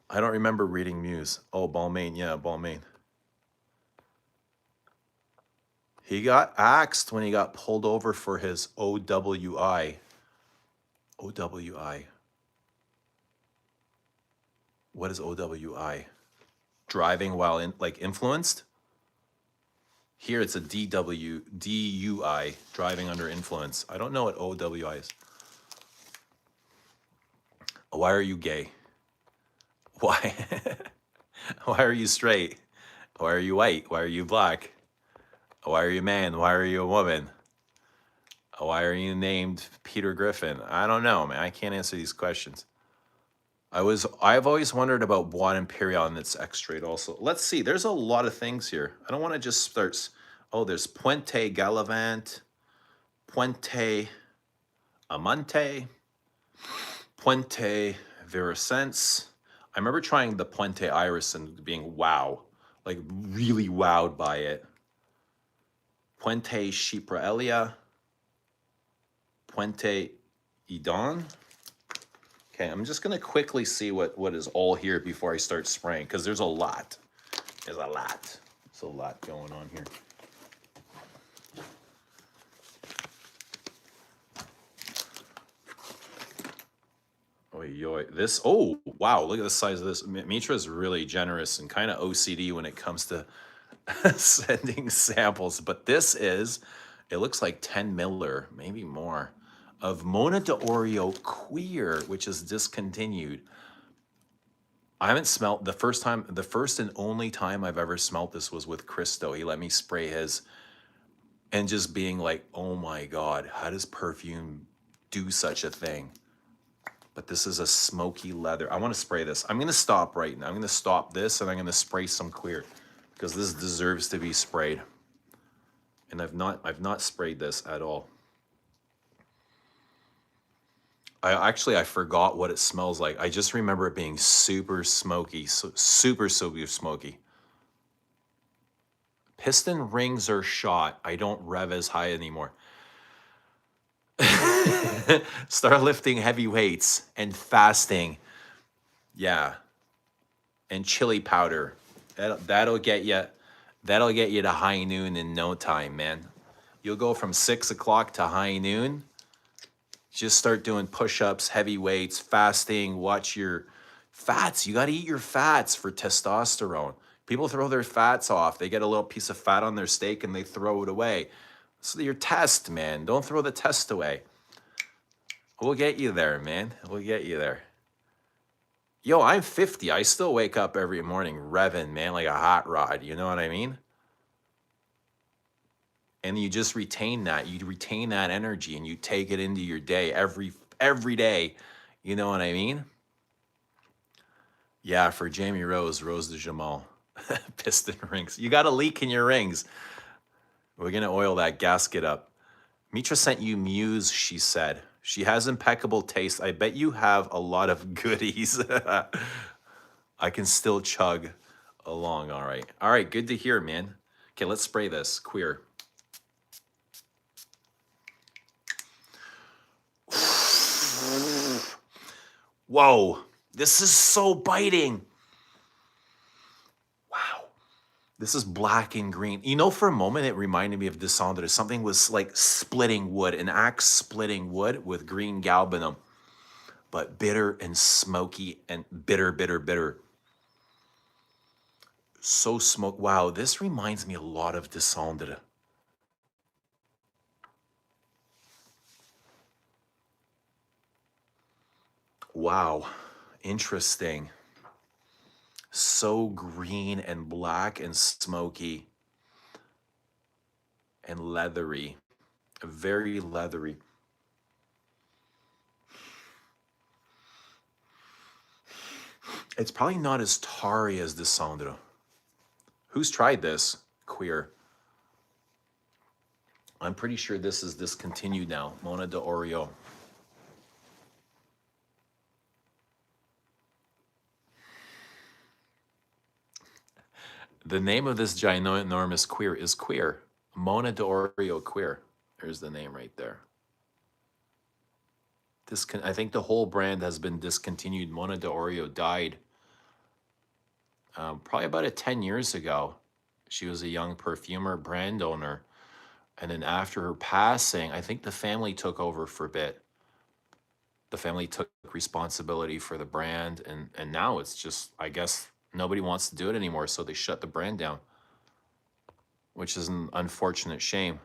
I don't remember reading Muse. Oh, Balmain. Yeah, Balmain. He got axed when he got pulled over for his OWI. OWI. What is OWI? Driving while influenced? Here it's a DUI, driving under influence. I don't know what OWI is. Why are you gay? Why? Why are you straight? Why are you white? Why are you black? Why are you a man? Why are you a woman? Why are you named Peter Griffin? I don't know, man. I can't answer these questions. I've always wondered about Bois Imperial and its extrait also. Let's see. There's a lot of things here. I don't want to just start. Oh, there's Puente Galavant, Puente Amante, Puente Virescence. I remember trying the Puente Iris and being wow, like really wowed by it. Puente Chypraelia, Puente Edon. Okay, I'm just gonna quickly see what is all here before I start spraying, because there's a lot. There's a lot. There's a lot going on here. Oh, yo, this, oh, wow, look at the size of this. Mitra is really generous and kind of OCD when it comes to sending samples, but this is, it looks like 10 miller, maybe more, of Mona d'Oreo Queer, which is discontinued. I haven't smelt the first and only time I've ever smelt this was with Christo. He let me spray his, and just being like, oh my God, how does perfume do such a thing? But this is a smoky leather. I want to spray this. I'm going to stop right now. I'm going to stop this and I'm going to spray some Queer, because this deserves to be sprayed. And I've not sprayed this at all. I forgot what it smells like. I just remember it being super smoky, super smoky. Piston rings are shot. I don't rev as high anymore. Start lifting heavy weights and fasting. Yeah. And chili powder. That'll get you to high noon in no time, man. You'll go from 6 o'clock to high noon. Just start doing push-ups, heavy weights, fasting, watch your fats. You got to eat your fats for testosterone. People throw their fats off. They get a little piece of fat on their steak and they throw it away. So your test, man. Don't throw the test away. We'll get you there, man. We'll get you there. Yo, I'm 50. I still wake up every morning revving, man, like a hot rod. You know what I mean? And you just retain that. You retain that energy and you take it into your day every day. You know what I mean? Yeah, for Jamie Rose de Jamal. Piston rings. You got a leak in your rings. We're going to oil that gasket up. Mitra sent you Muse, she said. She has impeccable taste. I bet you have a lot of goodies. I can still chug along. All right. All right. Good to hear, man. Okay, let's spray this. Queer. Whoa. This is so biting. Wow. This is black and green. You know, for a moment, it reminded me of Descendre. Something was like splitting wood, an axe splitting wood with green galbanum, but bitter and smoky and bitter, bitter, bitter. So smoke. Wow, this reminds me a lot of Descendre. Wow, interesting. So green and black and smoky and leathery, very leathery. It's probably not as tarry as Descendre. Who's tried this? Queer. I'm pretty sure this is discontinued now. Mona d'Oreo. The name of this ginormous Queer is Queer. Mona d'Oreo Queer. There's the name right there. I think the whole brand has been discontinued. Mona d'Oreo died probably about 10 years ago. She was a young perfumer, brand owner. And then after her passing, I think the family took over for a bit. The family took responsibility for the brand, and now it's just, I guess nobody wants to do it anymore, so they shut the brand down, which is an unfortunate shame.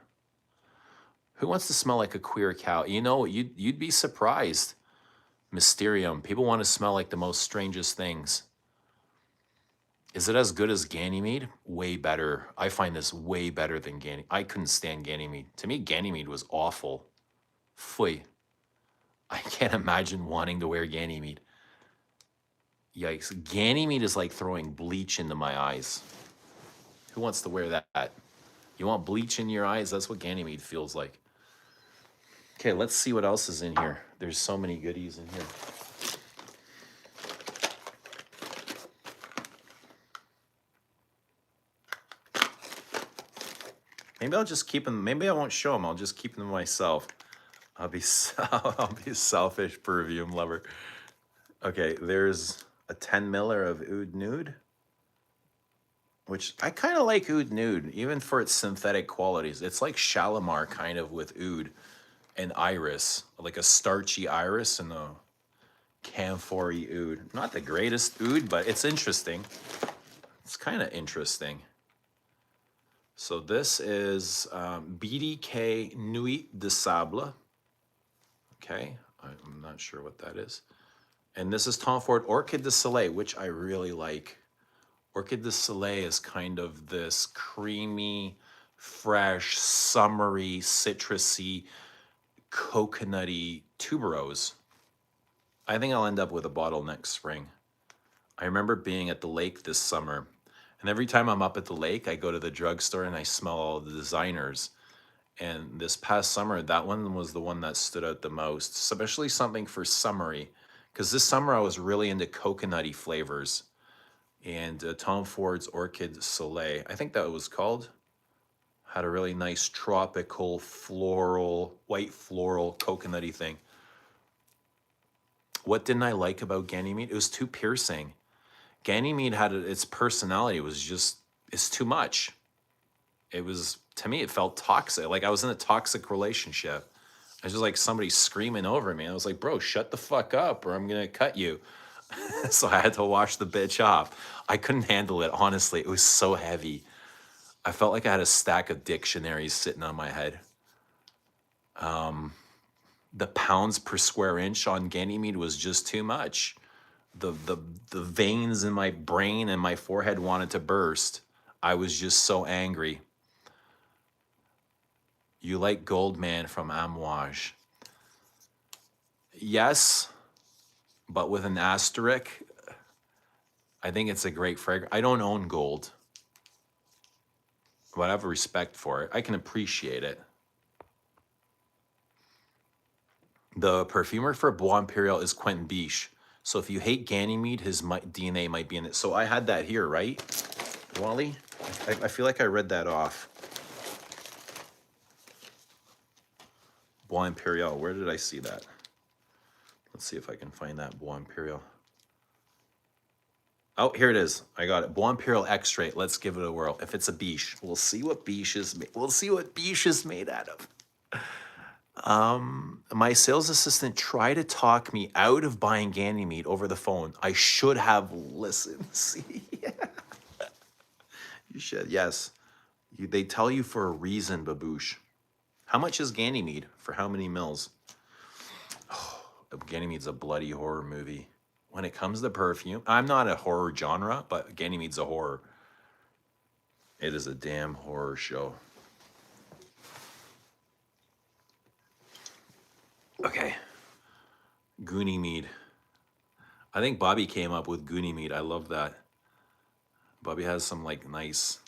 Who wants to smell like a queer cow? You know, you'd be surprised. Mysterium. People want to smell like the most strangest things. Is it as good as Ganymede? Way better. I find this way better than Ganymede. I couldn't stand Ganymede. To me, Ganymede was awful. Phooey. I can't imagine wanting to wear Ganymede. Yikes. Ganymede is like throwing bleach into my eyes. Who wants to wear that? You want bleach in your eyes? That's what Ganymede feels like. Okay, let's see what else is in here. There's so many goodies in here. Maybe I'll just keep them. Maybe I won't show them. I'll just keep them to myself. I'll be a selfish perfume lover. Okay, there's a 10 miller of Oud Nude, which I kind of like Oud Nude, even for its synthetic qualities. It's like Shalimar kind of with Oud and iris, like a starchy iris and a camphory Oud. Not the greatest Oud, but it's interesting. It's kind of interesting. So this is BDK Nuit de Sable. Okay, I'm not sure what that is. And this is Tom Ford Orchid de Soleil, which I really like. Orchid de Soleil is kind of this creamy, fresh, summery, citrusy, coconutty tuberose. I think I'll end up with a bottle next spring. I remember being at the lake this summer, and every time I'm up at the lake, I go to the drugstore and I smell all the designers. And this past summer, that one was the one that stood out the most, especially something for summery. Because this summer I was really into coconutty flavors. And Tom Ford's Orchid Soleil, I think that was called, had a really nice tropical, floral, white floral, coconutty thing. What didn't I like about Ganymede? It was too piercing. Ganymede had its personality was just, it's too much. It was, to me, it felt toxic. Like I was in a toxic relationship. I was just like somebody screaming over me. I was like, bro, shut the fuck up or I'm going to cut you. So I had to wash the bitch off. I couldn't handle it, honestly. It was so heavy. I felt like I had a stack of dictionaries sitting on my head. The pounds per square inch on Ganymede was just too much. The veins in my brain and my forehead wanted to burst. I was just so angry. You like Goldman from Amouage. Yes, but with an asterisk. I think it's a great fragrance. I don't own gold, but I have a respect for it. I can appreciate it. The perfumer for Bois Imperial is Quentin Biche. So if you hate Ganymede, his DNA might be in it. So I had that here, right, Wally? I feel like I read that off. Bois Imperial, where did I see that? Let's see if I can find that Bois Imperial. Oh, here it is. I got it. Bois Imperial X-ray. Let's give it a whirl. If it's a Biche, we'll see what Biche is made. We'll see what Biche is made out of. My sales assistant tried to talk me out of buying Ganymede over the phone. I should have listened. See, you should. Yes, they tell you for a reason, Baboosh. How much is Ganymede for how many mils? Oh, Ganymede's a bloody horror movie. When it comes to perfume, I'm not a horror genre, but Ganymede's a horror. It is a damn horror show. Okay. Goonie Mead. I think Bobby came up with Goonie Mead. I love that. Bobby has some like nice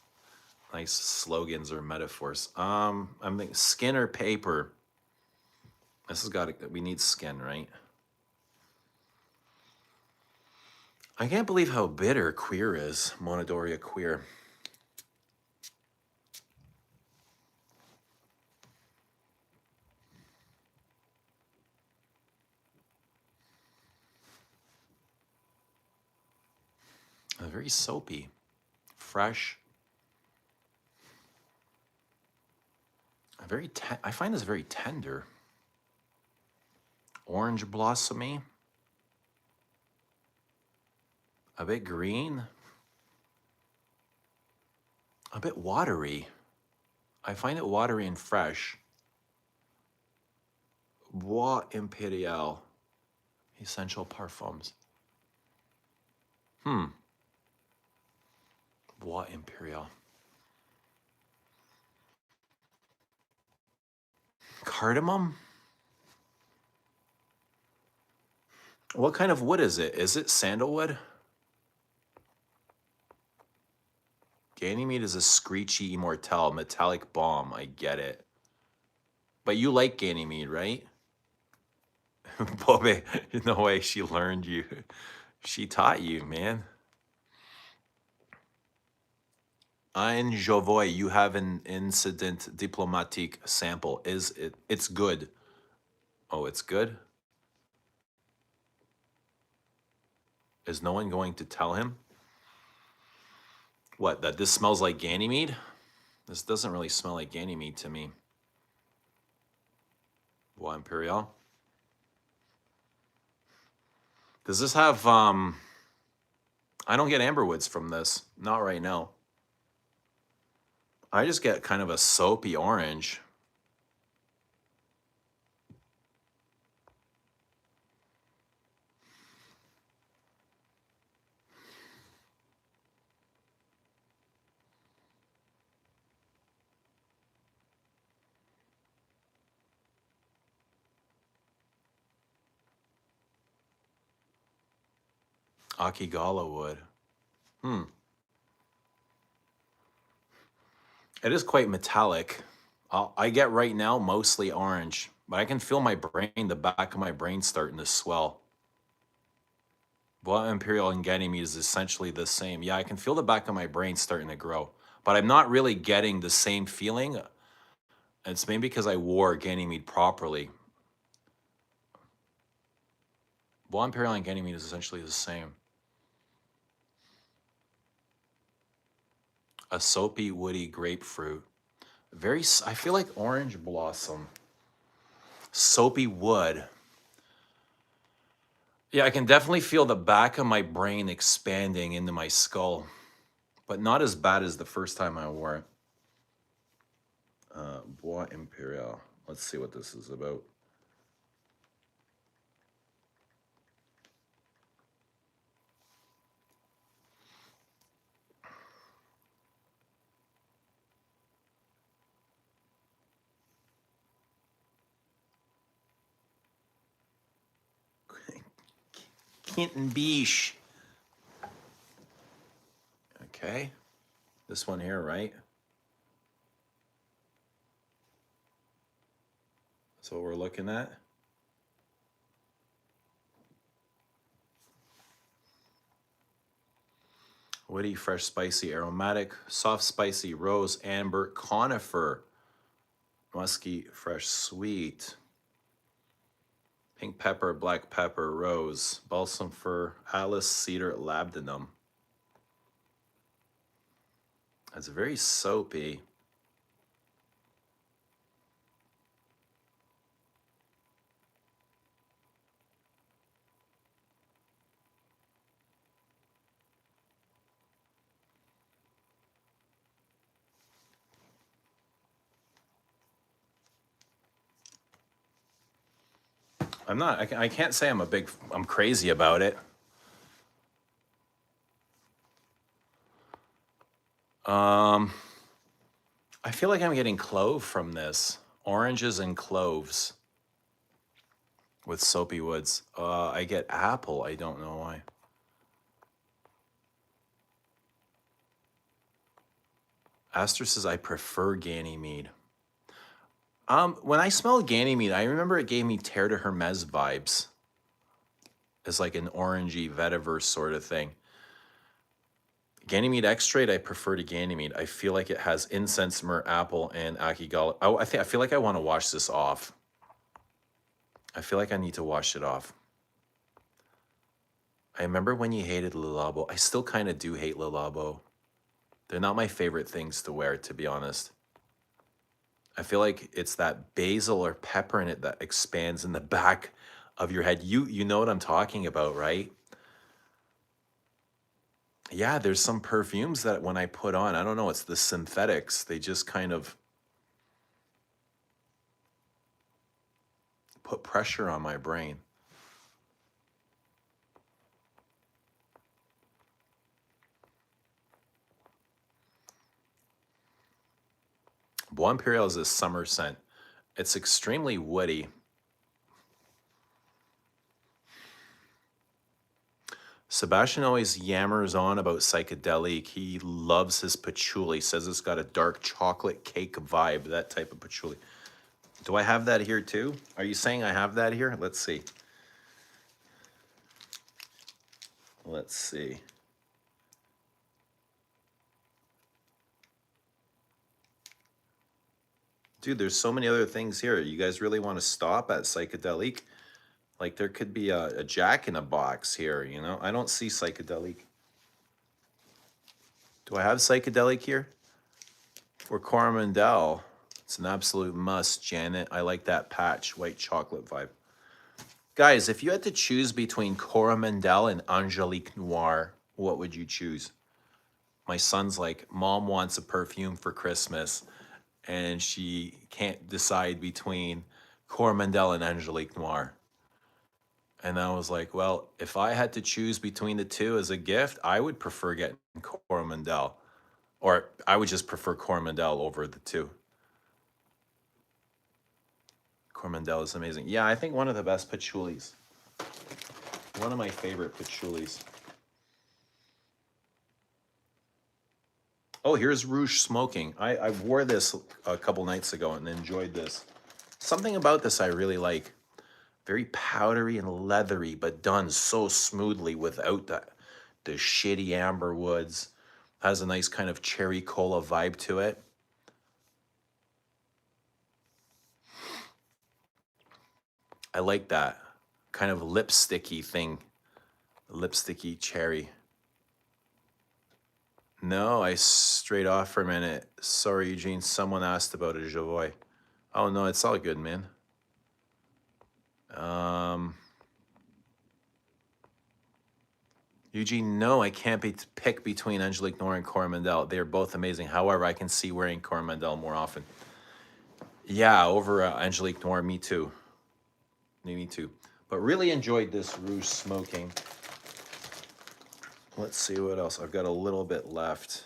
slogans or metaphors. I'm thinking skin or paper. This has got to, we need skin, right? I can't believe how bitter queer is. Monodoria queer. Very soapy, fresh. I find this very tender. Orange blossomy. A bit green. A bit watery. I find it watery and fresh. Bois Imperial. Essential perfumes. Bois Imperial. Cardamom? What kind of wood is it? Is it sandalwood? Ganymede is a screechy immortelle, metallic bomb. I get it. But you like Ganymede, right? Bobe, no way she learned you. She taught you, man. Ein Jovoy, you have an incident diplomatique sample. Is it? It's good. Oh, it's good? Is no one going to tell him? What, that this smells like Ganymede? This doesn't really smell like Ganymede to me. Bois Imperial. Does this have, I don't get amberwoods from this. Not right now. I just get kind of a soapy orange. Akigala wood. It is quite metallic. I get right now mostly orange, but I can feel my brain, the back of my brain starting to swell. Bois Imperial and Ganymede is essentially the same. Yeah, I can feel the back of my brain starting to grow, but I'm not really getting the same feeling. It's maybe because I wore Ganymede properly. Bois Imperial and Ganymede is essentially the same. A soapy, woody grapefruit. I feel like orange blossom. Soapy wood. Yeah, I can definitely feel the back of my brain expanding into my skull, but not as bad as the first time I wore it. Bois Imperial. Let's see what this is about. Kenton Beach. Okay. This one here, right? That's what we're looking at. Woody, fresh, spicy, aromatic, soft, spicy, rose, amber, conifer, musky, fresh, sweet, pink pepper, black pepper, rose, balsam fir, Alice, cedar, labdanum. It's very soapy. I can't say I'm crazy about it. I feel like I'm getting clove from this. Oranges and cloves with soapy woods. I get apple. I don't know why. Aster says, I prefer Ganymede. When I smelled Ganymede, I remember it gave me Terre de Hermes vibes. It's like an orangey vetiver sort of thing. Ganymede extrait, I prefer to Ganymede. I feel like it has incense, myrrh, apple, and akigala. Oh, I feel like I want to wash this off. I feel like I need to wash it off. I remember when you hated Le Labo. I still kind of do hate Le Labo. They're not my favorite things to wear, to be honest. I feel like it's that basil or pepper in it that expands in the back of your head. You know what I'm talking about, right? Yeah, there's some perfumes that when I put on, I don't know, it's the synthetics. They just kind of put pressure on my brain. Bois Imperial is a summer scent. It's extremely woody. Sebastian always yammers on about psychedelic. He loves his patchouli. Says it's got a dark chocolate cake vibe, that type of patchouli. Do I have that here too? Are you saying I have that here? Let's see. Let's see. Dude, there's so many other things here. You guys really want to stop at psychedelic? Like there could be a Jack in a box here, you know? I don't see psychedelic. Do I have psychedelic here? For Coromandel, it's an absolute must, Janet. I like that patch, white chocolate vibe. Guys, if you had to choose between Coromandel and Angelique Noir, what would you choose? My son's like, Mom wants a perfume for Christmas, and she can't decide between Coromandel and Angelique Noir. And I was like, well, if I had to choose between the two as a gift, I would prefer getting Coromandel. Or I would just prefer Coromandel over the two. Coromandel is amazing. Yeah, I think one of the best patchoulis. One of my favorite patchoulis. Oh, here's Rouge Smoking. I wore this a couple nights ago and enjoyed this. Something about this I really like. Very powdery and leathery, but done so smoothly without the shitty amber woods. Has a nice kind of cherry cola vibe to it. I like that kind of lipsticky thing. Lipsticky cherry. No, I strayed off for a minute. Sorry, Eugene. Someone asked about a Javoy. Oh no, it's all good, man. Eugene, no, I can't pick between Angelique Noir and Coromandel. They're both amazing. However, I can see wearing Coromandel more often. Yeah, over Angelique Noir, me too. Me too. But really enjoyed this Rouge Smoking. Let's see what else. I've got a little bit left.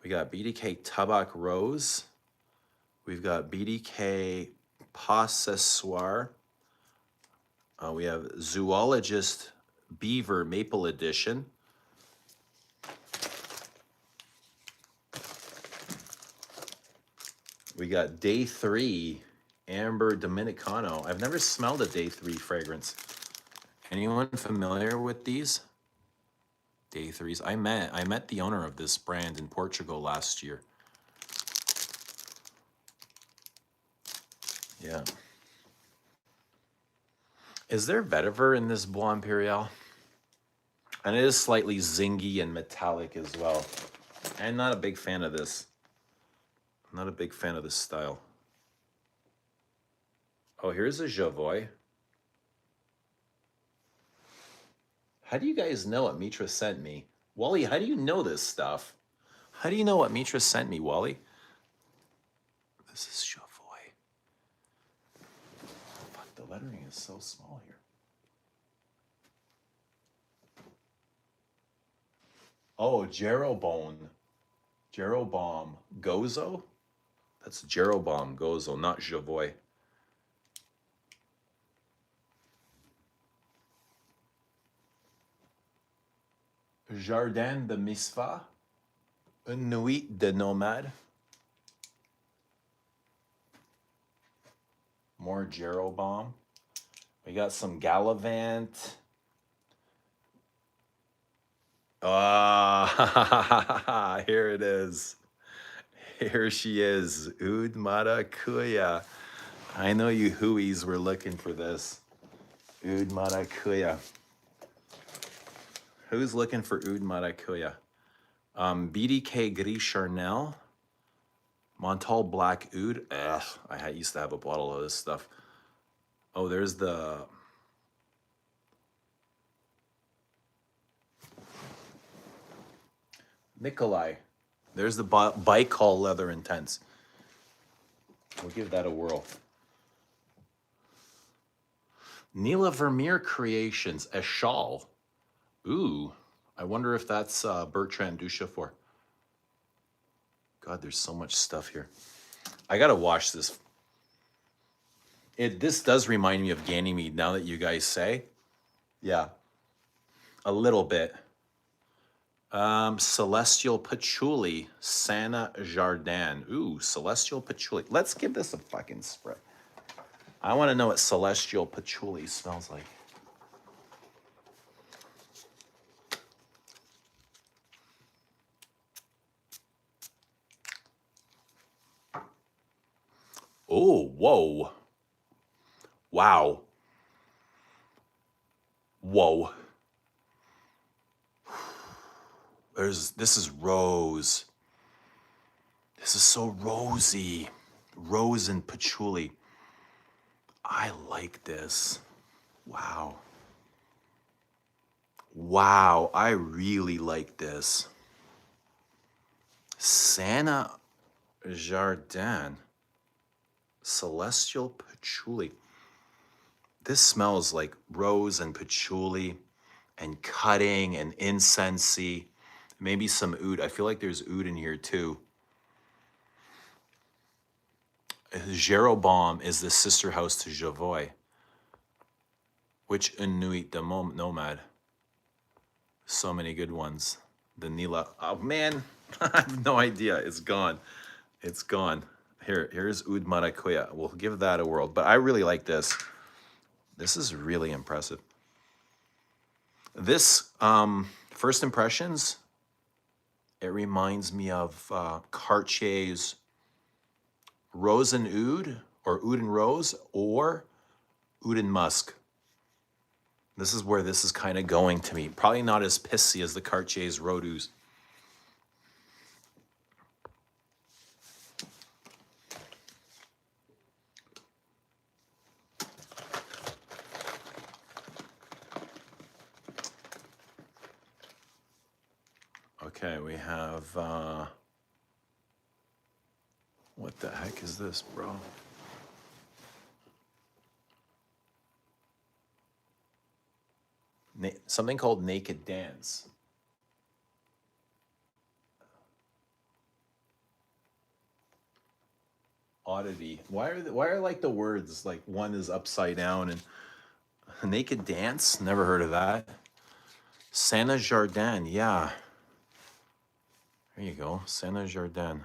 We got BDK Tabac Rose. We've got BDK Possessoir. We have Zoologist Beaver Maple Edition. We got Day 3 Amber Dominicano. I've never smelled a Day 3 fragrance. Anyone familiar with these? Day 3s. I met the owner of this brand in Portugal last year. Yeah. Is there vetiver in this Bois Imperial? And it is slightly zingy and metallic as well. I'm not a big fan of this. I'm not a big fan of this style. Oh, here's a Javoy. How do you guys know what Mitra sent me? Wally, how do you know this stuff? How do you know what Mitra sent me, Wally? This is Javoy. Fuck, the lettering is so small here. Oh, Jeroboam. Jeroboam Gozo? That's Jeroboam Gozo, not Javoy. Jardin de Misfa. Une nuit de nomade. More Jeroboam. We got some Gallivant. Ah, here it is. Here she is. Oud Maracuya. I know you hooies were looking for this. Oud Maracuya. Who's looking for Oud Maracuya? BDK Gris Charnel. Montal Black Oud. Ugh, used to have a bottle of this stuff. Oh, there's the Nikolai. There's the Baikal Leather Intense. We'll give that a whirl. Neela Vermeer Creations, a shawl. Ooh, I wonder if that's Bertrand Duchaufour. God, there's so much stuff here. I gotta wash this. This does remind me of Ganymede now that you guys say. Yeah, a little bit. Celestial Patchouli, Sana Jardin. Ooh, Celestial Patchouli. Let's give this a fucking spray. I want to know what Celestial Patchouli smells like. Oh, whoa. Wow. Whoa. This is rose. This is so rosy. Rose and patchouli. I like this. Wow. Wow, I really like this. Sana Jardin. Celestial Patchouli. This smells like rose and patchouli and cutting and incensey. Maybe some oud. I feel like there's oud in here too. Jeroboam is the sister house to Javoy. Which Inuit the nomad? So many good ones. The Nila. Oh man, I have no idea. It's gone. It's gone. Here's Oud Maracuya. We'll give that a whirl. But I really like this. This is really impressive. This, first impressions, it reminds me of Cartier's Rose and Oud, or Oud and Rose, or Oud and Musk. This is where this is kind of going to me. Probably not as pissy as the Cartier's Rodus. Okay, we have, what the heck is this, bro? Something called Naked Dance. Oddity. Why are like the words like one is upside down and Naked Dance? Never heard of that. Sana Jardin, yeah. There you go, Sana Jardin.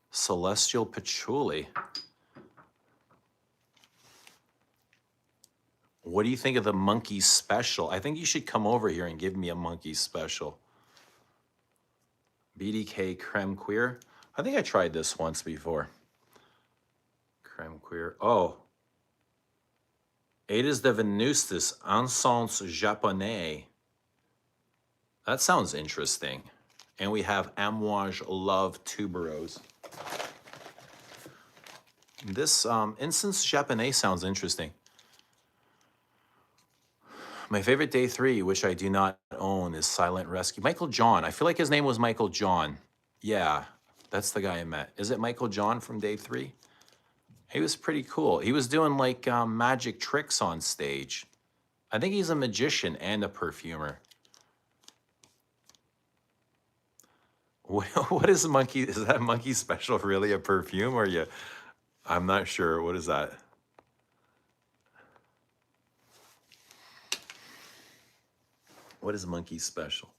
Celestial Patchouli. What do you think of the monkey special? I think you should come over here and give me a monkey special. BDK Creme Queer. I think I tried this once before. Creme Queer. Oh. Edes de Venustus, Encens Japonais. That sounds interesting. And we have Amouage Love Tuberose. This Incense Japonais sounds interesting. My favorite day 3, which I do not own, is Silent Rescue. Michael John. I feel like his name was Michael John. Yeah, that's the guy I met. Is it Michael John from day 3? He was pretty cool. He was doing like magic tricks on stage. I think he's a magician and a perfumer. What is a monkey? Is that monkey special really a perfume or you? I'm not sure. What is that? What is monkey special?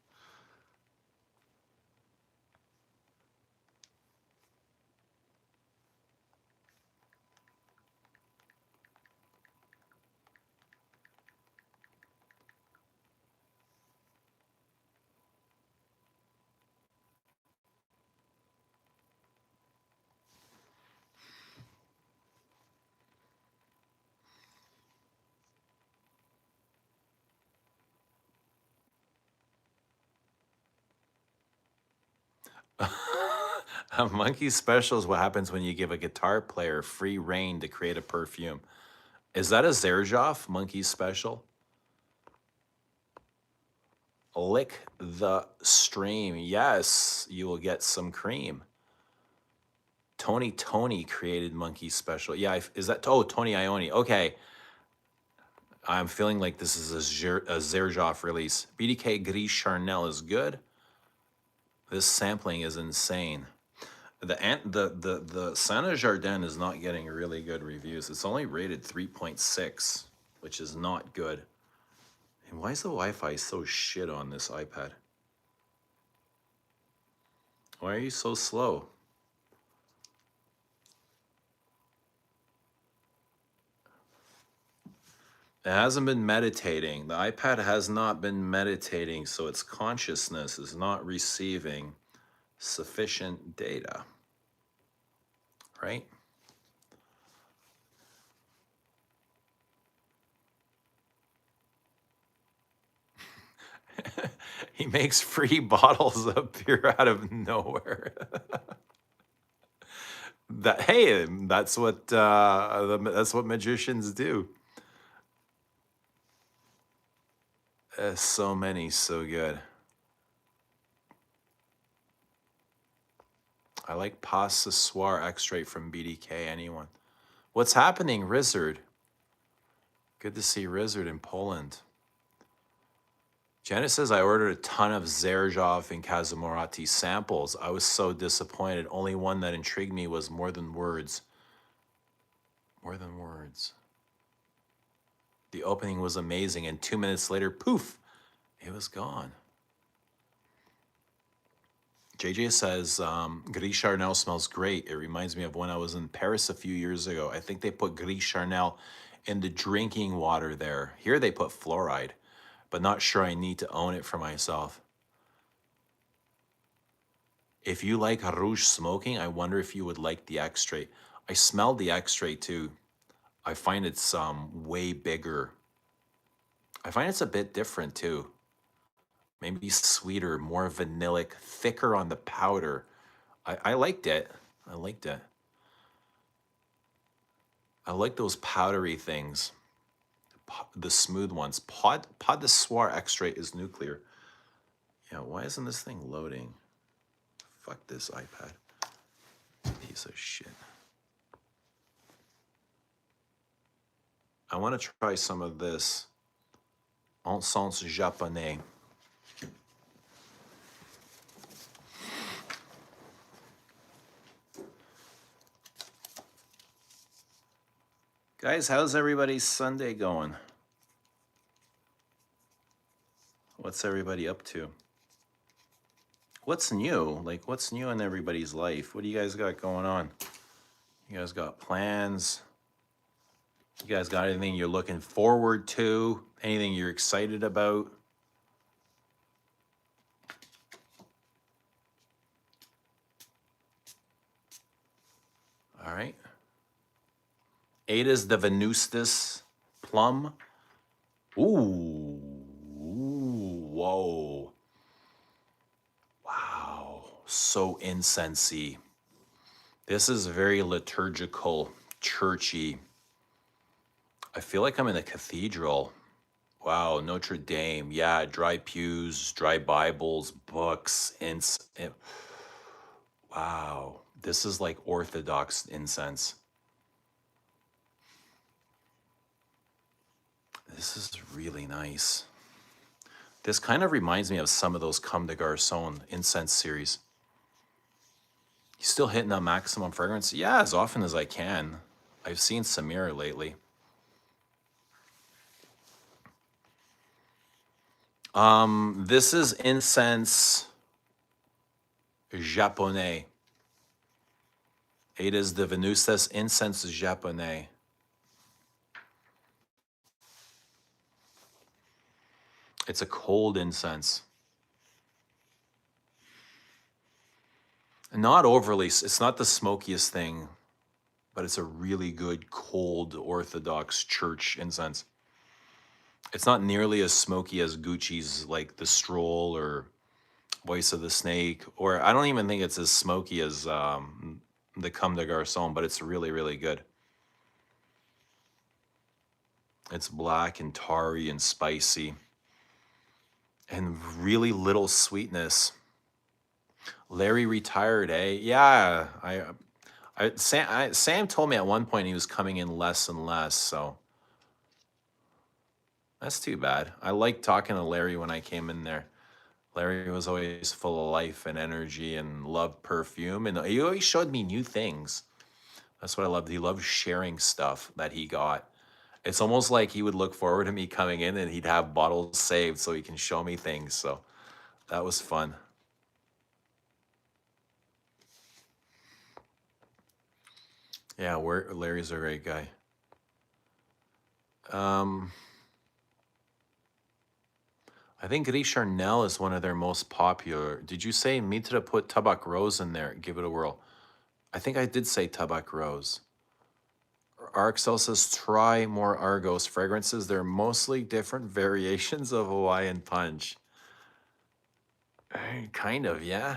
A monkey special is what happens when you give a guitar player free reign to create a perfume. Is that a Zerjoff monkey special? Lick the stream. Yes, you will get some cream. Tony created monkey special. Yeah, is that? Oh, Tony Ione. Okay, I'm feeling like this is a Zerjoff release. BDK Gris Charnel is good. This sampling is insane. The Sana Jardin is not getting really good reviews. It's only rated 3.6, which is not good. And why is the Wi-Fi so shit on this iPad? Why are you so slow? It hasn't been meditating. The iPad has not been meditating, so its consciousness is not receiving sufficient data, right? He makes free bottles appear out of nowhere. That's what magicians do. So many, so good. I like Pas ce soir extrait from BDK. Anyone? What's happening, Rizzard? Good to see Rizzard in Poland. Janet says, I ordered a ton of Zerjoff and Kazamorati samples. I was so disappointed. Only one that intrigued me was More Than Words. More Than Words. The opening was amazing, and 2 minutes later, poof, it was gone. JJ says, Gris Charnel smells great. It reminds me of when I was in Paris a few years ago. I think they put Gris Charnel in the drinking water there. Here they put fluoride, but not sure I need to own it for myself. If you like Rouge smoking, I wonder if you would like the extrait. I smelled the extrait too. I find it's way bigger. I find it's a bit different too. Maybe sweeter, more vanillic, thicker on the powder. I liked it. I liked it. I like those powdery things. The smooth ones. Pas de soir extrait is nuclear. Yeah, why isn't this thing loading? Fuck this iPad. Piece of shit. I want to try some of this Encens Japonais. Guys, how's everybody's Sunday going? What's everybody up to? What's new? Like, what's new in everybody's life? What do you guys got going on? You guys got plans? You guys got anything you're looking forward to? Anything you're excited about? All right. Ada's the Venustus plum. Ooh, whoa. Wow, so incensey. This is very liturgical, churchy. I feel like I'm in a cathedral. Wow, Notre Dame. Yeah, dry pews, dry Bibles, books, wow, this is like Orthodox incense. This is really nice. This kind of reminds me of some of those Comme des Garçons incense series. You still hitting that maximum fragrance? Yeah, as often as I can. I've seen Samira lately. This is incense japonais. It is the Venustus incense japonais. It's a cold incense. Not overly, it's not the smokiest thing, but it's a really good cold Orthodox church incense. It's not nearly as smoky as Gucci's, like the Stroll or Voice of the Snake, or I don't even think it's as smoky as the Comme des Garçons, but it's really, really good. It's black and tarry and spicy and really little sweetness. Larry retired, eh? Yeah, Sam told me at one point he was coming in less and less, so that's too bad. I liked talking to Larry when I came in there. Larry was always full of life and energy and loved perfume, and he always showed me new things. That's what I loved. He loved sharing stuff that he got. It's almost like he would look forward to me coming in and he'd have bottles saved so he can show me things. So that was fun. Yeah, Larry's a great guy. Um, I think Gris Charnel is one of their most popular. Did you say Mitra put Tabac Rose in there? Give it a whirl. I think I did say Tabac Rose. RXL says try more Argos fragrances. They're mostly different variations of Hawaiian Punch. Kind of, yeah.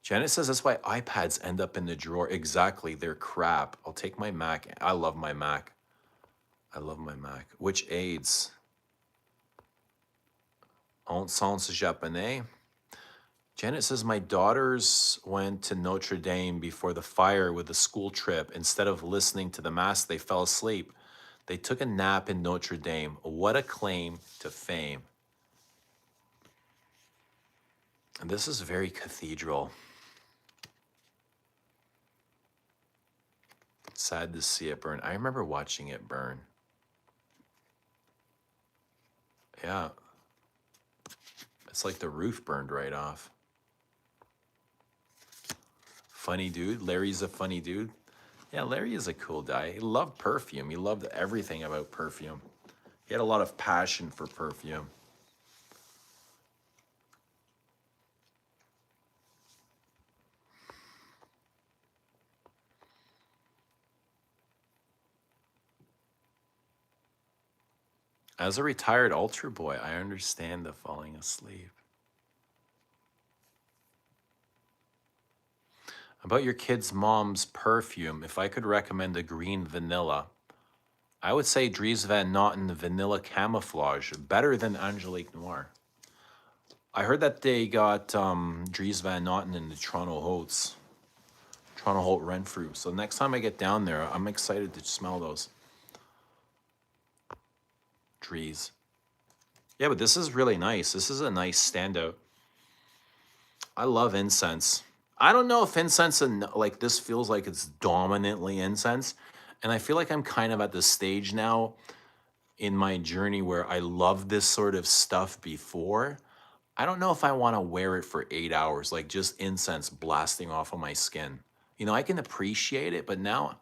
Janet says that's why iPads end up in the drawer. Exactly, they're crap. I'll take my Mac. I love my Mac. I love my Mac. Which aids? En sens japonais. Janet says my daughters went to Notre Dame before the fire with the school trip. Instead of listening to the mass, they fell asleep. They took a nap in Notre Dame. What a claim to fame. And this is very cathedral. Sad to see it burn. I remember watching it burn. Yeah. It's like the roof burned right off. Funny dude. Larry's a funny dude. Yeah, Larry is a cool guy. He loved perfume. He loved everything about perfume. He had a lot of passion for perfume. As a retired altar boy, I understand the falling asleep. About your kid's mom's perfume, if I could recommend a green vanilla, I would say Dries Van Noten Vanilla Camouflage, better than Angelique Noir. I heard that they got Dries Van Noten in the Toronto Hautes, Toronto Haute Renfrew. So next time I get down there, I'm excited to smell those. Dries. Yeah, but this is really nice. This is a nice standout. I love incense. I don't know if incense and like this feels like it's dominantly incense. And I feel like I'm kind of at the stage now in my journey where I love this sort of stuff before. I don't know if I want to wear it for 8 hours, like just incense blasting off of my skin. You know, I can appreciate it, but now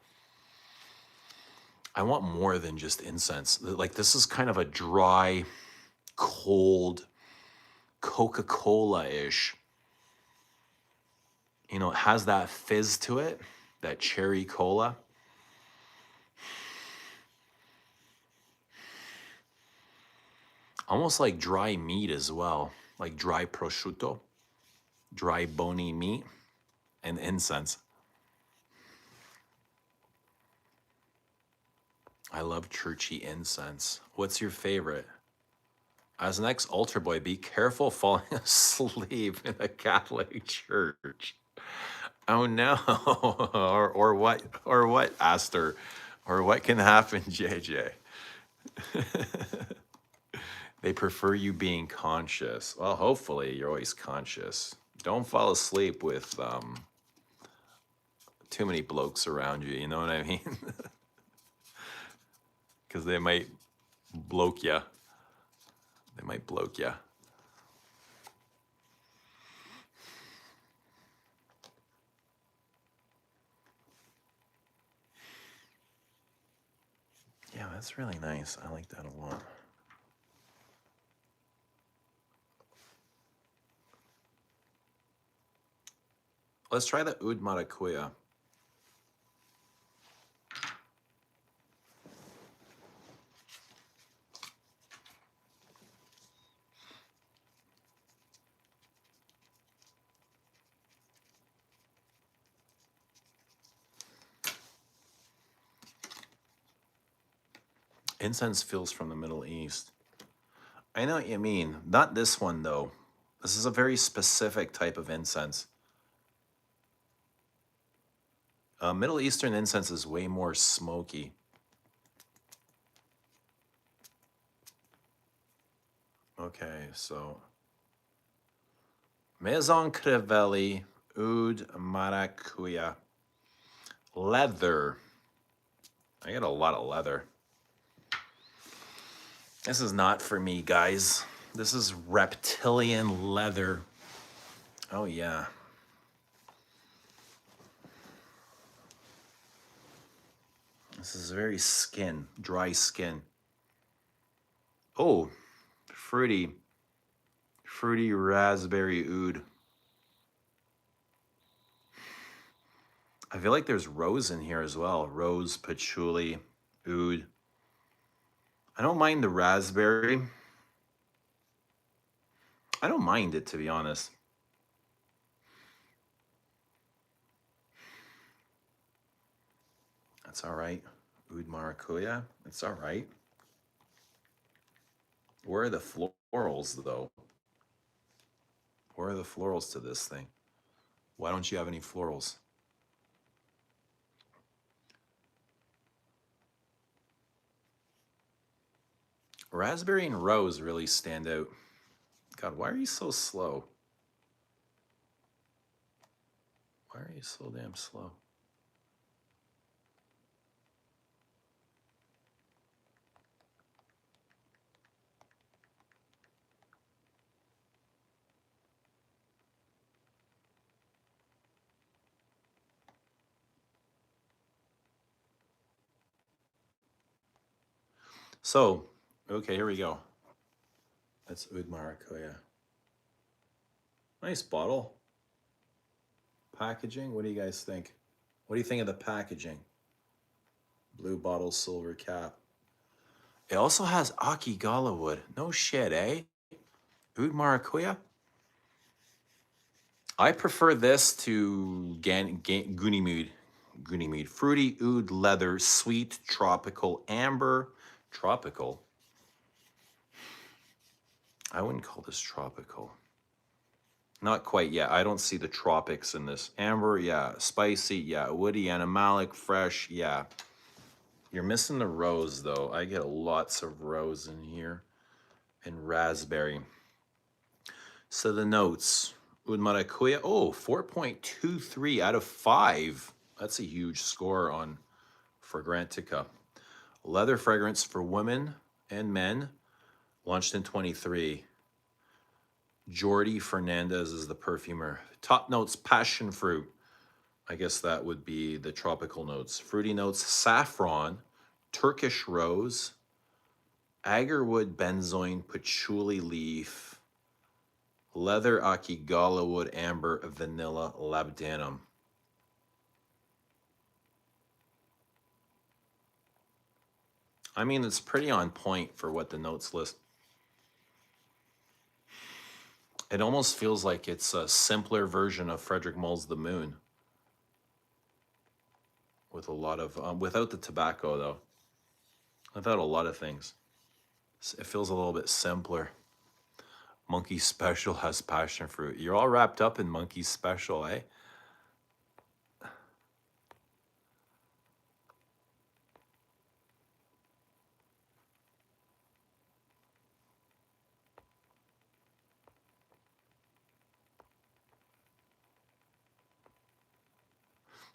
I want more than just incense. Like this is kind of a dry, cold, Coca-Cola-ish. You know, it has that fizz to it, that cherry cola. Almost like dry meat as well, like dry prosciutto, dry bony meat, and incense. I love churchy incense. What's your favorite? As an ex-altar boy, be careful falling asleep in a Catholic church. Oh no. or what? Or what, Aster? Or what can happen, JJ? They prefer you being conscious. Well, hopefully you're always conscious. Don't fall asleep with too many blokes around you, you know what I mean? Because they might bloke ya. They might bloke ya. Yeah, that's really nice. I like that a lot. Let's try the Oud Maracuya. Incense feels from the Middle East. I know what you mean. Not this one, though. This is a very specific type of incense. Middle Eastern incense is way more smoky. Okay, so Maison Crivelli Oud Maracuya. Leather. I get a lot of leather. This is not for me, guys. This is reptilian leather. Oh, yeah. This is very skin, dry skin. Oh, fruity raspberry oud. I feel like there's rose in here as well. Rose, patchouli, oud. I don't mind the raspberry. I don't mind it, to be honest. That's all right. Oud maracuya. It's all right. Where are the florals, though? Where are the florals to this thing? Why don't you have any florals? Raspberry and rose really stand out. God, why are you so slow? Why are you so damn slow? So, okay, here we go. That's Oud Maracuya. Nice bottle. Packaging, what do you guys think? What do you think of the packaging? Blue bottle, silver cap. It also has Akigala wood. No shit, eh? Oud Maracuya? I prefer this to Gunimud. Gunimud. Fruity, oud, leather, sweet, tropical, amber. Tropical? I wouldn't call this tropical. Not quite yet. I don't see the tropics in this. Amber, yeah. Spicy, yeah. Woody, animalic, fresh, yeah. You're missing the rose, though. I get lots of rose in here. And raspberry. So the notes. Oud Maracuya. Oh, 4.23 out of 5. That's a huge score on Fragrantica. Leather fragrance for women and men. Launched in 23. Jordi Fernandez is the perfumer. Top notes, passion fruit. I guess that would be the tropical notes. Fruity notes, saffron, Turkish rose, agarwood, benzoin, patchouli leaf, leather, akigala wood, amber, vanilla, labdanum. I mean, it's pretty on point for what the notes list. It almost feels like it's a simpler version of Frederick Mull's The Moon. With a lot of, without the tobacco though. Without a lot of things. It feels a little bit simpler. Monkey Special has passion fruit. You're all wrapped up in Monkey Special, eh?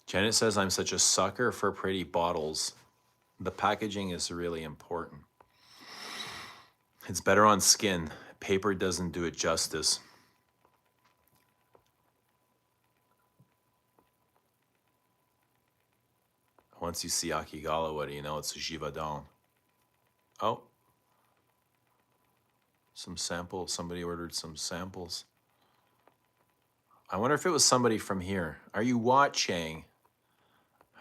Janet says, I'm such a sucker for pretty bottles. The packaging is really important. It's better on skin. Paper doesn't do it justice. Once you see Akigala, what do you know? It's Givaudan. Oh. Some samples. Somebody ordered some samples. I wonder if it was somebody from here. Are you watching?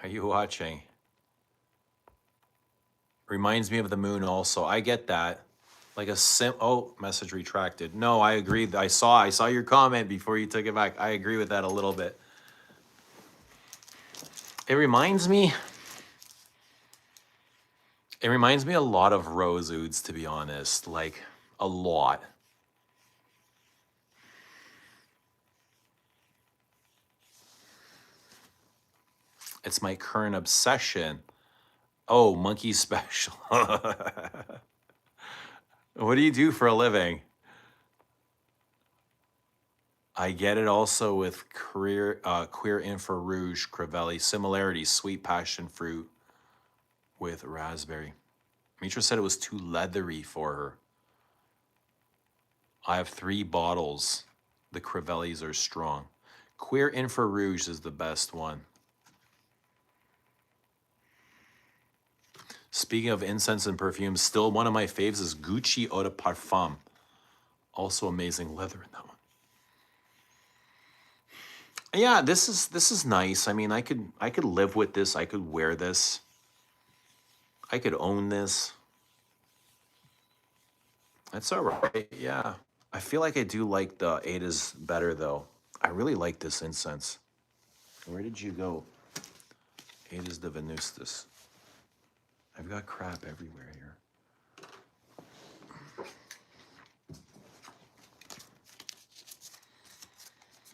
Are you watching? Reminds me of the moon also. I get that. Like a message retracted. No, I agree. I saw your comment before you took it back. I agree with that a little bit. It reminds me It reminds me a lot of rose ouds, to be honest, like a lot. It's my current obsession. Oh, monkey special. What do you do for a living? I get it also with queer infra rouge, Crivelli, similarities, sweet passion fruit with raspberry. Mitra said it was too leathery for her. I have 3 bottles. The Crivellis are strong. Queer infra rouge is the best one. Speaking of incense and perfumes, still one of my faves is Gucci Eau de Parfum. Also amazing leather in that one. Yeah, this is nice. I mean, I could live with this. I could wear this. I could own this. That's all right. Yeah. I feel like I do like the Ada's better though. I really like this incense. Where did you go? Ada's de Venustus. I've got crap everywhere here.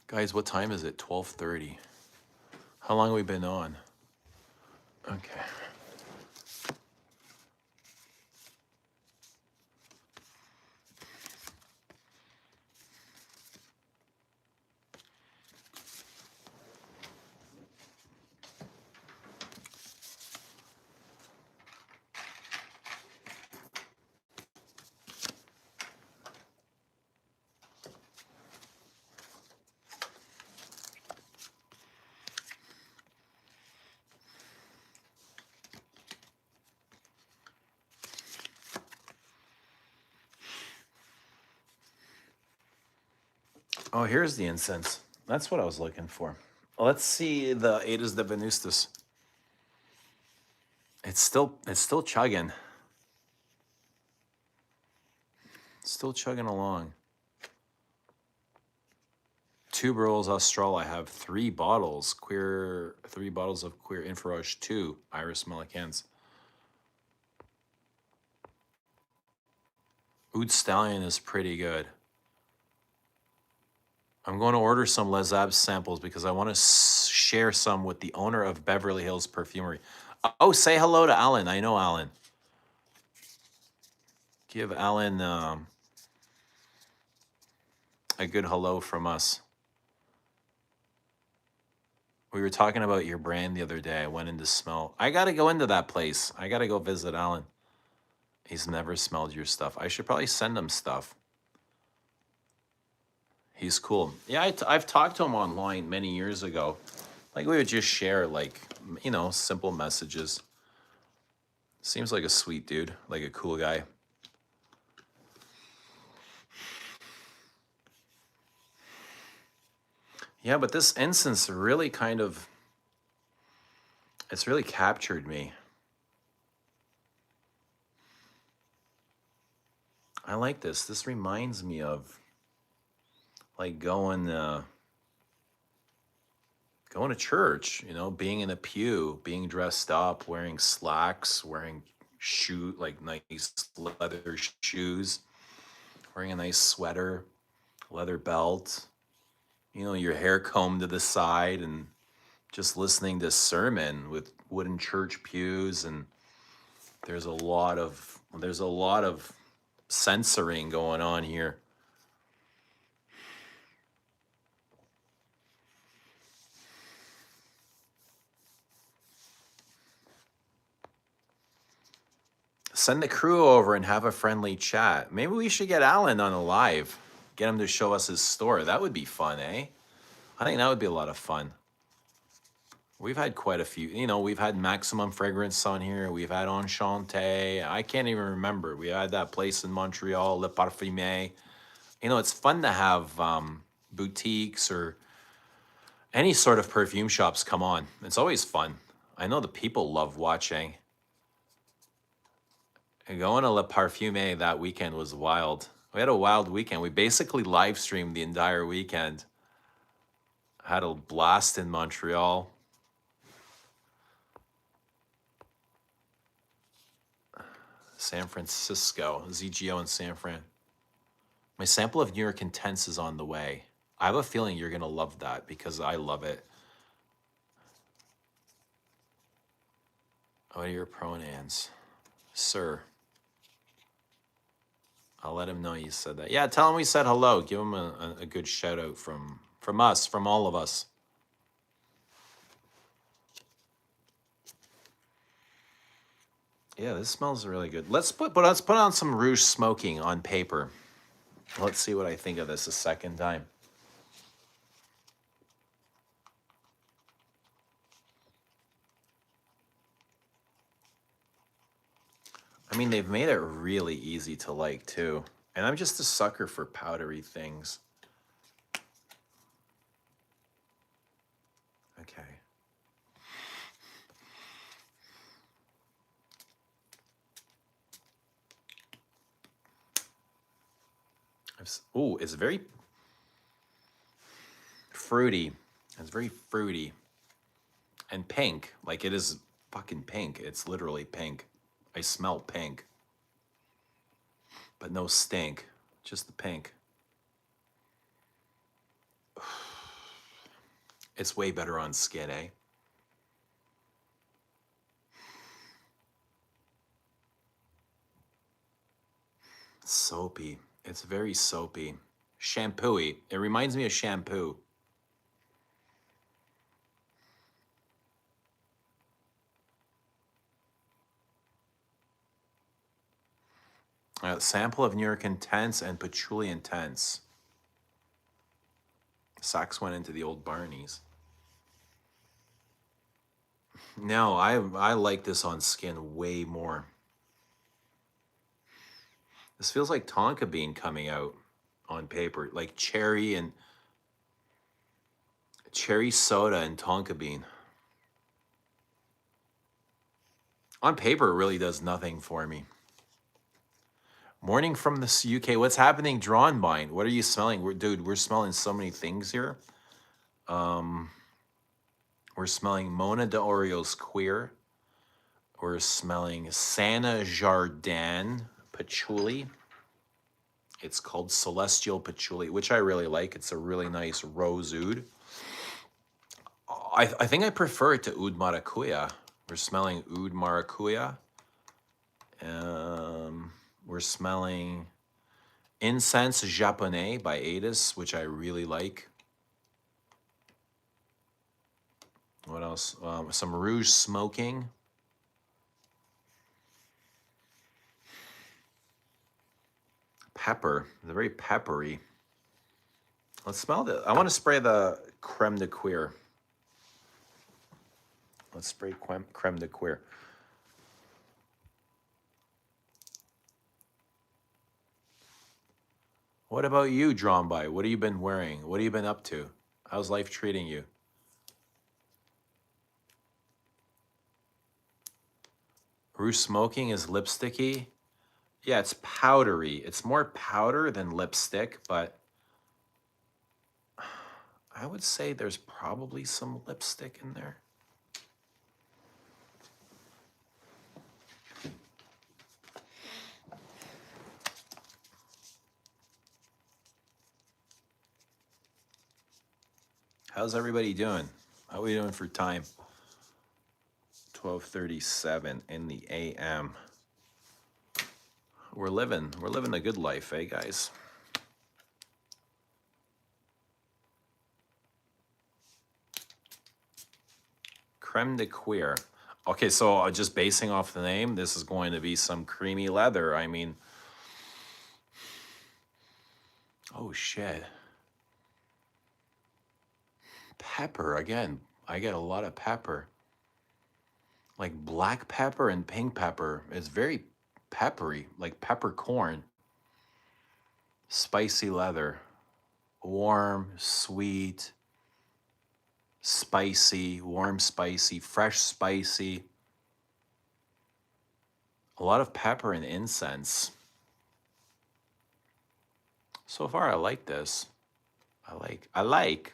Guys, what time is it? 12:30. How long have we been on? Okay. Oh, here's the incense. That's what I was looking for. Let's see the Ada's de Venustus. It's still chugging. Still chugging along. Tuberose Austral. I have 3 bottles. 3 bottles of Queer Infrarouge 2 Iris Melicans. Oud Stallion is pretty good. I'm going to order some Les Abs samples because I want to share some with the owner of Beverly Hills Perfumery. Oh, say hello to Alan. I know Alan. Give Alan a good hello from us. We were talking about your brand the other day. I went in to smell. I got to go into that place. I got to go visit Alan. He's never smelled your stuff. I should probably send him stuff. He's cool. Yeah, I've talked to him online many years ago. Like we would just share like, you know, simple messages. Seems like a sweet dude, like a cool guy. Yeah, but this incense really it's really captured me. I like this. This reminds me of like going to church, you know, being in a pew, being dressed up, wearing slacks, wearing like nice leather shoes, wearing a nice sweater, leather belt, you know, your hair combed to the side and just listening to sermon with wooden church pews. And there's a lot of censoring going on here. Send the crew over and have a friendly chat. Maybe we should get Alan on a live. Get him to show us his store. That would be fun, eh? I think that would be a lot of fun. We've had quite a few. You know, we've had Maximum Fragrance on here. We've had Enchanté. I can't even remember. We had that place in Montreal, Le Parfumé. You know, it's fun to have boutiques or any sort of perfume shops come on. It's always fun. I know the people love watching. And going to Le Parfumé that weekend was wild. We had a wild weekend. We basically live streamed the entire weekend. Had a blast in Montreal. San Francisco, ZGO in San Fran. My sample of New York Intense is on the way. I have a feeling you're going to love that because I love it. What are your pronouns? Sir. I'll let him know you said that. Yeah, tell him we said hello. Give him a good shout out from us, from all of us. Yeah, this smells really good. Let's put on some Rouge Smoking on paper. Let's see what I think of this a second time. I mean, they've made it really easy to like too. And I'm just a sucker for powdery things. Okay. Oh, it's very fruity. It's very fruity. And pink. Like it is fucking pink. It's literally pink. I smell pink. But no stink. Just the pink. It's way better on skin, eh? Soapy. It's very soapy. Shampooey. It reminds me of shampoo. Sample of New York Intense and Patchouli Intense. Socks went into the old Barneys. No, I like this on skin way more. This feels like tonka bean coming out on paper, like cherry soda and tonka bean. On paper, it really does nothing for me. Morning from the UK. What's happening, Drawn Mind? What are you smelling? Dude, we're smelling so many things here. We're smelling Mona de Orio's Queer. We're smelling Sana Jardin Patchouli. It's called Celestial Patchouli, which I really like. It's a really nice rose oud. I think I prefer it to Oud Maracuya. We're smelling Oud Maracuya. We're smelling Incense Japonais by Adis, which I really like. What else? Some Rouge Smoking. Pepper. They're very peppery. Let's smell it. I want to spray the Creme de Cuir. Let's spray Creme de Cuir. What about you, Drawn By? What have you been wearing? What have you been up to? How's life treating you? Rouge Smoking is lipsticky. Yeah, it's powdery. It's more powder than lipstick, but I would say there's probably some lipstick in there. How's everybody doing? How are we doing for time? 12:37 in the AM. We're living a good life, eh, guys? Creme de Cuir. Okay, so just basing off the name, this is going to be some creamy leather. I mean, oh shit. Pepper, again, I get a lot of pepper. Like black pepper and pink pepper. It's very peppery, like peppercorn. Spicy leather. Warm, sweet, spicy, warm, spicy, fresh, spicy. A lot of pepper and incense. So far, I like this. I like.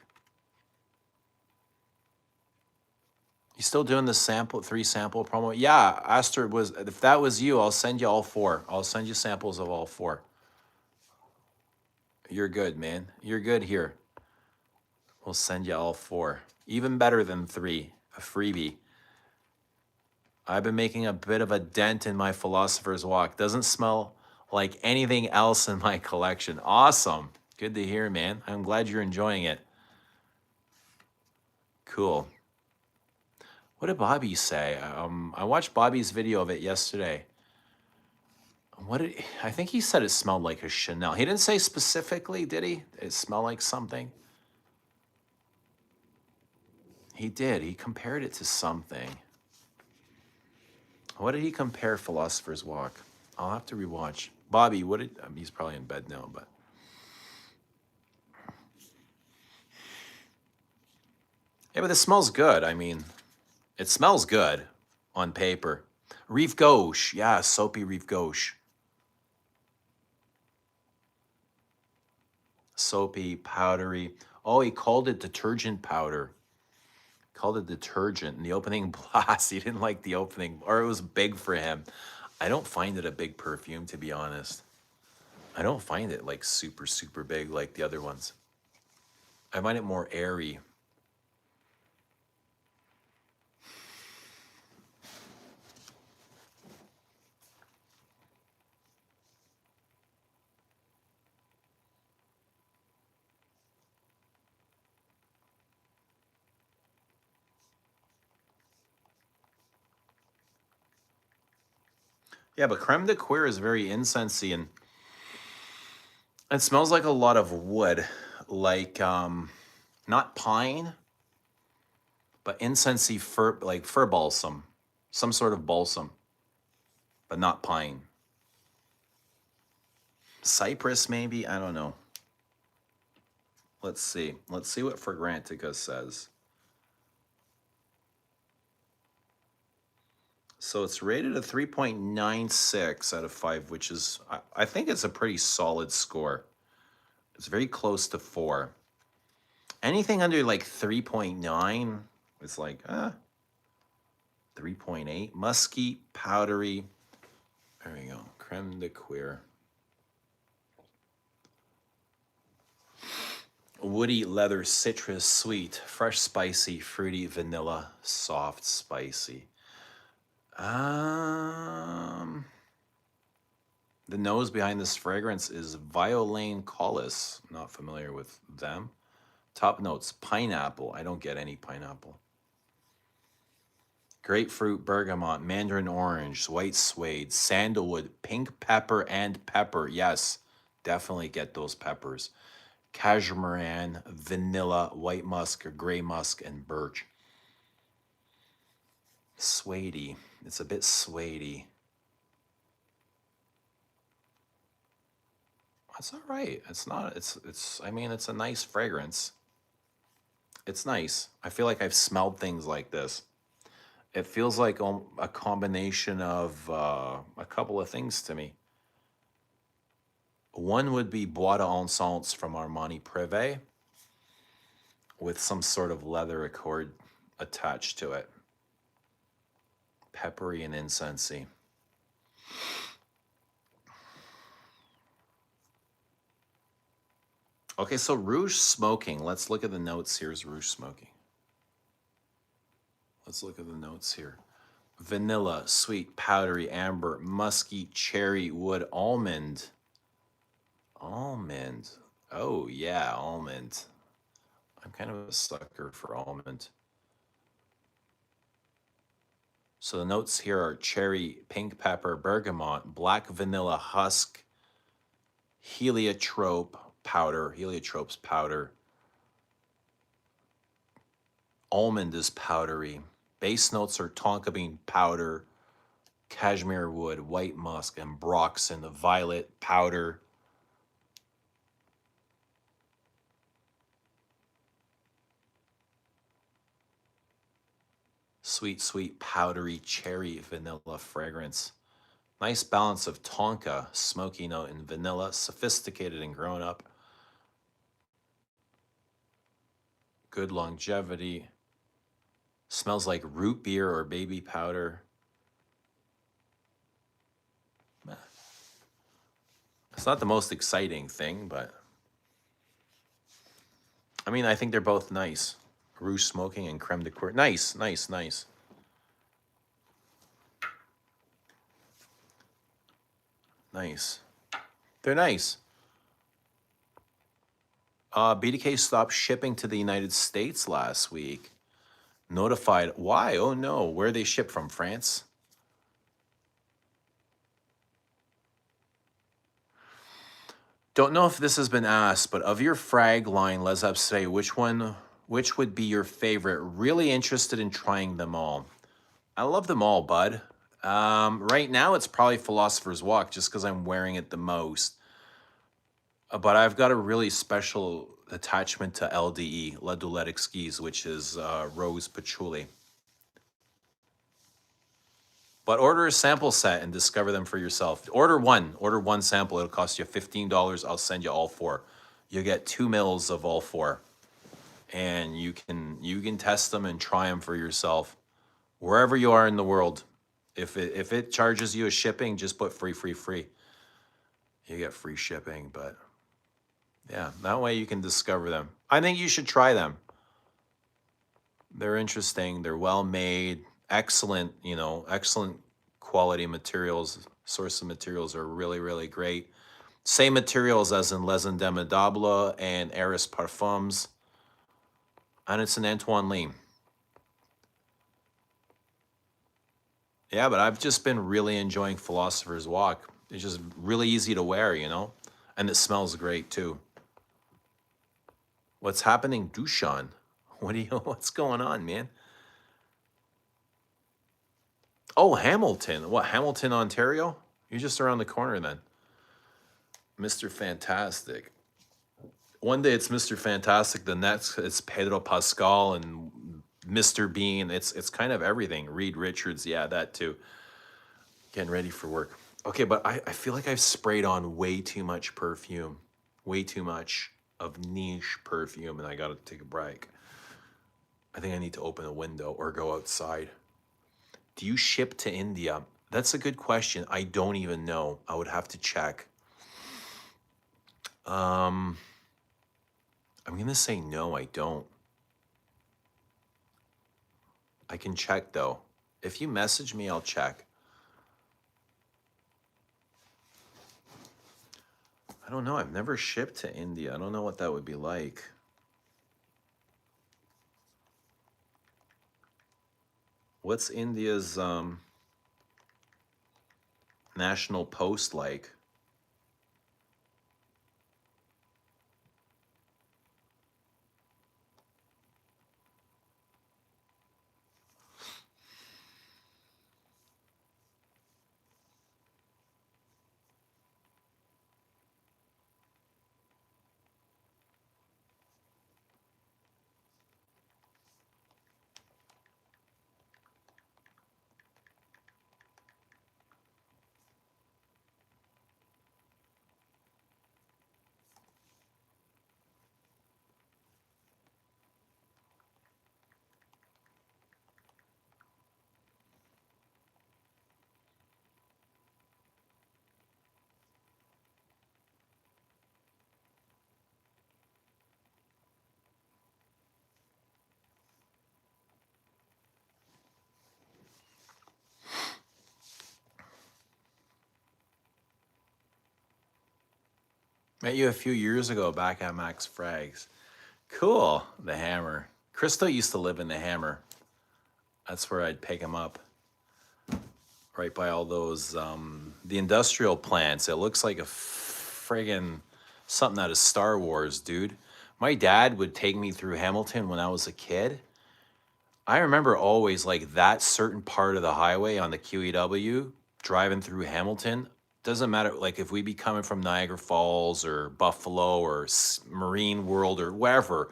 You still doing the sample, 3 sample promo? Yeah, Aster was, if that was you, I'll send you all 4. I'll send you samples of all 4. You're good, man. You're good here. We'll send you all 4. Even better than 3, a freebie. I've been making a bit of a dent in my philosopher's walk. Doesn't smell like anything else in my collection. Awesome. Good to hear, man. I'm glad you're enjoying it. Cool. What did Bobby say? I watched Bobby's video of it yesterday. I think he said it smelled like a Chanel. He didn't say specifically, did he? It smelled like something. He did. He compared it to something. What did he compare Philosopher's Walk? I'll have to rewatch. Bobby, he's probably in bed now, but. Yeah, but it smells good. I mean, it smells good on paper. Rive Gauche. Yeah, soapy Rive Gauche. Soapy, powdery. Oh, he called it detergent powder. Called it detergent in the opening blast. He didn't like the opening, or it was big for him. I don't find it a big perfume, to be honest. I don't find it like super, super big like the other ones. I find it more airy. Yeah, but creme de cuir is very incensey, and it smells like a lot of wood, like not pine, but incensey fir, like fir balsam, some sort of balsam, but not pine. Cypress, maybe? I don't know. Let's see. Let's see what Fragrantica says. So it's rated a 3.96 out of 5, which is, I think it's a pretty solid score. It's very close to 4. Anything under like 3.9, it's like, 3.8. Musky, powdery. There we go. Creme de cuir. Woody, leather, citrus, sweet, fresh, spicy, fruity, vanilla, soft, spicy. The nose behind this fragrance is Violaine Collis. Not familiar with them. Top notes, pineapple. I don't get any pineapple. Grapefruit, bergamot, mandarin orange, white suede, sandalwood, pink pepper, and pepper. Yes, definitely get those peppers. Cashmeran, vanilla, white musk, gray musk, and birch. Suedey. It's a bit suedey. That's all right. It's not, I mean, it's a nice fragrance. It's nice. I feel like I've smelled things like this. It feels like a combination of a couple of things to me. One would be Bois d'Encens from Armani Privé with some sort of leather accord attached to it. Peppery and incensey. Okay, so Rouge Smoking. Let's look at the notes. Here's Rouge Smoking. Let's look at the notes here. Vanilla, sweet, powdery, amber, musky, cherry, wood, almond. Almond. Oh, yeah, almond. I'm kind of a sucker for almond. So the notes here are cherry, pink pepper, bergamot, black vanilla husk, heliotrope powder, heliotrope's powder. Almond is powdery. Base notes are tonka bean powder, cashmere wood, white musk, and broxen, the violet powder. Sweet, sweet, powdery cherry vanilla fragrance. Nice balance of tonka, smoky note, and vanilla, sophisticated and grown up. Good longevity. Smells like root beer or baby powder. It's not the most exciting thing, but I mean, I think they're both nice. Rouge smoking and creme de coeur. Nice, nice, nice. Nice. They're nice. BDK stopped shipping to the United States last week. Notified. Why? Oh no. Where they ship from? France? Don't know if this has been asked, but of your frag line, Les Abstrait, which would be your favorite? Really interested in trying them all. I love them all, bud. Right now, it's probably Philosopher's Walk, just because I'm wearing it the most. But I've got a really special attachment to LDE, La Doulette Exquise, which is rose patchouli. But order a sample set and discover them for yourself. Order one sample. It'll cost you $15. I'll send you all four. You get 2 mils of all four, and you can test them and try them for yourself, wherever you are in the world. If it charges you a shipping, just put free, free, free. You get free shipping, but yeah, that way you can discover them. I think you should try them. They're interesting. They're well made. Excellent, excellent quality materials. Source of materials are really, really great. Same materials as in Les Indemnidables and Eris Parfums. And it's an Antoine Lee. Yeah, but I've just been really enjoying Philosopher's Walk. It's just really easy to wear, and it smells great too. What's happening, Dushan? What's going on, man? Oh, Hamilton. What, Hamilton, Ontario? You're just around the corner then. Mr. Fantastic. One day it's Mr. Fantastic, the next it's Pedro Pascal and Mr. Bean. It's kind of everything. Reed Richards, yeah, that too. Getting ready for work. Okay, but I feel like I've sprayed on way too much perfume. Way too much of niche perfume, and I gotta take a break. I think I need to open a window or go outside. Do you ship to India? That's a good question. I don't even know. I would have to check. I'm gonna say no, I don't. I can check though. If you message me, I'll check. I don't know. I've never shipped to India. I don't know what that would be like. What's India's national post like? Met you a few years ago back at Max Frags. Cool. The Hammer. Christo used to live in the Hammer. That's where I'd pick him up. Right by all those, the industrial plants. It looks like a friggin' something out of Star Wars, dude. My dad would take me through Hamilton when I was a kid. I remember always like that certain part of the highway on the QEW, driving through Hamilton. Doesn't matter, like if we be coming from Niagara Falls or Buffalo or Marine World or wherever,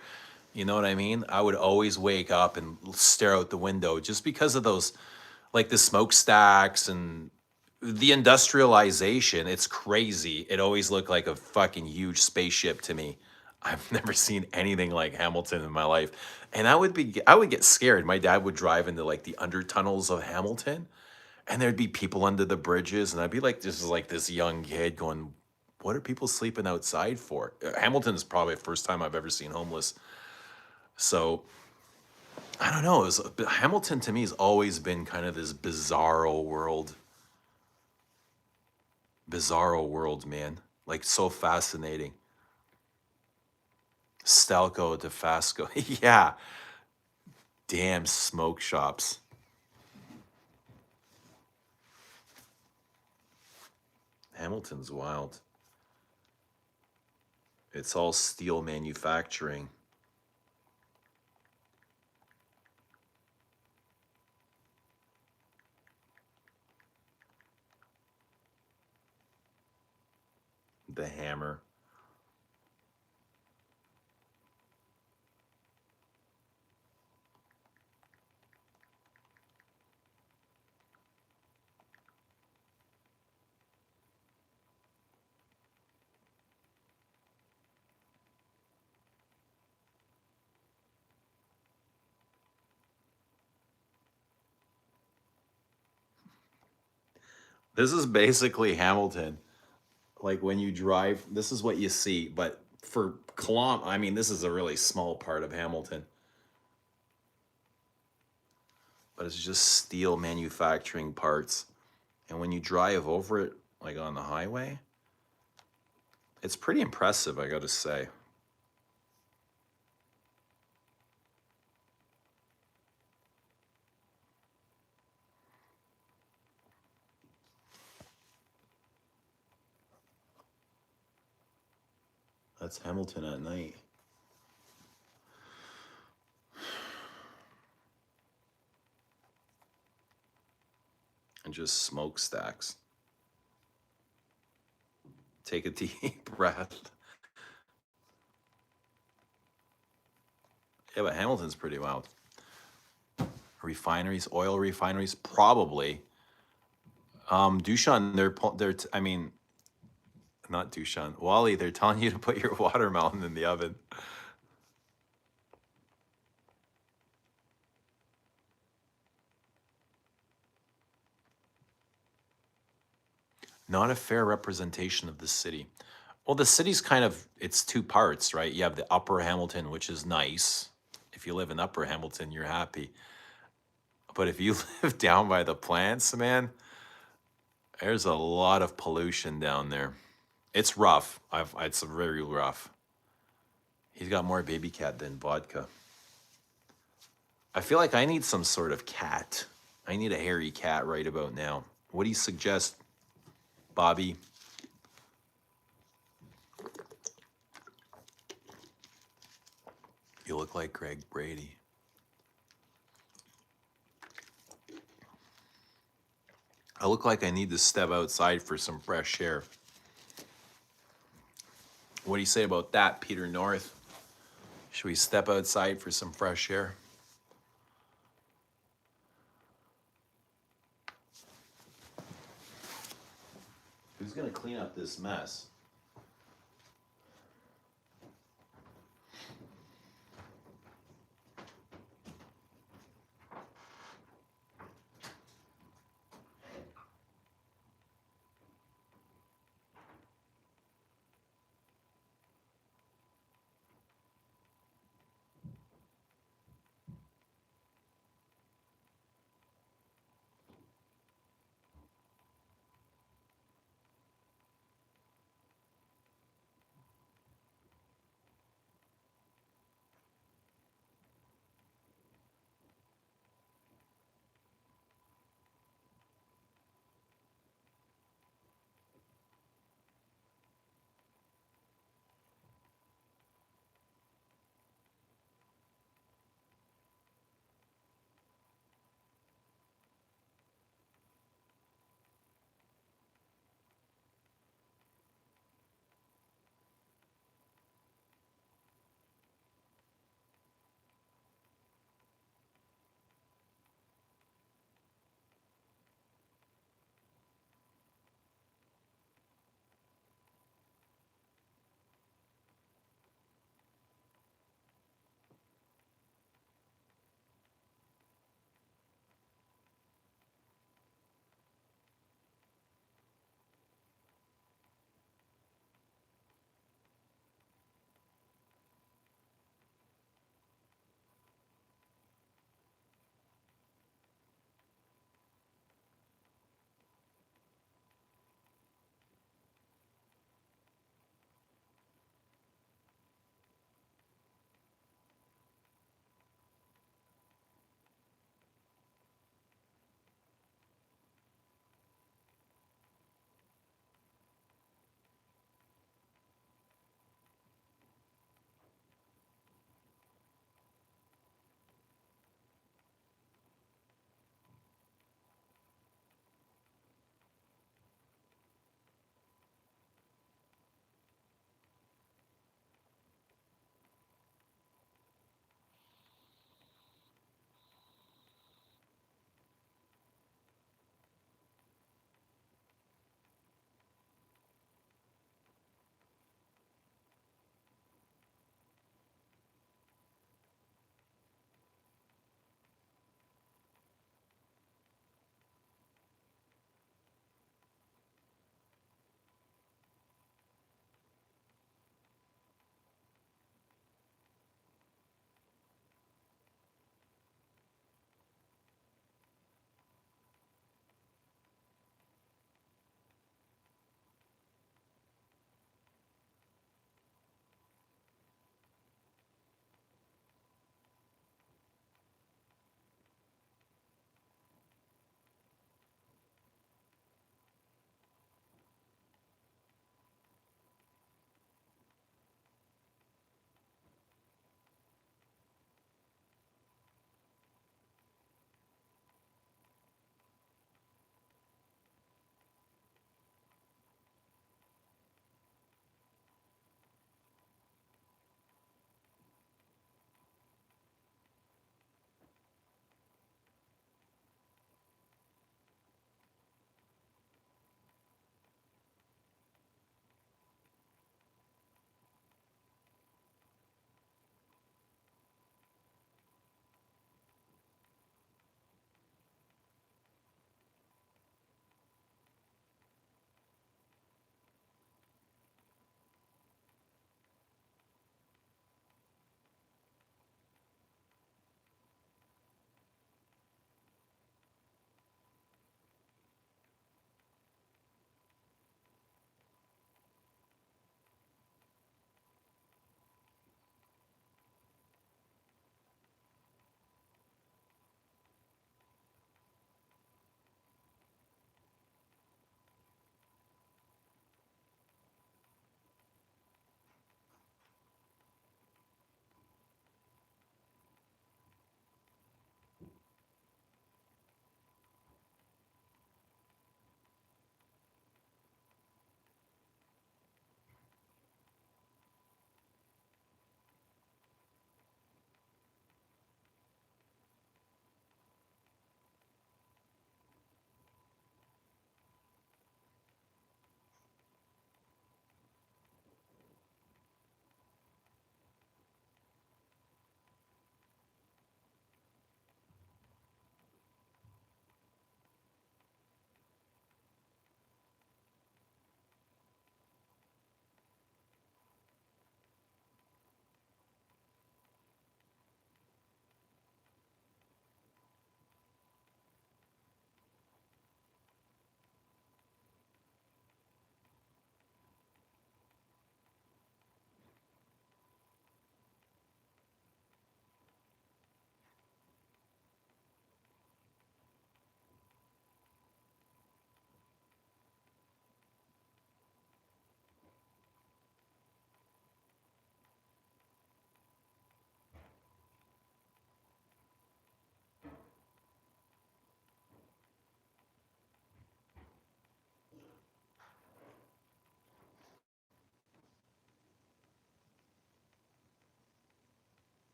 you know what I mean? I would always wake up and stare out the window just because of those, like the smokestacks and the industrialization. It's crazy. It always looked like a fucking huge spaceship to me. I've never seen anything like Hamilton in my life. And I would get scared. My dad would drive into like the under tunnels of Hamilton, and there'd be people under the bridges, and I'd be like, this is like this young kid going, what are people sleeping outside for? Hamilton is probably the first time I've ever seen homeless. So I don't know. But Hamilton to me has always been kind of this bizarro world, man. Like so fascinating. Stelco to Fasco. Yeah. Damn smoke shops. Hamilton's wild. It's all steel manufacturing. The hammer. This is basically Hamilton. Like when you drive, this is what you see. But for I mean, this is a really small part of Hamilton. But it's just steel manufacturing parts. And when you drive over it, like on the highway, it's pretty impressive, I gotta say. That's Hamilton at night. And just smokestacks. Take a deep breath. Yeah, but Hamilton's pretty wild. Refineries, oil refineries, probably. Dushan, I mean, not Dushan, Wally, they're telling you to put your watermelon in the oven. Not a fair representation of the city. Well, the city's kind of, it's two parts, right? You have the upper Hamilton, which is nice. If you live in upper Hamilton, you're happy. But if you live down by the plants, man, there's a lot of pollution down there. It's rough. It's very rough. He's got more baby cat than vodka. I feel like I need some sort of cat. I need a hairy cat right about now. What do you suggest, Bobby? You look like Greg Brady. I look like I need to step outside for some fresh air. What do you say about that, Peter North? Should we step outside for some fresh air? Who's gonna clean up this mess?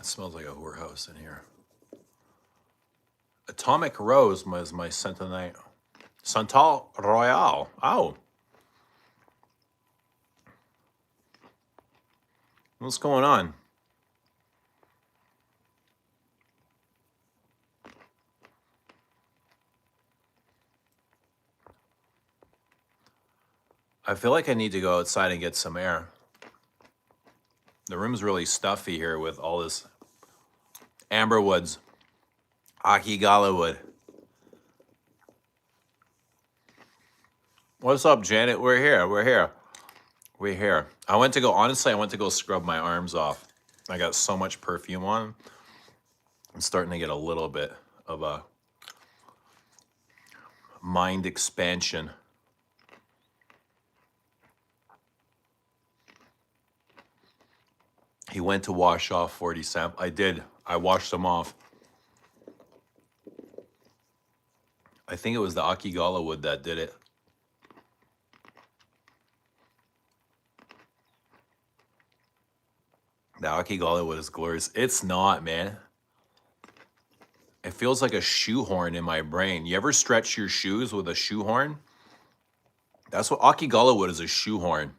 It smells like a whorehouse in here. Atomic Rose was my scent of the night. Santal Royale. Oh. What's going on? I feel like I need to go outside and get some air. The room's really stuffy here with all this amber woods, Akigala wood. What's up, Janet? We're here. We're here. We're here. Honestly, I went to go scrub my arms off. I got so much perfume on. I'm starting to get a little bit of a mind expansion. He went to wash off 40 samples. I did. I washed them off. I think it was the Akigala wood that did it. The Akigala wood is glorious. It's not, man. It feels like a shoehorn in my brain. You ever stretch your shoes with a shoehorn? That's what Akigala wood is, a shoehorn.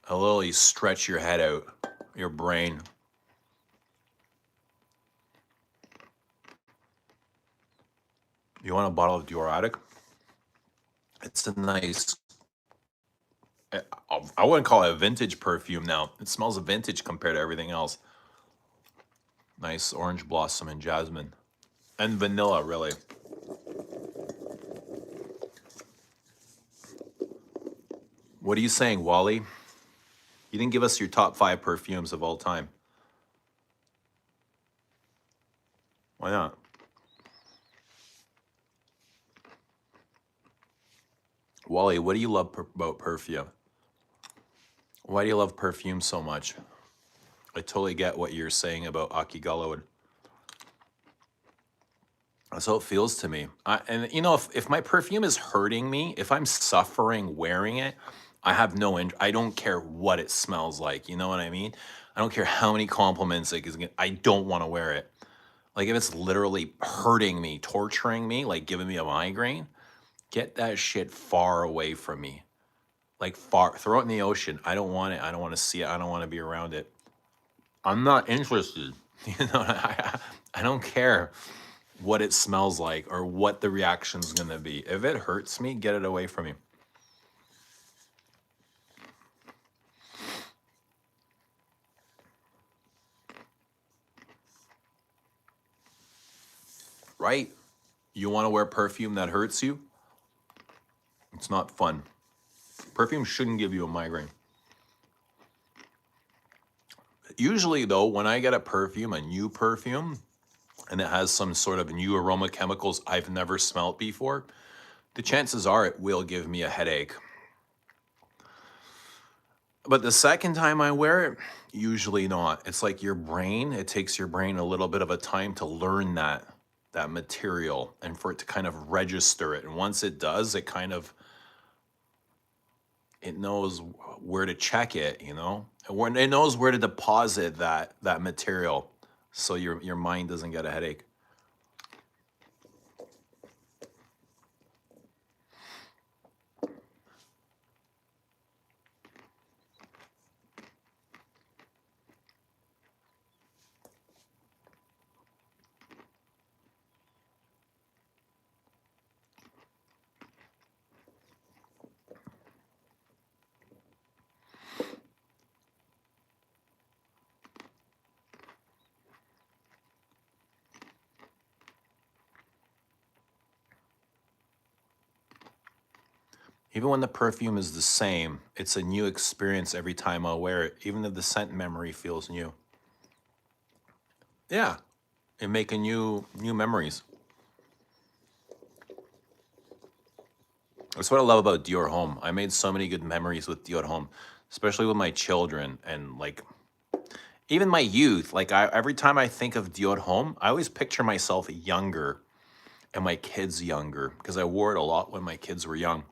A little, you stretch your head out, your brain. You want a bottle of Dior Attic? It's a nice, I wouldn't call it a vintage perfume now. It smells vintage compared to everything else. Nice orange blossom and jasmine. And vanilla, really. What are you saying, Wally? You didn't give us your top 5 perfumes of all time. Why not? Wally, what do you love about perfume? Why do you love perfume so much? I totally get what you're saying about Akigala wood. That's how it feels to me. And you know, if my perfume is hurting me, if I'm suffering wearing it, I have no I don't care what it smells like. You know what I mean? I don't care how many compliments it is. I don't want to wear it. Like if it's literally hurting me, torturing me, like giving me a migraine, get that shit far away from me. Like far, throw it in the ocean. I don't want it. I don't want to see it. I don't want to be around it. I'm not interested. You know, I don't care what it smells like or what the reaction's gonna be. If it hurts me, get it away from me. Right? You want to wear perfume that hurts you? It's not fun. Perfume shouldn't give you a migraine. Usually, though, when I get a perfume, a new perfume, and it has some sort of new aroma chemicals I've never smelled before, the chances are it will give me a headache. But the second time I wear it, usually not. It's like your brain, it takes your brain a little bit of a time to learn that material and for it to kind of register it. And once it does, it kind of, it knows where to check it, you know? It knows where to deposit that material so your mind doesn't get a headache. Even when the perfume is the same, it's a new experience every time I wear it, even if the scent memory feels new. Yeah, and making new memories. That's what I love about Dior Home. I made so many good memories with Dior Home, especially with my children and like even my youth. Like every time I think of Dior Home, I always picture myself younger and my kids younger because I wore it a lot when my kids were young.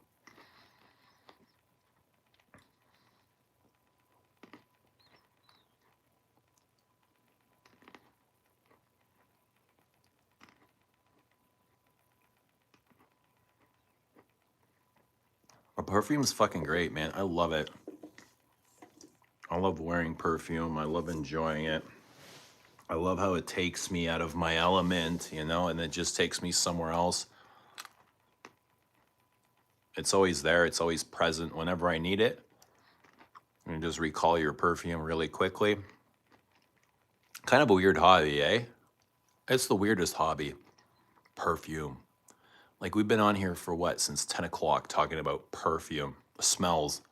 Perfume's fucking great, man. I love it. I love wearing perfume. I love enjoying it. I love how it takes me out of my element, you know, and it just takes me somewhere else. It's always there. It's always present whenever I need it. You just recall your perfume really quickly. Kind of a weird hobby, eh? It's the weirdest hobby. Perfume. Like, we've been on here for what, since 10 o'clock talking about perfume, smells.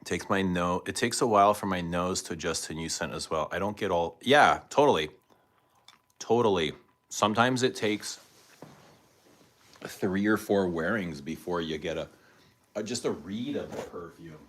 It takes a while for my nose to adjust to new scent as well. I don't get all, yeah, totally. Totally. Sometimes it takes 3 or 4 wearings before you get just a read of the perfume.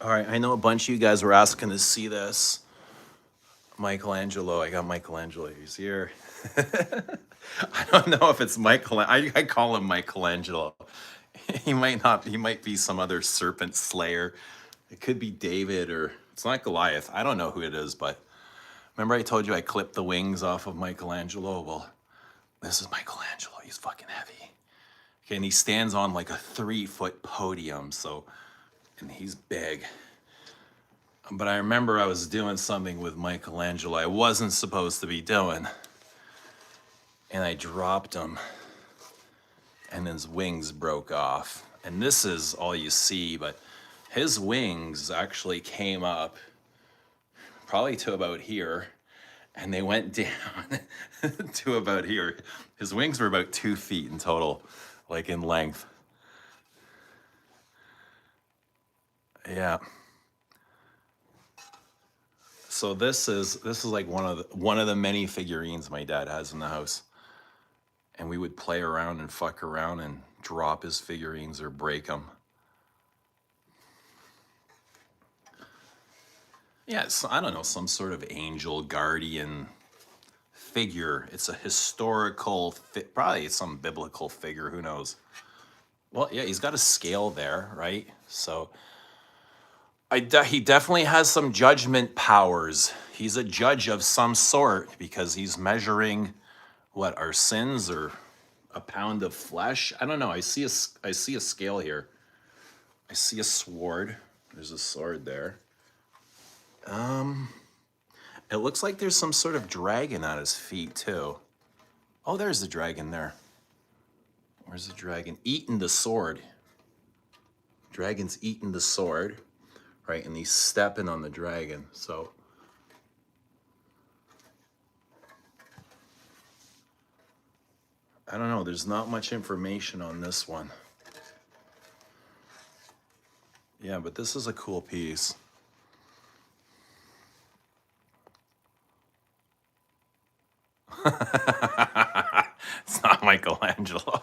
All right, I know a bunch of you guys were asking to see this. Michelangelo, I got Michelangelo, he's here. I don't know if it's I call him Michelangelo. He might be some other serpent slayer. It could be David, or it's not Goliath. I don't know who it is, but remember I told you I clipped the wings off of Michelangelo? Well, this is Michelangelo. He's fucking heavy. Okay, and he stands on like a 3-foot podium, and he's big. But I remember I was doing something with Michelangelo I wasn't supposed to be doing. And I dropped him, and his wings broke off. And this is all you see, but his wings actually came up probably to about here, and they went down to about here. His wings were about 2 feet in total, like in length. Yeah. So this is like one of the many figurines my dad has in the house. And we would play around and fuck around and drop his figurines or break them. Yeah, I don't know, some sort of angel guardian figure. It's a historical, probably some biblical figure, who knows? Well, yeah, he's got a scale there, right? So he definitely has some judgment powers. He's a judge of some sort because he's measuring what, our sins, or a pound of flesh? I don't know. I see a scale here. I see a sword. There's a sword there. It looks like there's some sort of dragon on his feet too. Oh, there's the dragon there. Where's the dragon? Eating the sword. Dragon's eating the sword, right? And he's stepping on the dragon. So I don't know. There's not much information on this one. Yeah, but this is a cool piece. It's not Michelangelo.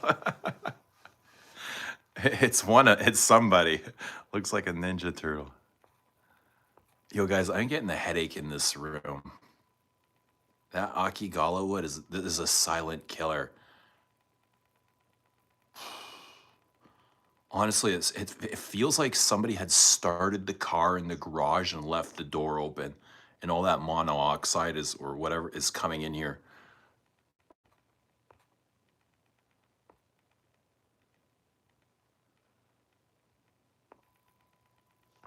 It's somebody. Looks like a Ninja Turtle. Yo, guys, I'm getting a headache in this room. That Akigala wood is a silent killer. Honestly, it feels like somebody had started the car in the garage and left the door open, and all that monoxide or whatever is coming in here.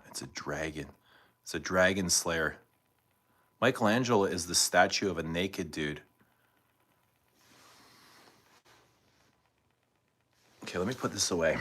It's a dragon. It's a dragon slayer. Michelangelo is the statue of a naked dude. Okay, let me put this away.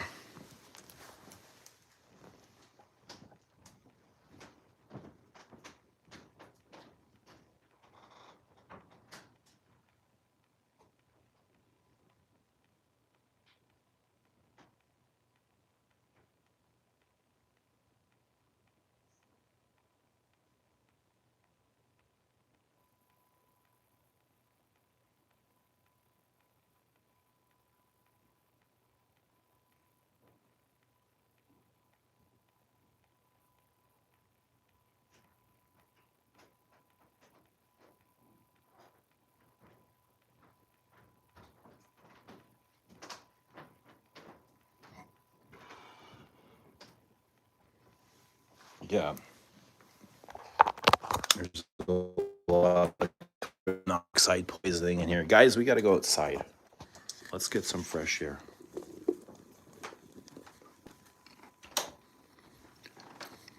Yeah, there's a lot of monoxide poisoning in here. Guys, we got to go outside. Let's get some fresh air.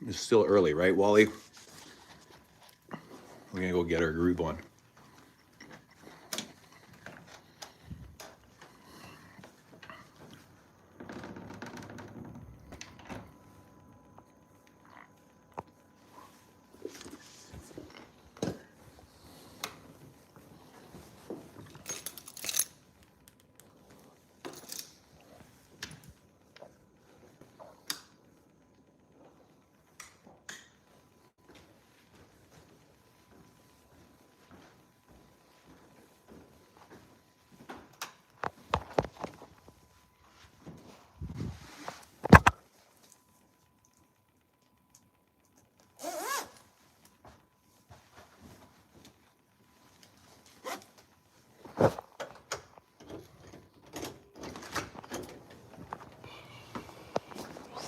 It's still early, right, Wally? We're going to go get our groove on.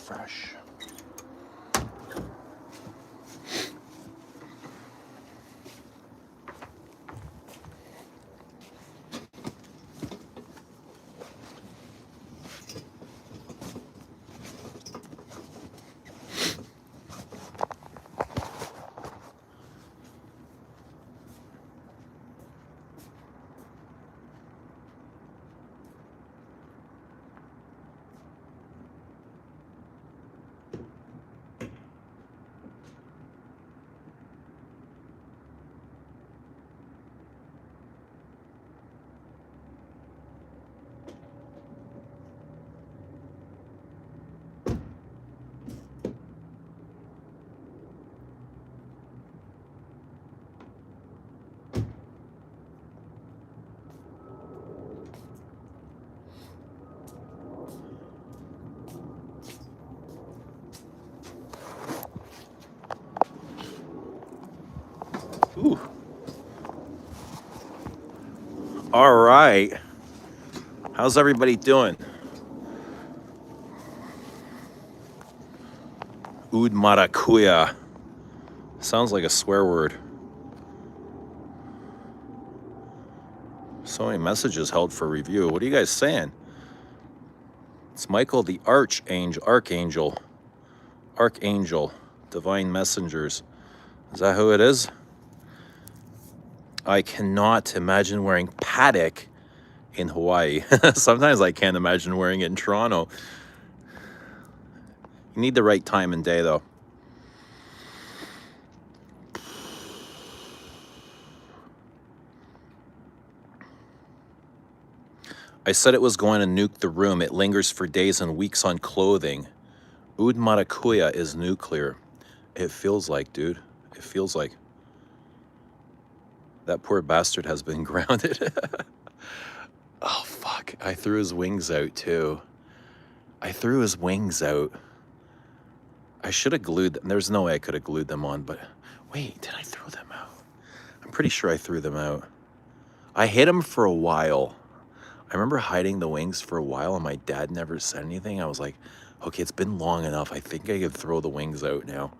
Fresh. Ooh. All right. How's everybody doing? Oud maracuya. Sounds like a swear word. So many messages held for review. What are you guys saying? It's Michael the Archangel, Divine Messengers. Is that who it is? I cannot imagine wearing paddock in Hawaii. Sometimes I can't imagine wearing it in Toronto. You need the right time and day, though. I said it was going to nuke the room. It lingers for days and weeks on clothing. Oud maracuya is nuclear. It feels like, dude. It feels like. That poor bastard has been grounded. Oh, fuck. I threw his wings out, too. I threw his wings out. I should have glued them. There's no way I could have glued them on, but... Wait, did I throw them out? I'm pretty sure I threw them out. I hid them for a while. I remember hiding the wings for a while, and my dad never said anything. I was like, okay, it's been long enough. I think I could throw the wings out now.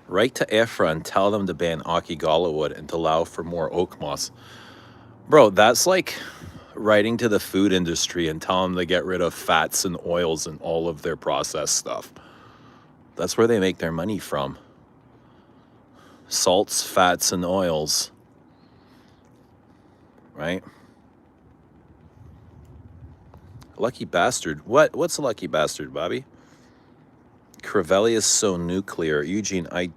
Write to Ephra and tell them to ban Akigala wood and to allow for more oak moss. Bro, that's like writing to the food industry and telling them to get rid of fats and oils and all of their processed stuff. That's where they make their money from. Salts, fats, and oils. Right? Lucky bastard. What's a lucky bastard, Bobby? Crivelli is so nuclear. Eugene, I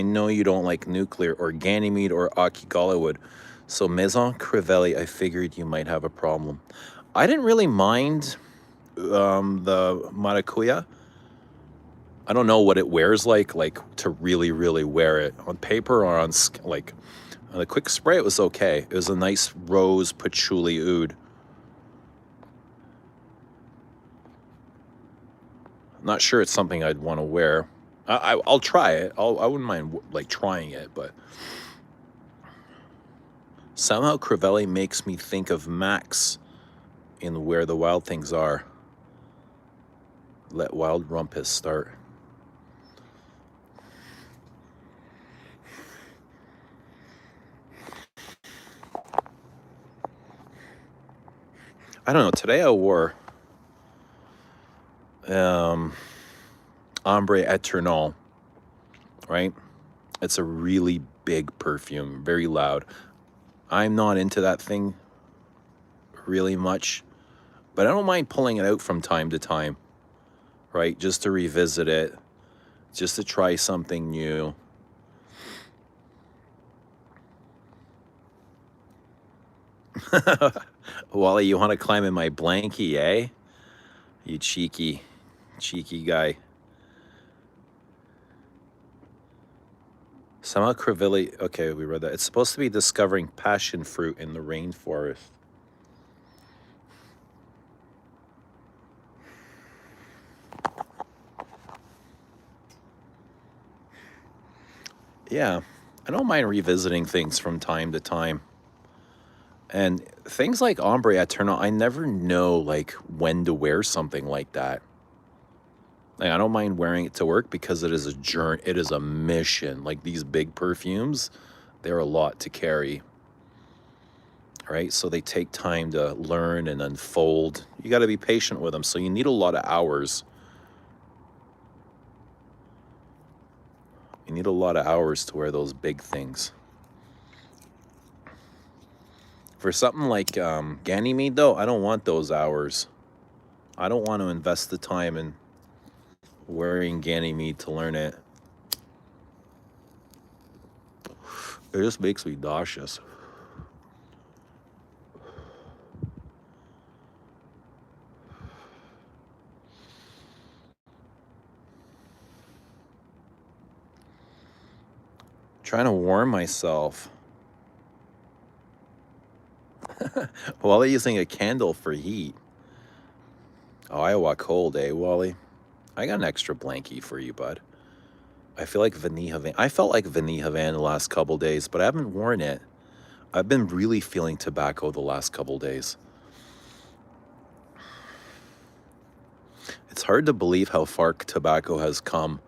know you don't like nuclear or Ganymede or Akigala wood. So Maison Crivelli, I figured you might have a problem. I didn't really mind the maracuya. I don't know what it wears like to really, really wear it. On paper or on a quick spray, it was okay. It was a nice rose patchouli oud. Not sure it's something I'd want to wear. I'll try it. I wouldn't mind like trying it, but somehow Crivelli makes me think of Max in Where the Wild Things Are. Let Wild Rumpus start. I don't know. Today I wore Ombre Eternal, right? It's a really big perfume, very loud. I'm not into that thing really much, but I don't mind pulling it out from time to time, right? Just to revisit it, just to try something new. Wally, you want to climb in my blankie, eh? You cheeky guy. Somehow Crivelli, okay, we read that. It's supposed to be discovering passion fruit in the rainforest. Yeah, I don't mind revisiting things from time to time. And things like Ombre Eternal, I never know like when to wear something like that. Like, I don't mind wearing it to work because it is a journey, it is a mission. Like these big perfumes, they're a lot to carry, right? So they take time to learn and unfold. You got to be patient with them. So you need a lot of hours. You need a lot of hours to wear those big things. For something like Ganymede, though, I don't want those hours. I don't want to invest the time in wearing Ganymede to learn it. It just makes me nauseous. Trying to warm myself while using a candle for heat. Oh, Iowa cold, eh, Wally? I got an extra blankie for you, bud. I feel like Vanilla Van. I felt like Vanilla Van the last couple days, but I haven't worn it. I've been really feeling tobacco the last couple days. It's hard to believe how far tobacco has come,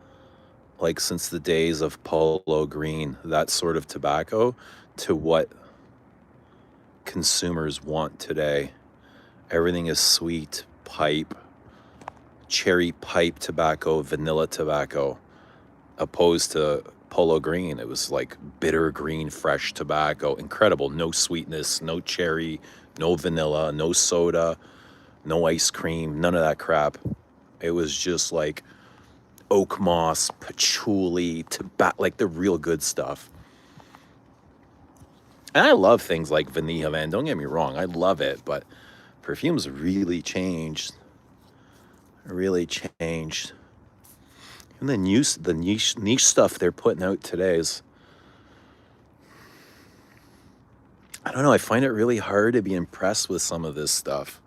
like since the days of Polo Green, that sort of tobacco, to what consumers want today. Everything is sweet, pipe, cherry pipe tobacco, vanilla tobacco, opposed to Polo Green. It was like bitter green, fresh tobacco. Incredible. No sweetness, no cherry, no vanilla, no soda, no ice cream, none of that crap. It was just like oak moss, patchouli, tobacco, like the real good stuff. And I love things like Vanilla Van. Don't get me wrong, I love it, but perfumes really changed. Really changed. And the niche stuff they're putting out today is, I don't know, I find it really hard to be impressed with some of this stuff.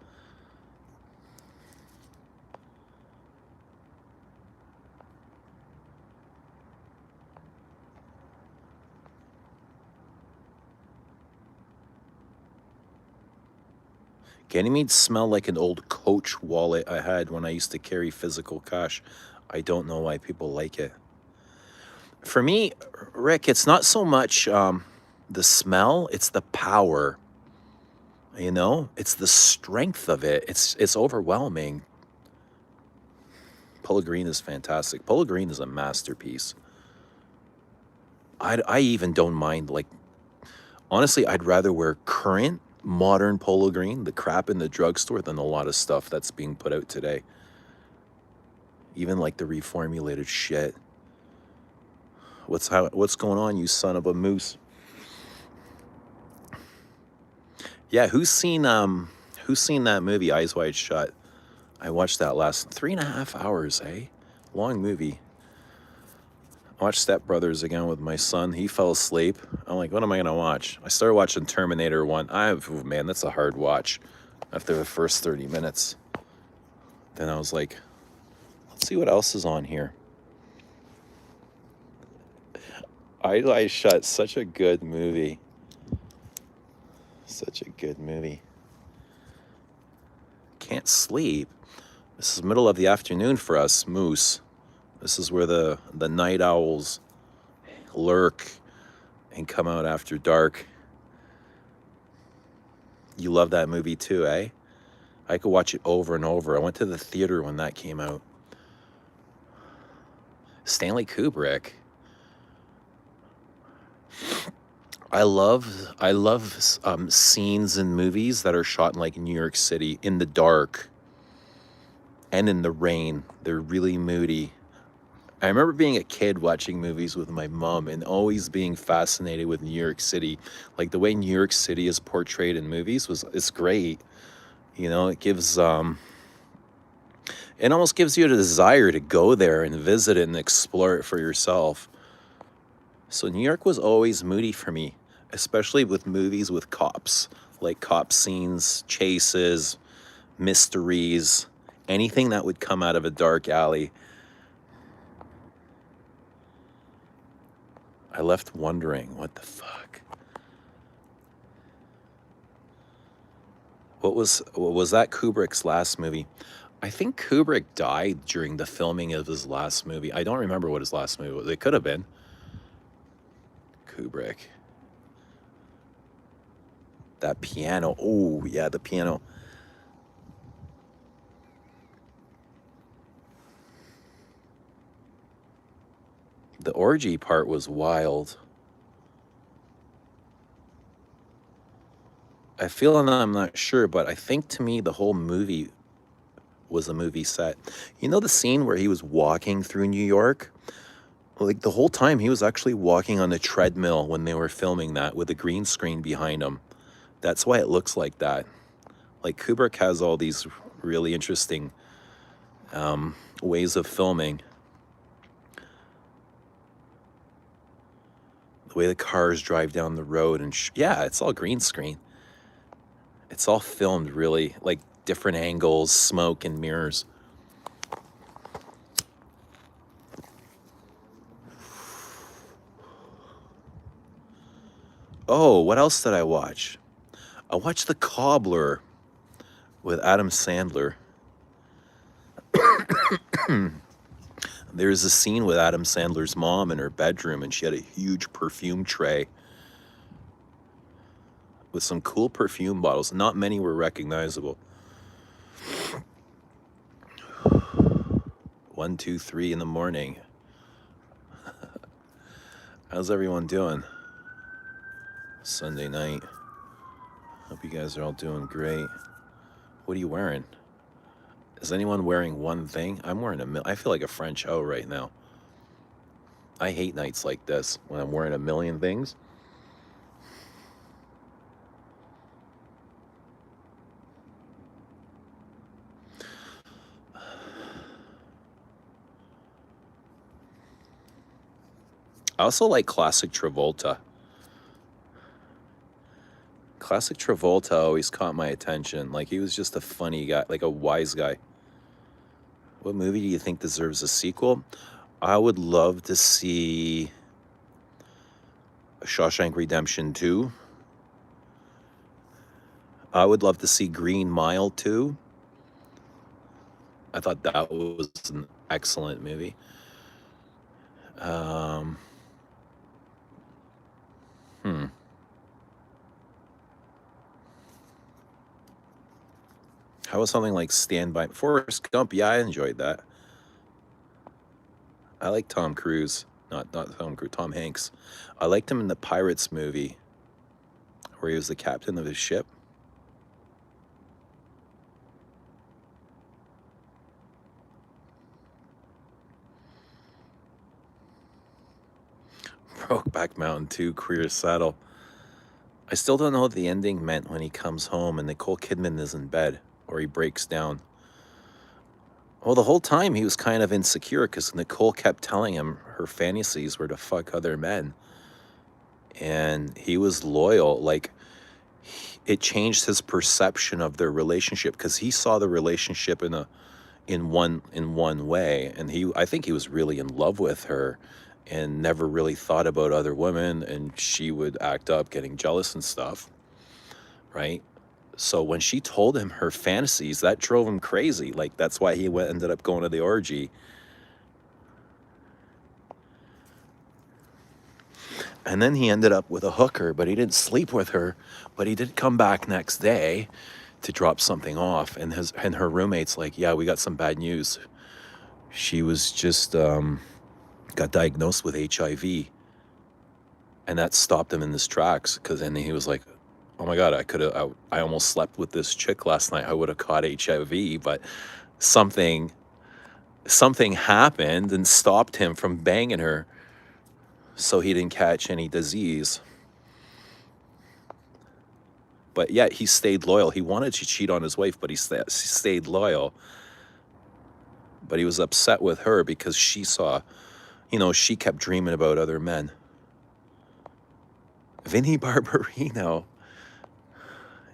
Ganymede smell like an old Coach wallet I had when I used to carry physical cash. I don't know why people like it. For me, Rick, it's not so much the smell, it's the power. You know, it's the strength of it. It's overwhelming. Polo Green is fantastic. Polo Green is a masterpiece. I even don't mind, like, honestly, I'd rather wear current modern Polo Green, the crap in the drugstore, than a lot of stuff that's being put out today. Even like the reformulated shit. What's going on, you son of a moose? Yeah, who's seen that movie Eyes Wide Shut? I watched that last 3.5 hours, eh? Long movie. I watched Step Brothers again with my son. He fell asleep. I'm like, what am I gonna watch? I started watching Terminator 1. Man, that's a hard watch after the first 30 minutes. Then I was like, let's see what else is on here. I Shut, such a good movie. Such a good movie. Can't sleep. This is middle of the afternoon for us, Moose. This is where the night owls lurk and come out after dark. You love that movie too, eh? I could watch it over and over. I went to the theater when that came out. Stanley Kubrick. I love scenes in movies that are shot in like New York City in the dark and in the rain. They're really moody. I remember being a kid watching movies with my mom and always being fascinated with New York City. Like the way New York City is portrayed in movies it's great. You know, it almost gives you a desire to go there and visit it and explore it for yourself. So New York was always moody for me, especially with movies with cops, like cop scenes, chases, mysteries, anything that would come out of a dark alley. I left wondering, what the fuck? What was that Kubrick's last movie? I think Kubrick died during the filming of his last movie. I don't remember what his last movie was. It could have been Kubrick. That piano. Oh, yeah, the piano. The orgy part was wild. I feel, and I'm not sure, but I think to me the whole movie was a movie set. You know the scene where he was walking through New York? Like the whole time he was actually walking on a treadmill when they were filming that with a green screen behind him. That's why it looks like that. Like Kubrick has all these really interesting ways of filming. The way the cars drive down the road and yeah, it's all green screen. It's all filmed really, like different angles, smoke and mirrors. Oh, what else did I watch? I watched The Cobbler with Adam Sandler. There's a scene with Adam Sandler's mom in her bedroom, and she had a huge perfume tray with some cool perfume bottles. Not many were recognizable. 1, 2, 3 in the morning. How's everyone doing? Sunday night. Hope you guys are all doing great. What are you wearing? Is anyone wearing one thing? I'm wearing I feel like a French O right now. I hate nights like this when I'm wearing a million things. I also like classic Travolta. Classic Travolta always caught my attention. Like he was just a funny guy, like a wise guy. What movie do you think deserves a sequel? I would love to see Shawshank Redemption 2. I would love to see Green Mile 2. I thought that was an excellent movie. How was something like Stand By Forrest Gump? Yeah, I enjoyed that. I like Tom Cruise, not Tom Cruise, Tom Hanks. I liked him in the Pirates movie, where he was the captain of his ship. Brokeback Mountain 2, Queer Saddle. I still don't know what the ending meant when he comes home and Nicole Kidman is in bed, or he breaks down. Well, the whole time he was kind of insecure because Nicole kept telling him her fantasies were to fuck other men. And he was loyal. Like, it changed his perception of their relationship because he saw the relationship in one way. And I think he was really in love with her and never really thought about other women. And she would act up getting jealous and stuff, right? So when she told him her fantasies, that drove him crazy. Like that's why he ended up going to the orgy. And then he ended up with a hooker, but he didn't sleep with her. But he did come back next day to drop something off, and her roommate's like, "Yeah, we got some bad news. She was just got diagnosed with HIV," and that stopped him in his tracks. Because then he was like, "Oh my God, I almost slept with this chick last night. I would have caught HIV, but something happened and stopped him from banging her, so he didn't catch any disease." But yet he stayed loyal. He wanted to cheat on his wife, but he stayed loyal. But he was upset with her because she saw, she kept dreaming about other men. Vinnie Barbarino.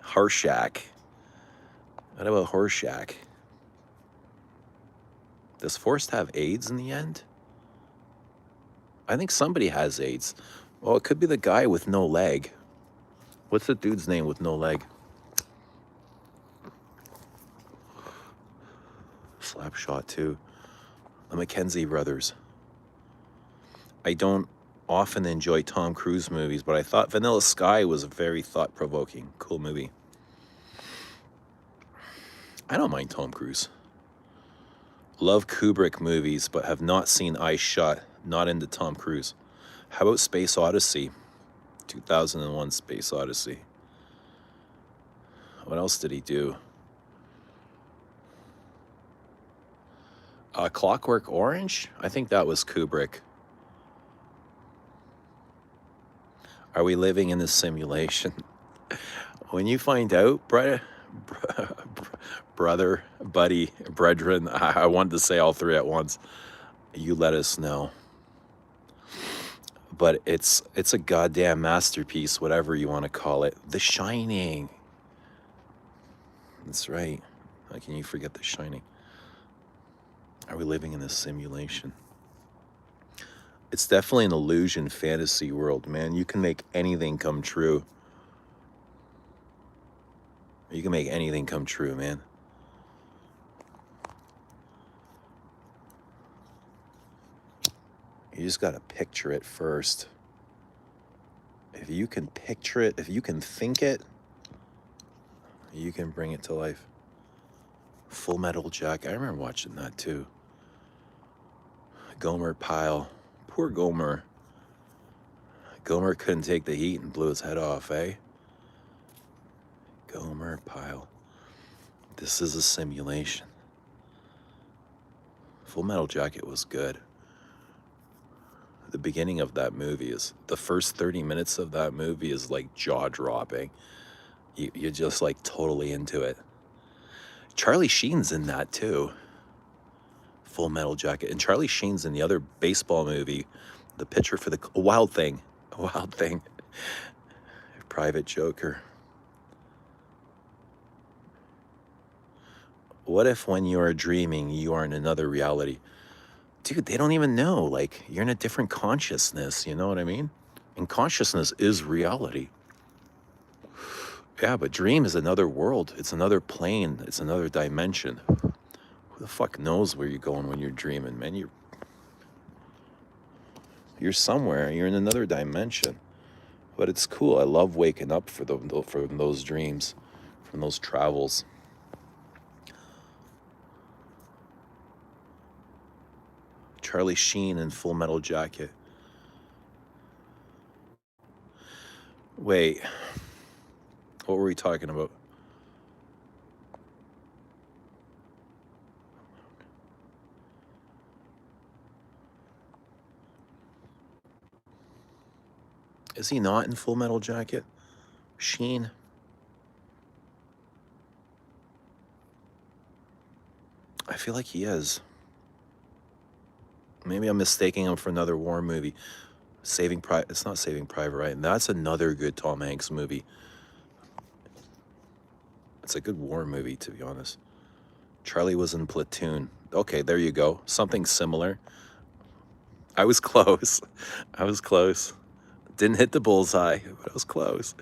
Harshack. What about Horshack? Does Forrest have AIDS in the end? I think somebody has AIDS. Well, it could be the guy with no leg. What's the dude's name with no leg? Slapshot too. The Mackenzie brothers. I don't often enjoy Tom Cruise movies, but I thought Vanilla Sky was a very thought-provoking, cool movie. I don't mind Tom Cruise. Love Kubrick movies, but have not seen Eyes Shut. Not into Tom Cruise. How about Space Odyssey? 2001 Space Odyssey. What else did he do? Clockwork Orange? I think that was Kubrick. Are we living in a simulation? When you find out, brother, buddy, brethren, I wanted to say all three at once, you let us know. But it's a goddamn masterpiece, whatever you want to call it. The Shining. That's right. How can you forget The Shining? Are we living in a simulation? It's definitely an illusion fantasy world, man. You can make anything come true. You can make anything come true, man. You just got to picture it first. If you can picture it, if you can think it, you can bring it to life. Full Metal Jacket. I remember watching that too. Gomer Pyle. Poor Gomer. Gomer couldn't take the heat and blew his head off, eh? Gomer Pyle. This is a simulation. Full Metal Jacket was good. The beginning of that movie is, the first 30 minutes of that movie is like jaw-dropping. You're just like totally into it. Charlie Sheen's in that too. Full Metal Jacket. And Charlie Sheen's in the other baseball movie, the pitcher for the Wild Thing. Wild Thing. Private Joker. What if when you are dreaming, you are in another reality? Dude, they don't even know. Like, you're in a different consciousness, you know what I mean? And consciousness is reality. Yeah, but dream is another world. It's another plane. It's another dimension. Who the fuck knows where you're going when you're dreaming, man? You're somewhere. You're in another dimension. But it's cool. I love waking up from those dreams, from those travels. Charlie Sheen in Full Metal Jacket. Wait, what were we talking about? Is he not in Full Metal Jacket? Sheen? I feel like he is. Maybe I'm mistaking him for another war movie. It's not Saving Private Ryan. That's another good Tom Hanks movie. It's a good war movie, to be honest. Charlie was in Platoon. Okay, there you go. Something similar. I was close. I was close. Didn't hit the bullseye, but I was close.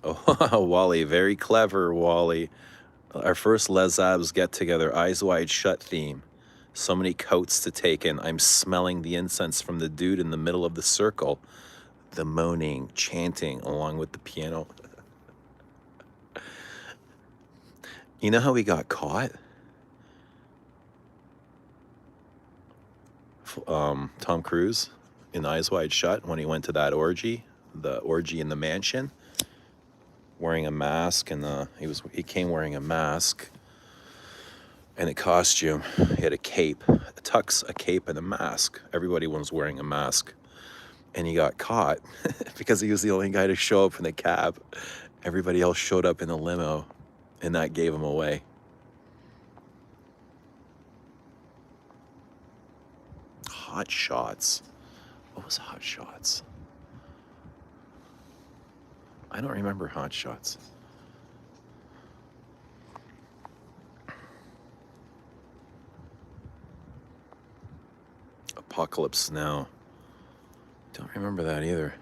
Oh, Wally, very clever, Wally. Our first Les Abs get together, eyes wide shut theme. So many coats to take in. I'm smelling the incense from the dude in the middle of the circle. The moaning, chanting along with the piano. You know how he got caught? Tom Cruise in Eyes Wide Shut when he went to that orgy, the orgy in the mansion, wearing a mask, and he came wearing a mask and a costume. He had a cape, a tux, a cape, and a mask. Everybody was wearing a mask, and he got caught because he was the only guy to show up in the cab. Everybody else showed up in a limo, and that gave him away. Hot Shots. What was Hot Shots? I don't remember Hot Shots. Apocalypse Now. Don't remember that either.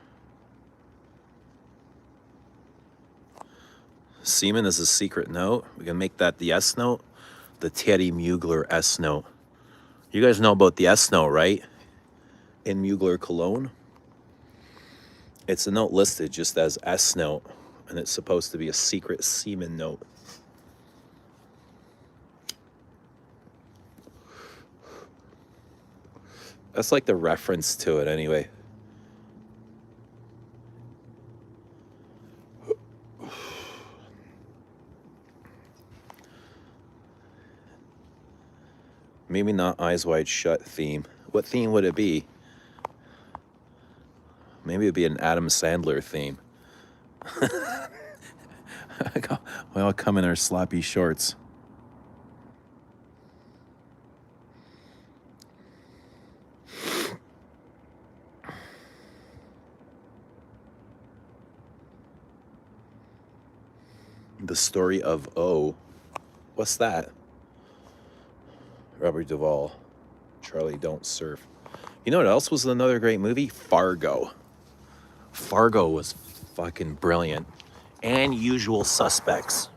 Semen is a secret note. We can make that the S note. The Teddy Mugler S note. You guys know about the S note, right? In Mugler Cologne. It's a note listed just as S note, and it's supposed to be a secret semen note. That's like the reference to it anyway. Maybe not Eyes Wide Shut theme. What theme would it be? Maybe it'd be an Adam Sandler theme. We all come in our sloppy shorts. The Story of O. What's that? Robert Duvall. Charlie Don't Surf. You know what else was another great movie? Fargo. Fargo was fucking brilliant. And Usual Suspects.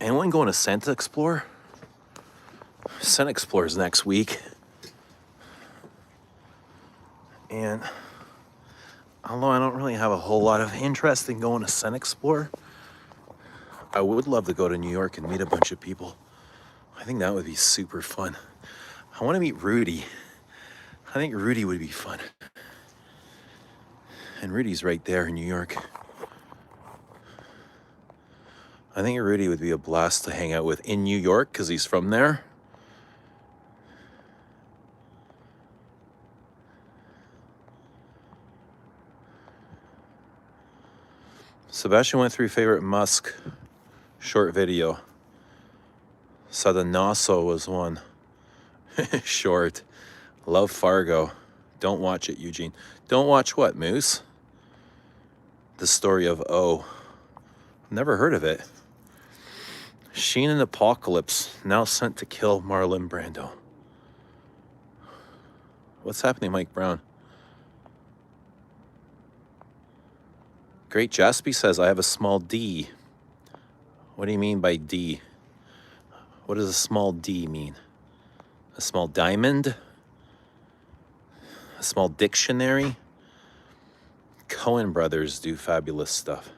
Anyone going to Santa Explore? Santa Explores next week. And Although I don't really have a whole lot of interest in going to Sun Explore. I would love to go to New York and meet a bunch of people. I think that would be super fun. I want to meet Rudy. I think Rudy would be fun. And Rudy's right there in New York. I think Rudy would be a blast to hang out with in New York because he's from there. Sebastian went through favorite Musk short video. Sadanaso was one. Short. Love Fargo. Don't watch it, Eugene. Don't watch what, Moose? The Story of O. Never heard of it. Sheen and Apocalypse, now sent to kill Marlon Brando. What's happening, Mike Brown? Great Jaspy says, I have a small D. What do you mean by D? What does a small D mean? A small diamond? A small dictionary? Coen brothers do fabulous stuff.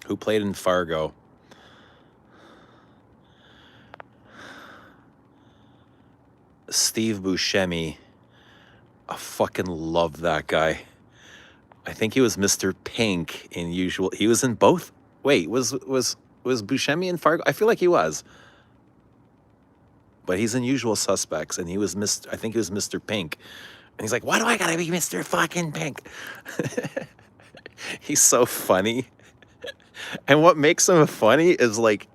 Who played in Fargo? Steve Buscemi. I fucking love that guy. I think he was Mr. Pink in Usual. He was in both. Wait, was Buscemi in Fargo? I feel like he was. But he's in Usual Suspects, and he was I think he was Mr. Pink. And he's like, why do I gotta be Mr. fucking Pink? He's so funny. And what makes him funny is like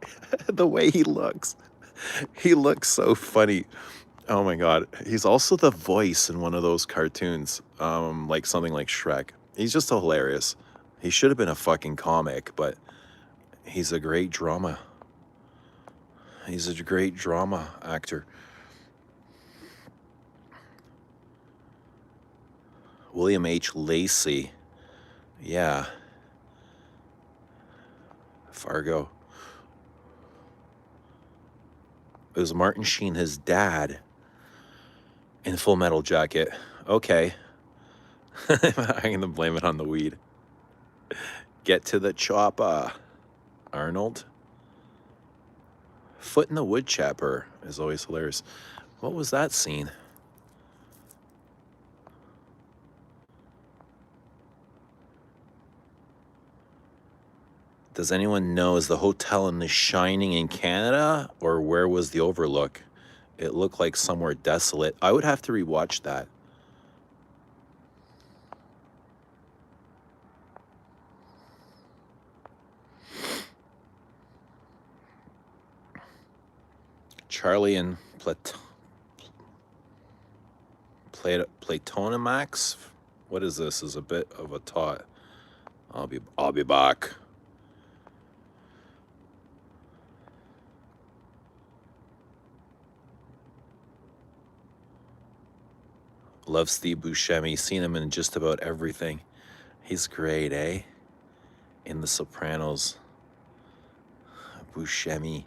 the way he looks. He looks so funny. Oh my God. He's also the voice in one of those cartoons, like something like Shrek. He's just hilarious. He should have been a fucking comic, but he's a great drama. He's a great drama actor. William H. Lacey. Yeah. Fargo. It was Martin Sheen, his dad, in Full Metal Jacket. Okay. I'm going to blame it on the weed. Get to the chopper. Arnold. Foot in the Woodchopper is always hilarious. What was that scene? Does anyone know, is the hotel in The Shining in Canada, or where was the overlook? It looked like somewhere desolate. I would have to rewatch that. Charlie and Platonimax. What is this? Is a bit of a tot. I'll be back. Love Steve Buscemi. Seen him in just about everything. He's great, eh? In The Sopranos. Buscemi.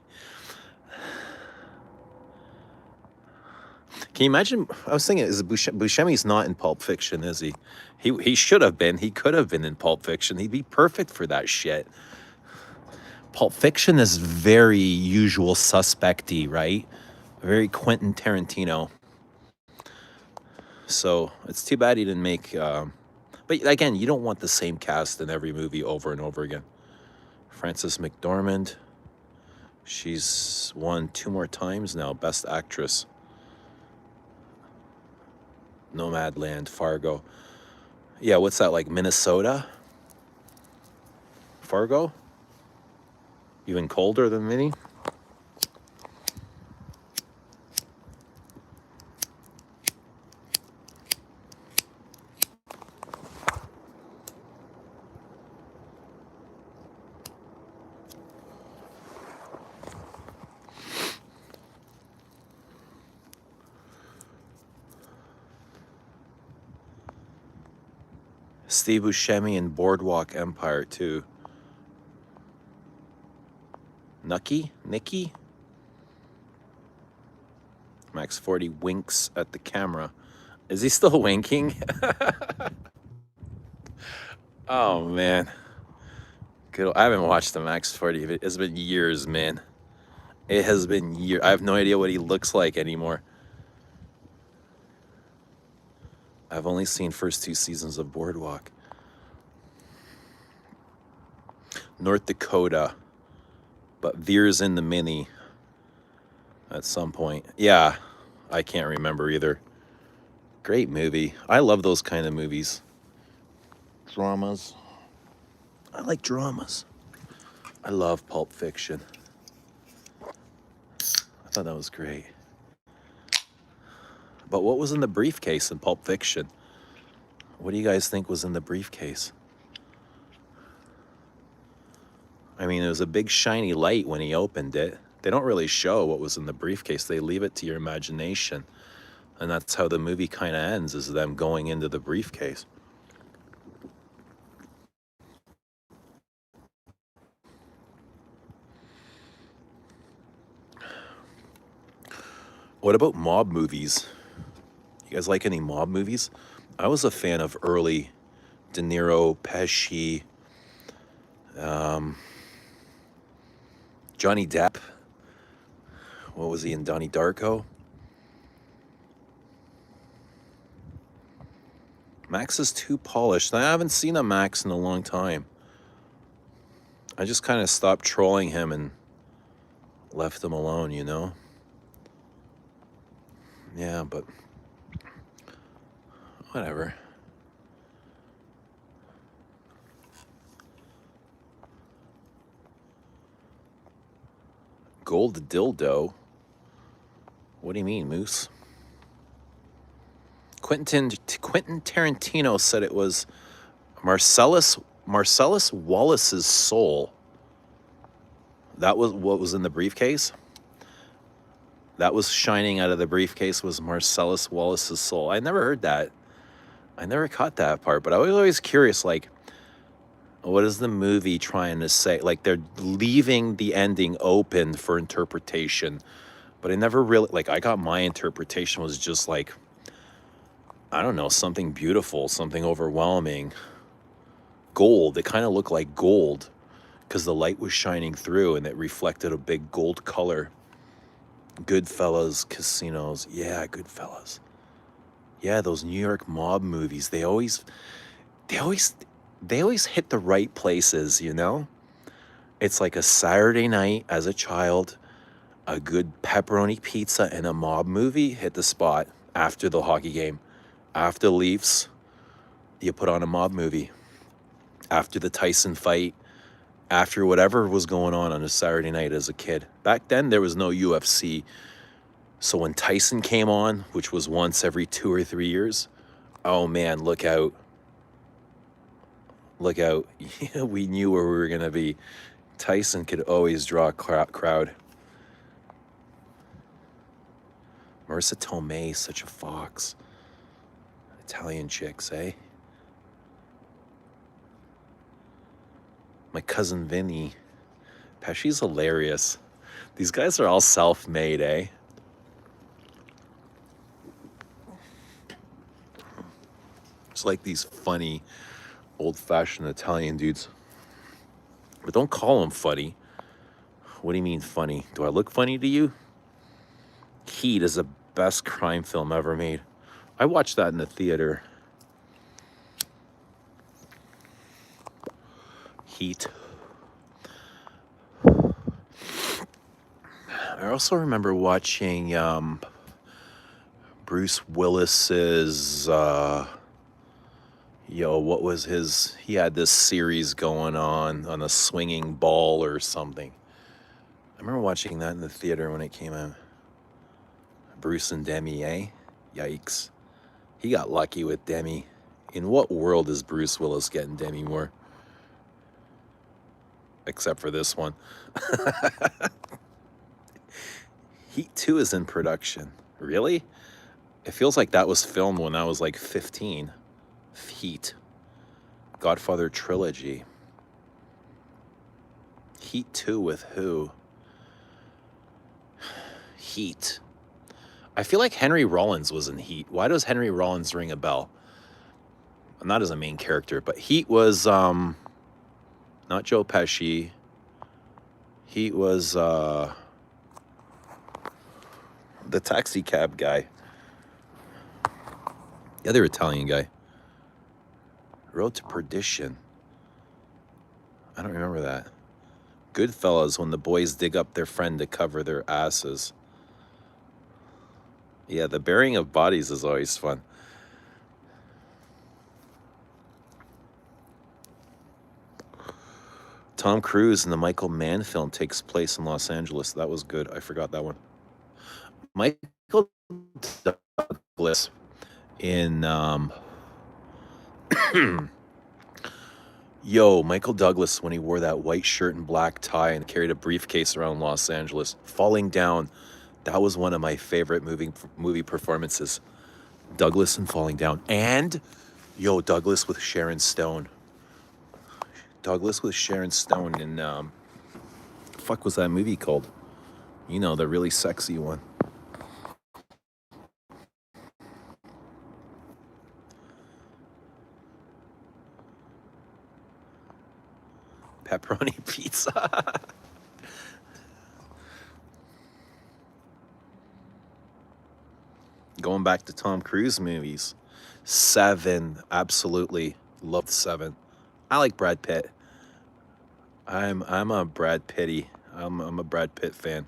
Can you imagine? I was thinking, Buscemi's not in Pulp Fiction, is he? He should have been. He could have been in Pulp Fiction. He'd be perfect for that shit. Pulp Fiction is very Usual Suspect-y, right? Very Quentin Tarantino. So it's too bad he didn't make. But again, you don't want the same cast in every movie over and over again. Frances McDormand. She's won 2 more times now. Best Actress. Nomadland, Fargo. Yeah, what's that, like Minnesota? Fargo? Even colder than Minnie? Steve Buscemi in Boardwalk Empire, too. Nikki? Max 40 winks at the camera. Is he still winking? Oh, man. Good. I haven't watched the Max 40. It's been years, man. It has been years. I have no idea what he looks like anymore. I've only seen first 2 seasons of Boardwalk. North Dakota, but veers in the mini at some point. Yeah, I can't remember either. Great movie. I love those kind of movies. Dramas. I like dramas. I love Pulp Fiction. I thought that was great. But what was in the briefcase in Pulp Fiction? What do you guys think was in the briefcase? I mean, it was a big shiny light when he opened it. They don't really show what was in the briefcase. They leave it to your imagination. And that's how the movie kind of ends, is them going into the briefcase. What about mob movies? You guys like any mob movies? I was a fan of early De Niro, Pesci, Johnny Depp. What was he in? Donnie Darko? Max is too polished. I haven't seen a Max in a long time. I just kind of stopped trolling him and left him alone, you know? Yeah, but whatever. Gold dildo? What do you mean, Moose? Quentin Tarantino said it was Marcellus Wallace's soul. That was what was in the briefcase? That was shining out of the briefcase was Marcellus Wallace's soul. I never heard that. I never caught that part, but I was always curious, like, what is the movie trying to say? Like, they're leaving the ending open for interpretation, but I never really, like, I got my interpretation was just like, I don't know, something beautiful, something overwhelming. Gold. It kind of looked like gold because the light was shining through and it reflected a big gold color. Goodfellas, casinos. Yeah, Goodfellas. Yeah, those New York mob movies, they always hit the right places, you know? It's like a Saturday night as a child, a good pepperoni pizza and a mob movie hit the spot after the hockey game. After the Leafs, you put on a mob movie. After the Tyson fight, after whatever was going on a Saturday night as a kid. Back then, there was no UFC. So when Tyson came on, which was once every 2 or 3 years, oh man, look out. Look out. We knew where we were going to be. Tyson could always draw a crowd. Marissa Tomei, such a fox. Italian chicks, eh? My cousin Vinny. Pesci's hilarious. These guys are all self-made, eh? It's like these funny, old-fashioned Italian dudes. But don't call them funny. What do you mean funny? Do I look funny to you? Heat is the best crime film ever made. I watched that in the theater. Heat. I also remember watching Bruce Willis's, what was his, he had this series going on a swinging ball or something. I remember watching that in the theater when it came out. Bruce and Demi, eh? Yikes. He got lucky with Demi. In what world is Bruce Willis getting Demi Moore? Except for this one. Heat 2 is in production. Really? It feels like that was filmed when I was like 15. Heat. Godfather trilogy. Heat 2 with who? Heat. I feel like Henry Rollins was in Heat. Why does Henry Rollins ring a bell? Not as a main character, but Heat was not Joe Pesci. Heat was the taxi cab guy. The other Italian guy. Road to Perdition. I don't remember that. Goodfellas, when the boys dig up their friend to cover their asses. Yeah, the burying of bodies is always fun. Tom Cruise in the Michael Mann film takes place in Los Angeles. That was good. I forgot that one. Michael Douglas in Michael Douglas when he wore that white shirt and black tie and carried a briefcase around Los Angeles, falling down. That was one of my favorite movie performances. Douglas and Falling Down. And Douglas with Sharon Stone. Douglas with Sharon Stone in fuck was that movie called? You know, the really sexy one. Pepperoni pizza. Going back to Tom Cruise movies. Seven, absolutely loved Seven. I like Brad Pitt. I'm a Brad Pitty. I'm a Brad Pitt fan.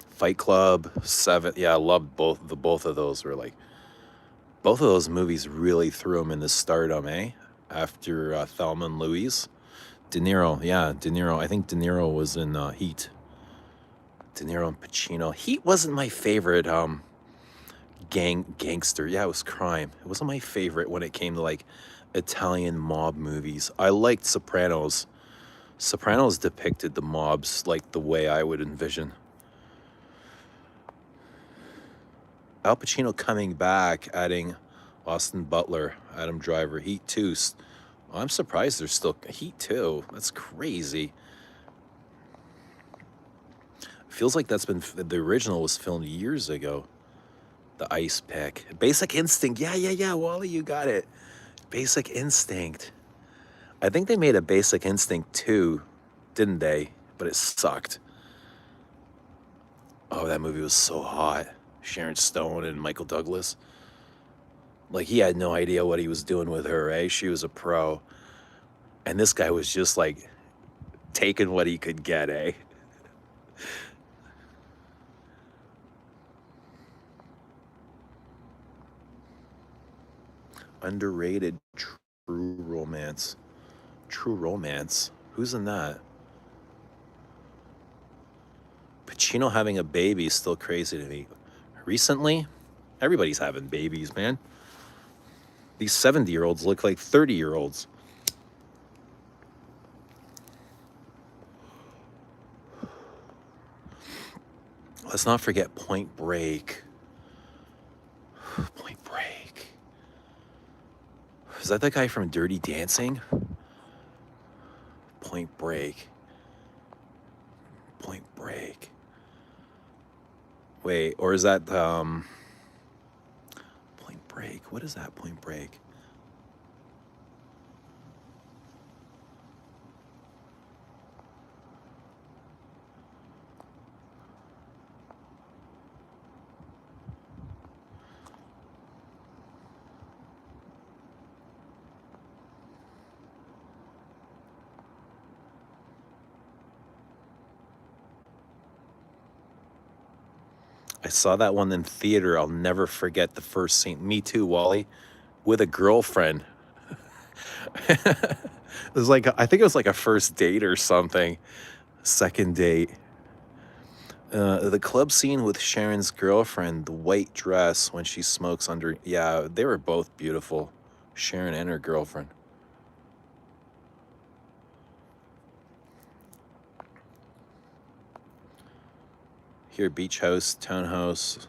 Fight Club, Seven. Yeah, I loved both of those. Were like both of those movies really threw him into stardom, eh? After Thelma and Louise. De Niro, yeah, De Niro. I think De Niro was in Heat. De Niro and Pacino. Heat wasn't my favorite gangster. Yeah, it was crime. It wasn't my favorite when it came to like Italian mob movies. I liked Sopranos. Sopranos depicted the mobs like the way I would envision. Al Pacino coming back, adding Austin Butler, Adam Driver, Heat 2. I'm surprised there's still Heat 2. That's crazy. Feels like that's been, the original was filmed years ago. The Ice Pick. Basic Instinct. Yeah. Wally, you got it. Basic Instinct. I think they made a Basic Instinct 2, didn't they? But it sucked. Oh, that movie was so hot. Sharon Stone and Michael Douglas. Like, he had no idea what he was doing with her, eh? She was a pro. And this guy was just, like, taking what he could get, eh? Underrated True Romance. True Romance? Who's in that? Pacino having a baby is still crazy to me. Recently, everybody's having babies, man. These 70-year-olds look like 30-year-olds. Let's not forget Point Break. Point Break. Is that the guy from Dirty Dancing? Point Break. Point Break. Wait, or is that Point Break? What is that Point Break? I saw that one in theater. I'll never forget the first scene. Me too, Wally. With a girlfriend. It was like, I think it was like a first date or something. Second date. The club scene with Sharon's girlfriend, the white dress when she smokes under. Yeah, they were both beautiful. Sharon and her girlfriend. Here, Beach House, Townhouse.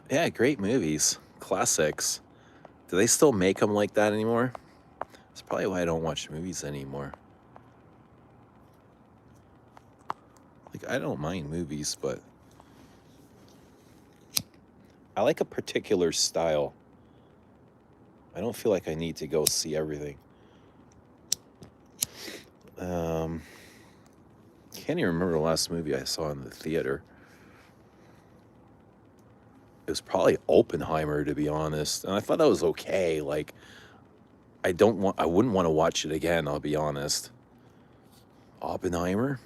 Yeah, great movies. Classics. Do they still make them like that anymore? That's probably why I don't watch movies anymore. Like, I don't mind movies, but I like a particular style. I don't feel like I need to go see everything. Can't even remember the last movie I saw in the theater. It was probably Oppenheimer, to be honest, and I thought that was okay. Like, I wouldn't want to watch it again, I'll be honest. Oppenheimer?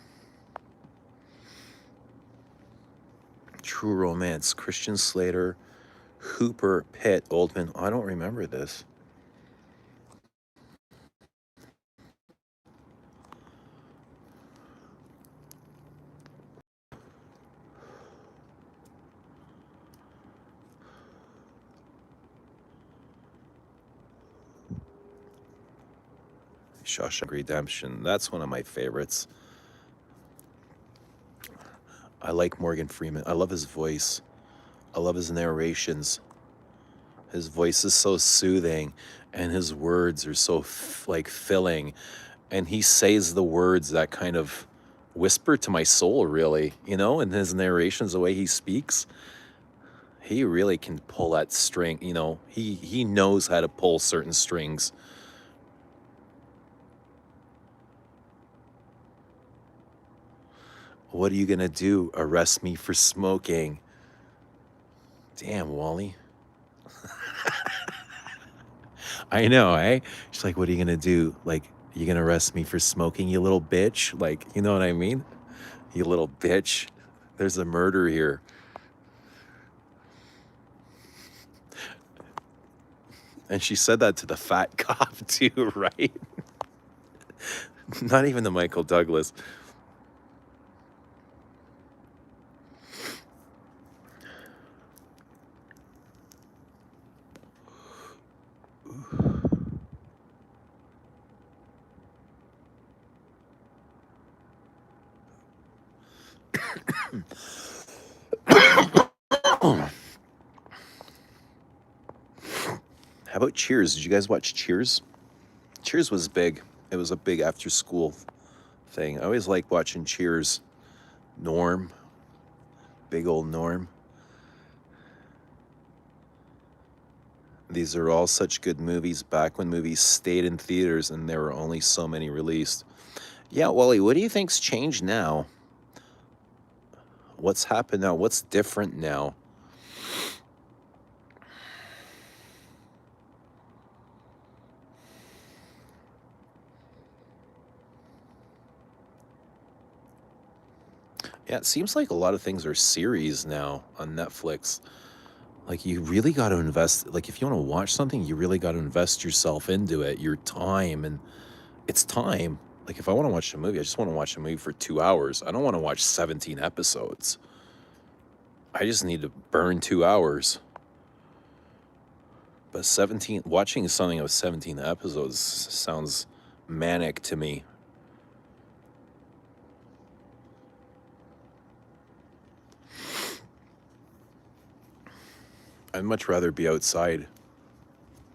True Romance, Christian Slater, Hooper, Pitt, Oldman. I don't remember this. Shawshank Redemption. That's one of my favorites. I like Morgan Freeman. I love his voice. I love his narrations. His voice is so soothing, and his words are so like filling. And he says the words that kind of whisper to my soul, really. You know, and his narrations, the way he speaks, he really can pull that string. You know, he knows how to pull certain strings. What are you gonna do? Arrest me for smoking? Damn, Wally. I know, eh? She's like, what are you gonna do? Like, you gonna arrest me for smoking, you little bitch? Like, you know what I mean? You little bitch. There's a murder here. And she said that to the fat cop too, right? Not even to Michael Douglas. How about Cheers? Did you guys watch Cheers? Cheers was big. It was a big after school thing. I always liked watching Cheers. Norm. Big old Norm. These are all such good movies back when movies stayed in theaters and there were only so many released. Yeah, Wally, what do you think's changed now? What's happened now? What's different now? Yeah, it seems like a lot of things are series now on Netflix. Like, you really got to invest, like, if you want to watch something, you really got to invest yourself into it, your time, and it's time. Like, if I want to watch a movie, I just want to watch a movie for 2 hours. I don't want to watch 17 episodes. I just need to burn 2 hours. But watching something of 17 episodes sounds manic to me. I'd much rather be outside,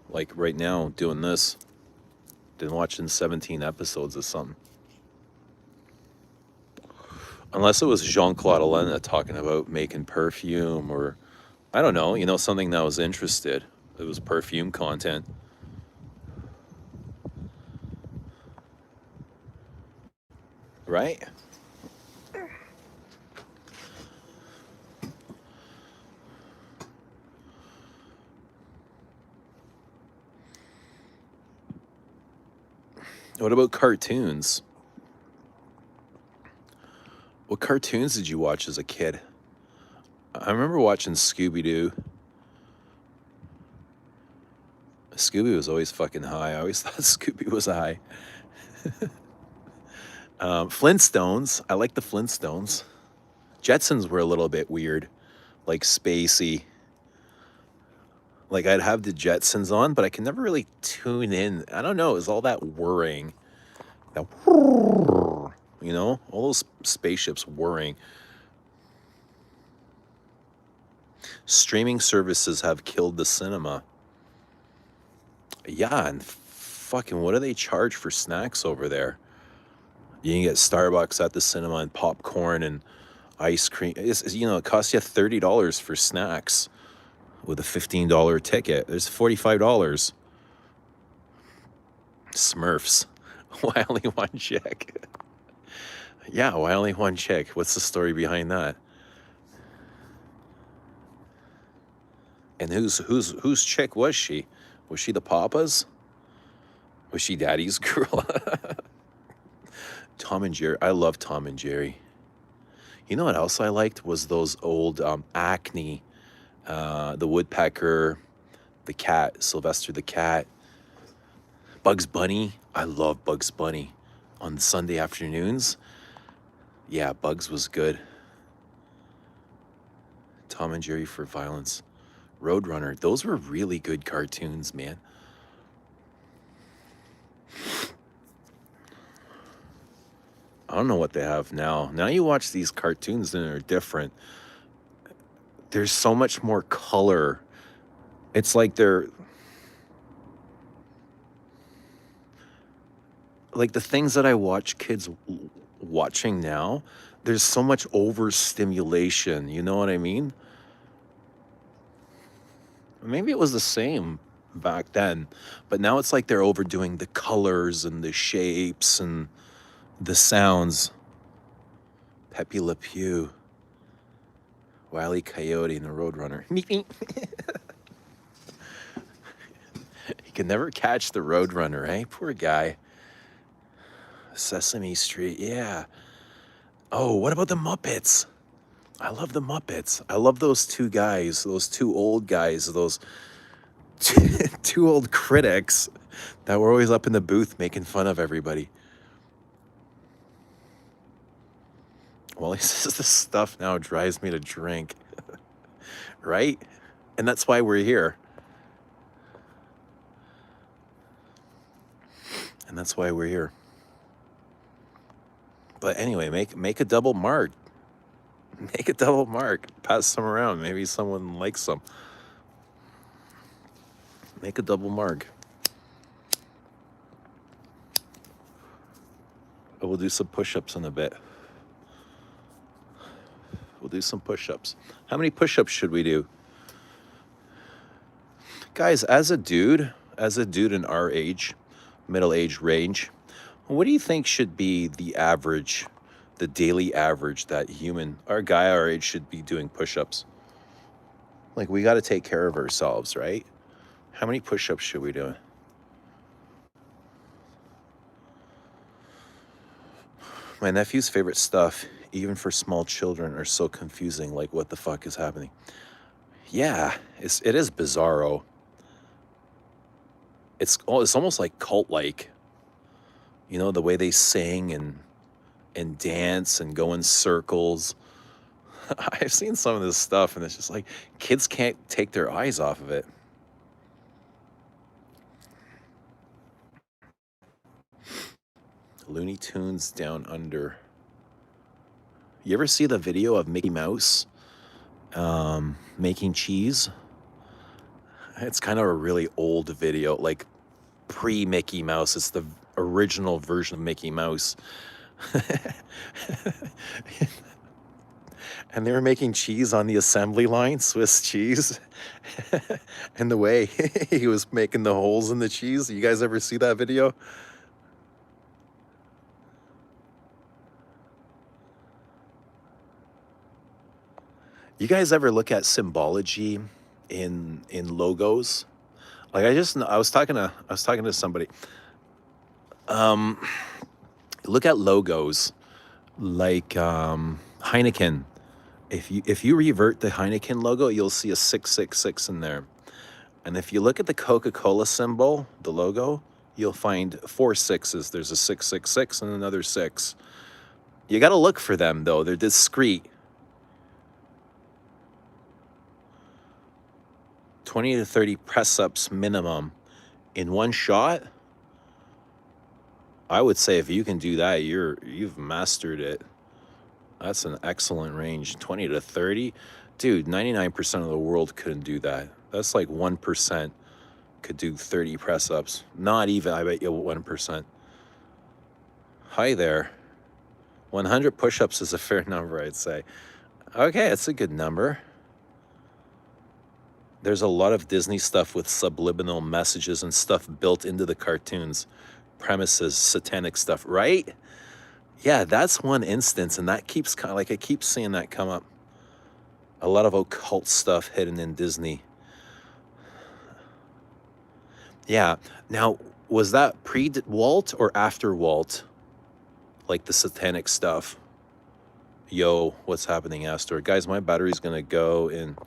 like right now, doing this, than watching 17 episodes of something. Unless it was Jean-Claude Elena talking about making perfume, or I don't know, something that was interested. It was perfume content. Right? What about cartoons? What cartoons did you watch as a kid? I remember watching Scooby-Doo. Scooby was always fucking high. I always thought Scooby was high. Flintstones. I like the Flintstones. Jetsons were a little bit weird, like spacey. Like, I'd have the Jetsons on, but I can never really tune in. I don't know. It was all that whirring. That, all those spaceships whirring. Streaming services have killed the cinema. Yeah, and fucking what do they charge for snacks over there? You can get Starbucks at the cinema and popcorn and ice cream. It costs you $30 for snacks with a $15 ticket. There's $45. Smurfs. Why only one chick? Yeah, why only one chick? What's the story behind that? And whose chick was she? Was she the Papa's? Was she Daddy's girl? Tom and Jerry. I love Tom and Jerry. You know what else I liked was those old Acne, the Woodpecker, the cat, Sylvester the cat, Bugs Bunny. I love Bugs Bunny on Sunday afternoons. Yeah, Bugs was good. Tom and Jerry for Violence. Roadrunner. Those were really good cartoons, man. I don't know what they have now. Now you watch these cartoons and they're different. There's so much more color. It's like they're like the things that I watch kids watching now. There's so much overstimulation. You know what I mean? Maybe it was the same back then, but now it's like they're overdoing the colors and the shapes and the sounds. Pepe Le Pew, Wile E. Coyote, and the Roadrunner. He can never catch the Roadrunner, eh? Poor guy. Sesame Street, yeah. Oh, what about the Muppets? I love the Muppets. I love those two guys, those two old guys, those two old critics that were always up in the booth making fun of everybody. Well, he says this stuff now drives me to drink, right? And that's why we're here. And that's why we're here. But anyway, make a double mark. Make a double mark. Pass some around. Maybe someone likes some. Make a double mark. We'll do some push-ups in a bit. We'll do some push-ups. How many push-ups should we do? Guys, as a dude in our age, middle age range, what do you think should be the average, the daily average that our guy our age should be doing push-ups? Like, we got to take care of ourselves, right? How many push-ups should we do? My nephew's favorite stuff, even for small children, are so confusing. Like, what the fuck is happening? Yeah, it is bizarro. It's almost like cult-like. You know, the way they sing and dance and go in circles. I've seen some of this stuff, and it's just like kids can't take their eyes off of it. Looney Tunes Down Under. You ever see the video of Mickey Mouse making cheese? It's kind of a really old video, like pre-Mickey Mouse. It's the original version of Mickey Mouse. And they were making cheese on the assembly line, Swiss cheese. And the way he was making the holes in the cheese. You guys ever see that video? You guys ever look at symbology in logos? Like I was talking to somebody. Look at logos like Heineken. If you revert the Heineken logo, you'll see a 666 in there. And if you look at the Coca-Cola symbol, the logo, you'll find 4 6s. There's a 666 and another 6. You got to look for them though. They're discreet. 20 to 30 press-ups minimum in one shot. I would say if you can do that, you've mastered it. That's an excellent range. 20 to 30. Dude, 99% of the world couldn't do that. That's like 1% could do 30 press-ups. Not even, I bet you 1%. Hi there. 100 push-ups is a fair number, I'd say. Okay, it's a good number. There's a lot of Disney stuff with subliminal messages and stuff built into the cartoons, premises, satanic stuff, right? Yeah, that's one instance, and that keeps kind of like I keep seeing that come up. A lot of occult stuff hidden in Disney. Yeah. Now, was that pre-Walt or after Walt? Like the satanic stuff? Yo, what's happening, Astor? Guys, my battery's gonna go in.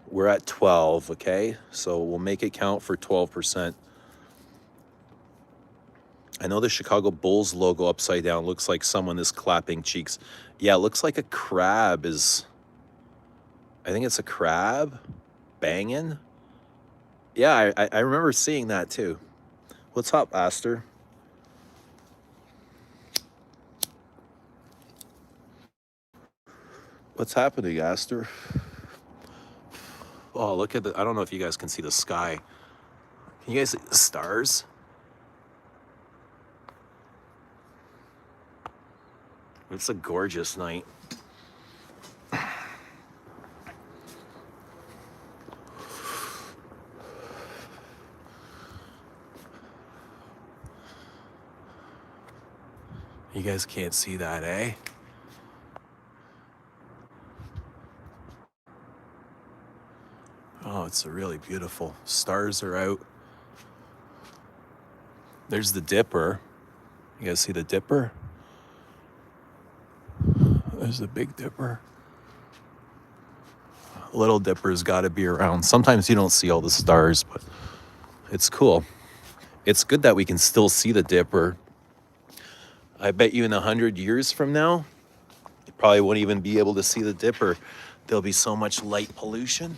We're at 12, okay? So we'll make it count for 12%. I know the Chicago Bulls logo upside down looks like someone is clapping cheeks. Yeah, it looks like a crab is... I think it's a crab banging. Yeah, I remember seeing that too. What's up, Astor? What's happening, Astor? Oh, look at the... I don't know if you guys can see the sky. Can you guys see the stars? It's a gorgeous night. You guys can't see that, eh? Oh, it's really beautiful. Stars are out. There's the Dipper. You guys see the Dipper? There's the Big Dipper. Little Dipper's got to be around. Sometimes you don't see all the stars, but it's cool. It's good that we can still see the Dipper. I bet you in 100 years from now, you probably won't even be able to see the Dipper. There'll be so much light pollution.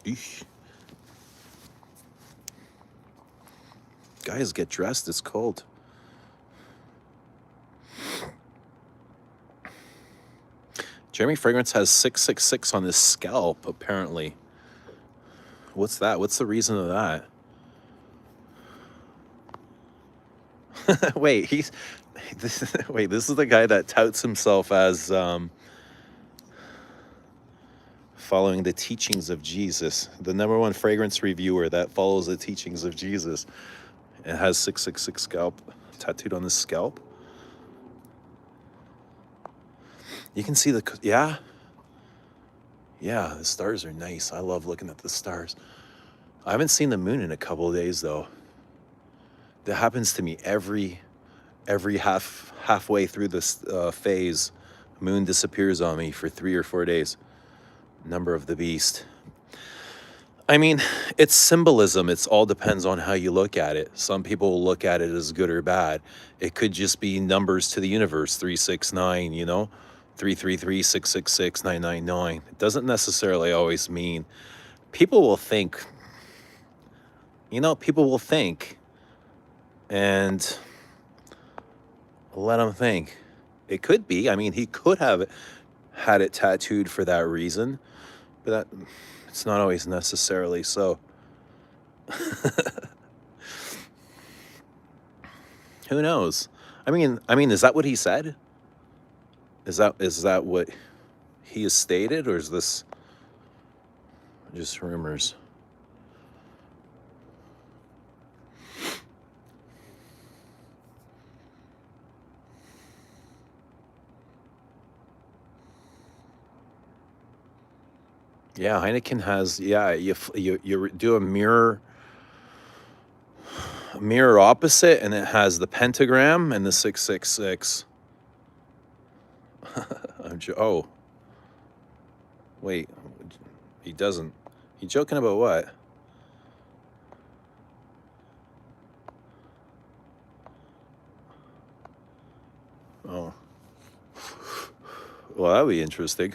Eesh. Guys, get dressed. It's cold. Jeremy Fragrance has 666 on his scalp, apparently. What's that? What's the reason of that? Wait, this is the guy that touts himself as following the teachings of Jesus. The #1 fragrance reviewer that follows the teachings of Jesus. It has 666 scalp tattooed on his scalp. You can see the, yeah, the stars are nice. I love looking at the stars. I haven't seen the moon in a couple of days though. That happens to me every halfway through this phase. Moon disappears on me for 3 or 4 days. Number of the beast. I mean, it's symbolism. It's all depends on how you look at it. Some people will look at it as good or bad. It could just be numbers to the universe, 369, you know, 333, 666, 999. It doesn't necessarily always mean. People will think, and let them think. It could be. I mean, he could have had it tattooed for that reason, but that it's not always necessarily so. Who knows? I mean, is that what he said? Is that what he has stated, or is this just rumors? Yeah, Heineken has, yeah, you do a mirror opposite, and it has the pentagram and the 666. Oh, wait, he doesn't. He joking about what? Oh, well, that'd be interesting.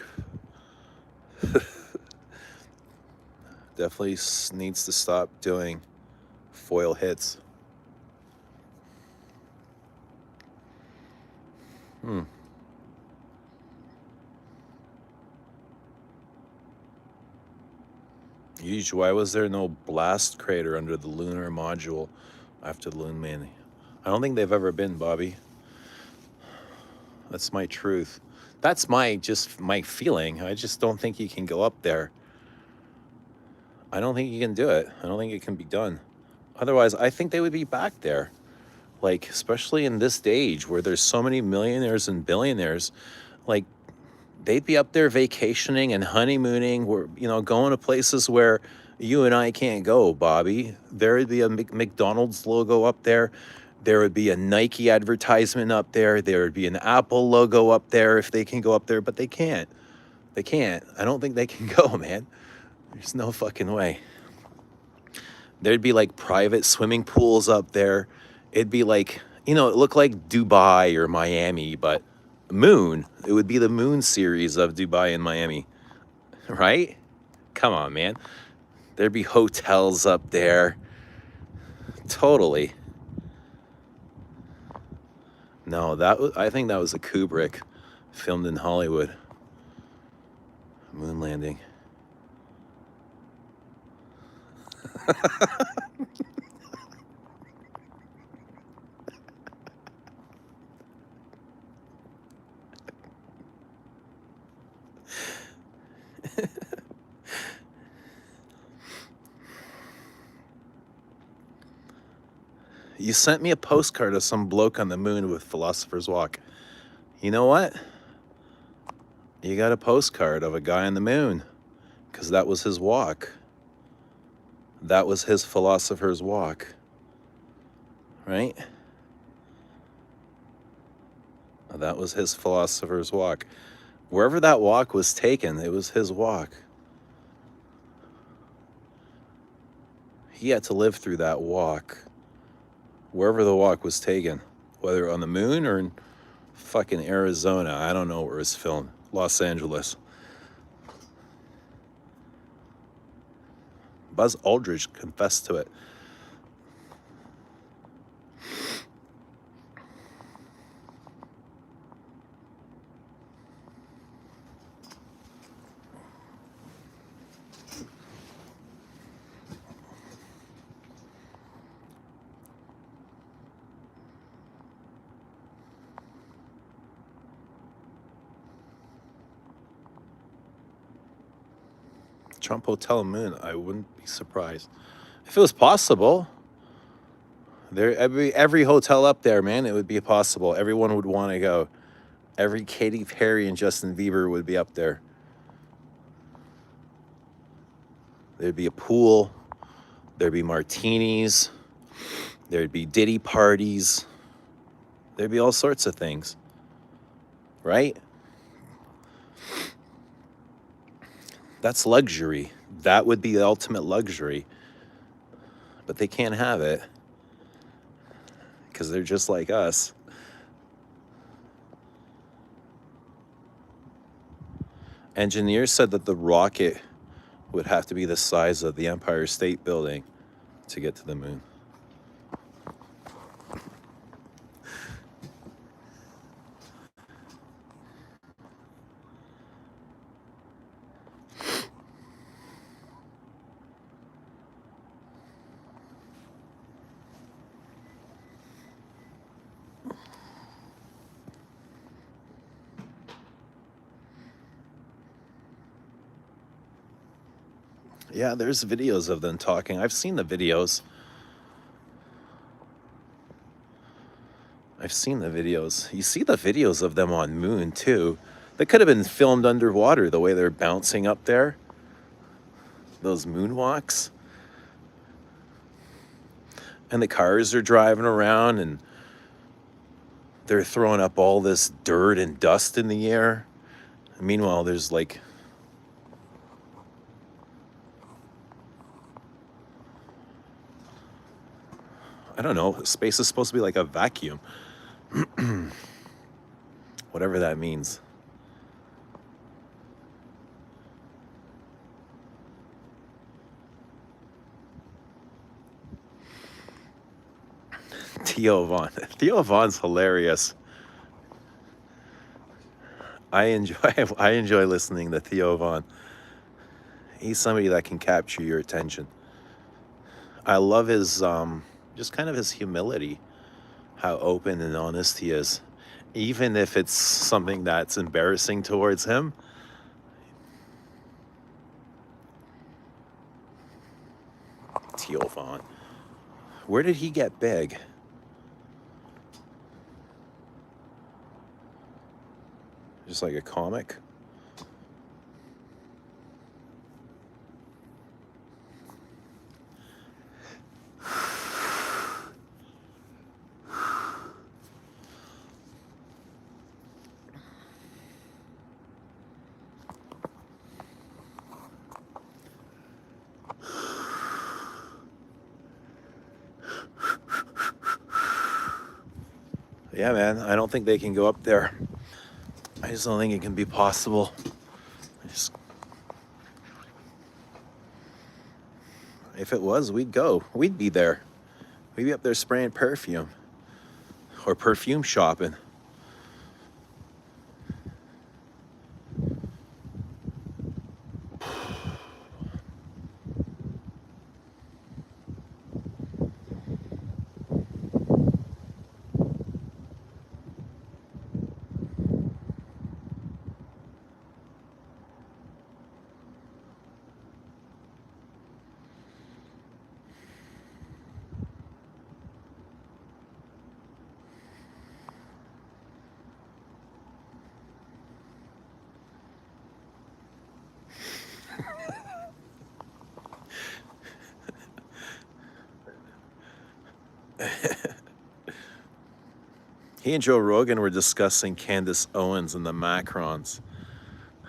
Definitely needs to stop doing foil hits. Yeesh, why was there no blast crater under the lunar module after the moon landing? I don't think they've ever been, Bobby. That's my truth. That's my feeling. I just don't think you can go up there. I don't think you can do it. I don't think it can be done. Otherwise, I think they would be back there. Like, especially in this age where there's so many millionaires and billionaires, like, they'd be up there vacationing and honeymooning, where, going to places where you and I can't go, Bobby. There would be a McDonald's logo up there. There would be a Nike advertisement up there. There would be an Apple logo up there if they can go up there, but they can't. They can't. I don't think they can go, man. There's no fucking way. There'd be like private swimming pools up there. It'd be like, it looked like Dubai or Miami, but moon. It would be the moon series of Dubai and Miami, right? Come on, man. There'd be hotels up there. Totally. No, I think that was a Kubrick, filmed in Hollywood. Moon landing. You sent me a postcard of some bloke on the moon with Philosopher's Walk. You know what? You got a postcard of a guy on the moon, because that was his walk. That was his Philosopher's Walk, right? That was his Philosopher's Walk. Wherever that walk was taken, it was his walk. He had to live through that walk. Wherever the walk was taken, whether on the moon or in fucking Arizona. I don't know where it was filmed. Los Angeles. Buzz Aldridge confessed to it. Trump Hotel Moon, I wouldn't be surprised. If it was possible, every hotel up there, man, it would be possible. Everyone would want to go. Every Katy Perry and Justin Bieber would be up there. There'd be a pool. There'd be martinis. There'd be Diddy parties. There'd be all sorts of things. Right? That's luxury. That would be the ultimate luxury. But they can't have it because they're just like us. Engineers said that the rocket would have to be the size of the Empire State Building to get to the moon. Yeah, there's videos of them talking. I've seen the videos. I've seen the videos. You see the videos of them on moon too. They could have been filmed underwater the way they're bouncing up there. Those moonwalks. And the cars are driving around and they're throwing up all this dirt and dust in the air. And meanwhile, there's like I don't know, space is supposed to be like a vacuum. Whatever that means. Theo Vaughn. Theo Vaughn's hilarious. I enjoy listening to Theo Vaughn. He's somebody that can capture your attention. I love his just kind of his humility, how open and honest he is. Even if it's something that's embarrassing towards him. Teal font. Where did he get big? Just like a comic? Yeah, man, I don't think they can go up there. I just don't think it can be possible. If it was, we'd go. We'd be there. We'd be up there spraying perfume or perfume shopping. He and Joe Rogan were discussing Candace Owens and the Macrons.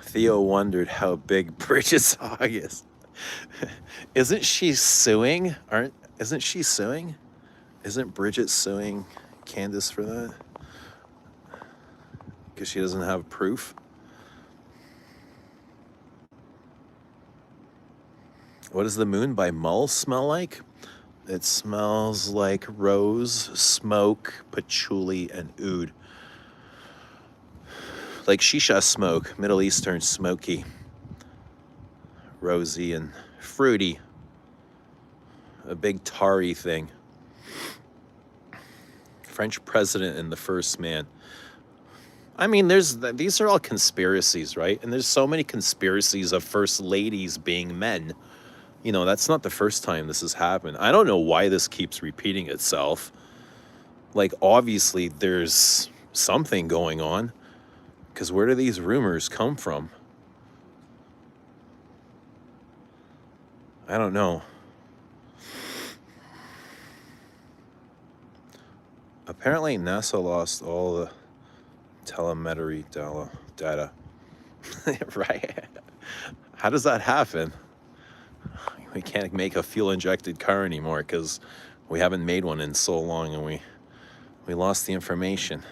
Theo wondered how big Bridget's hog is. Isn't she suing? Isn't she suing? Isn't Bridget suing Candace for that? Because she doesn't have proof? What does the Moon by Mull smell like? It smells like rose, smoke, patchouli, and oud. Like shisha smoke, Middle Eastern smoky, rosy and fruity. A big tarry thing. French president and the first man. I mean, these are all conspiracies, right? And there's so many conspiracies of first ladies being men. You know, that's not the first time this has happened. I don't know why this keeps repeating itself. Like, obviously, there's something going on. Because where do these rumors come from? I don't know. Apparently, NASA lost all the telemetry data. Right? How does that happen? We can't make a fuel-injected car anymore because we haven't made one in so long, and we lost the information.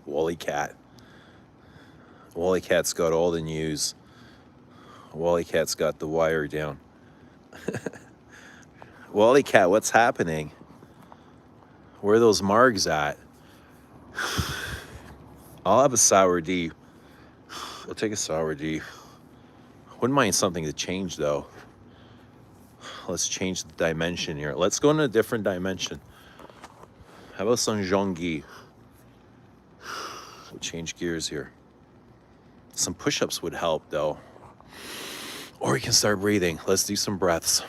Wally Cat. Wally Cat's got all the news. Wally Cat's got the wire down. Wally Cat, what's happening? Where are those margs at? I'll have a sour D. I'll take a sour D. Wouldn't mind something to change, though. Let's change the dimension here. Let's go in a different dimension. How about some Jean-Guy? We'll change gears here. Some push-ups would help, though. Or we can start breathing. Let's do some breaths.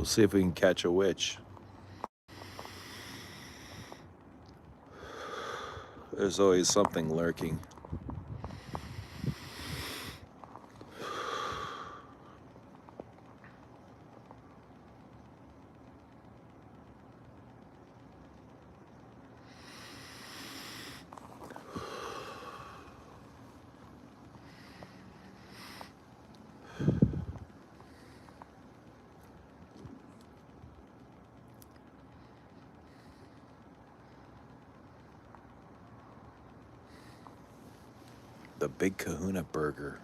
see if we can catch a witch. There's always something lurking. The Big Kahuna Burger.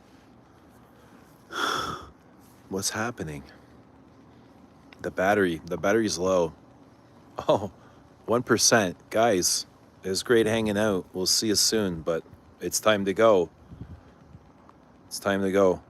What's happening? The battery's low. Oh, 1%. Guys, it was great hanging out. We'll see you soon, but it's time to go. It's time to go.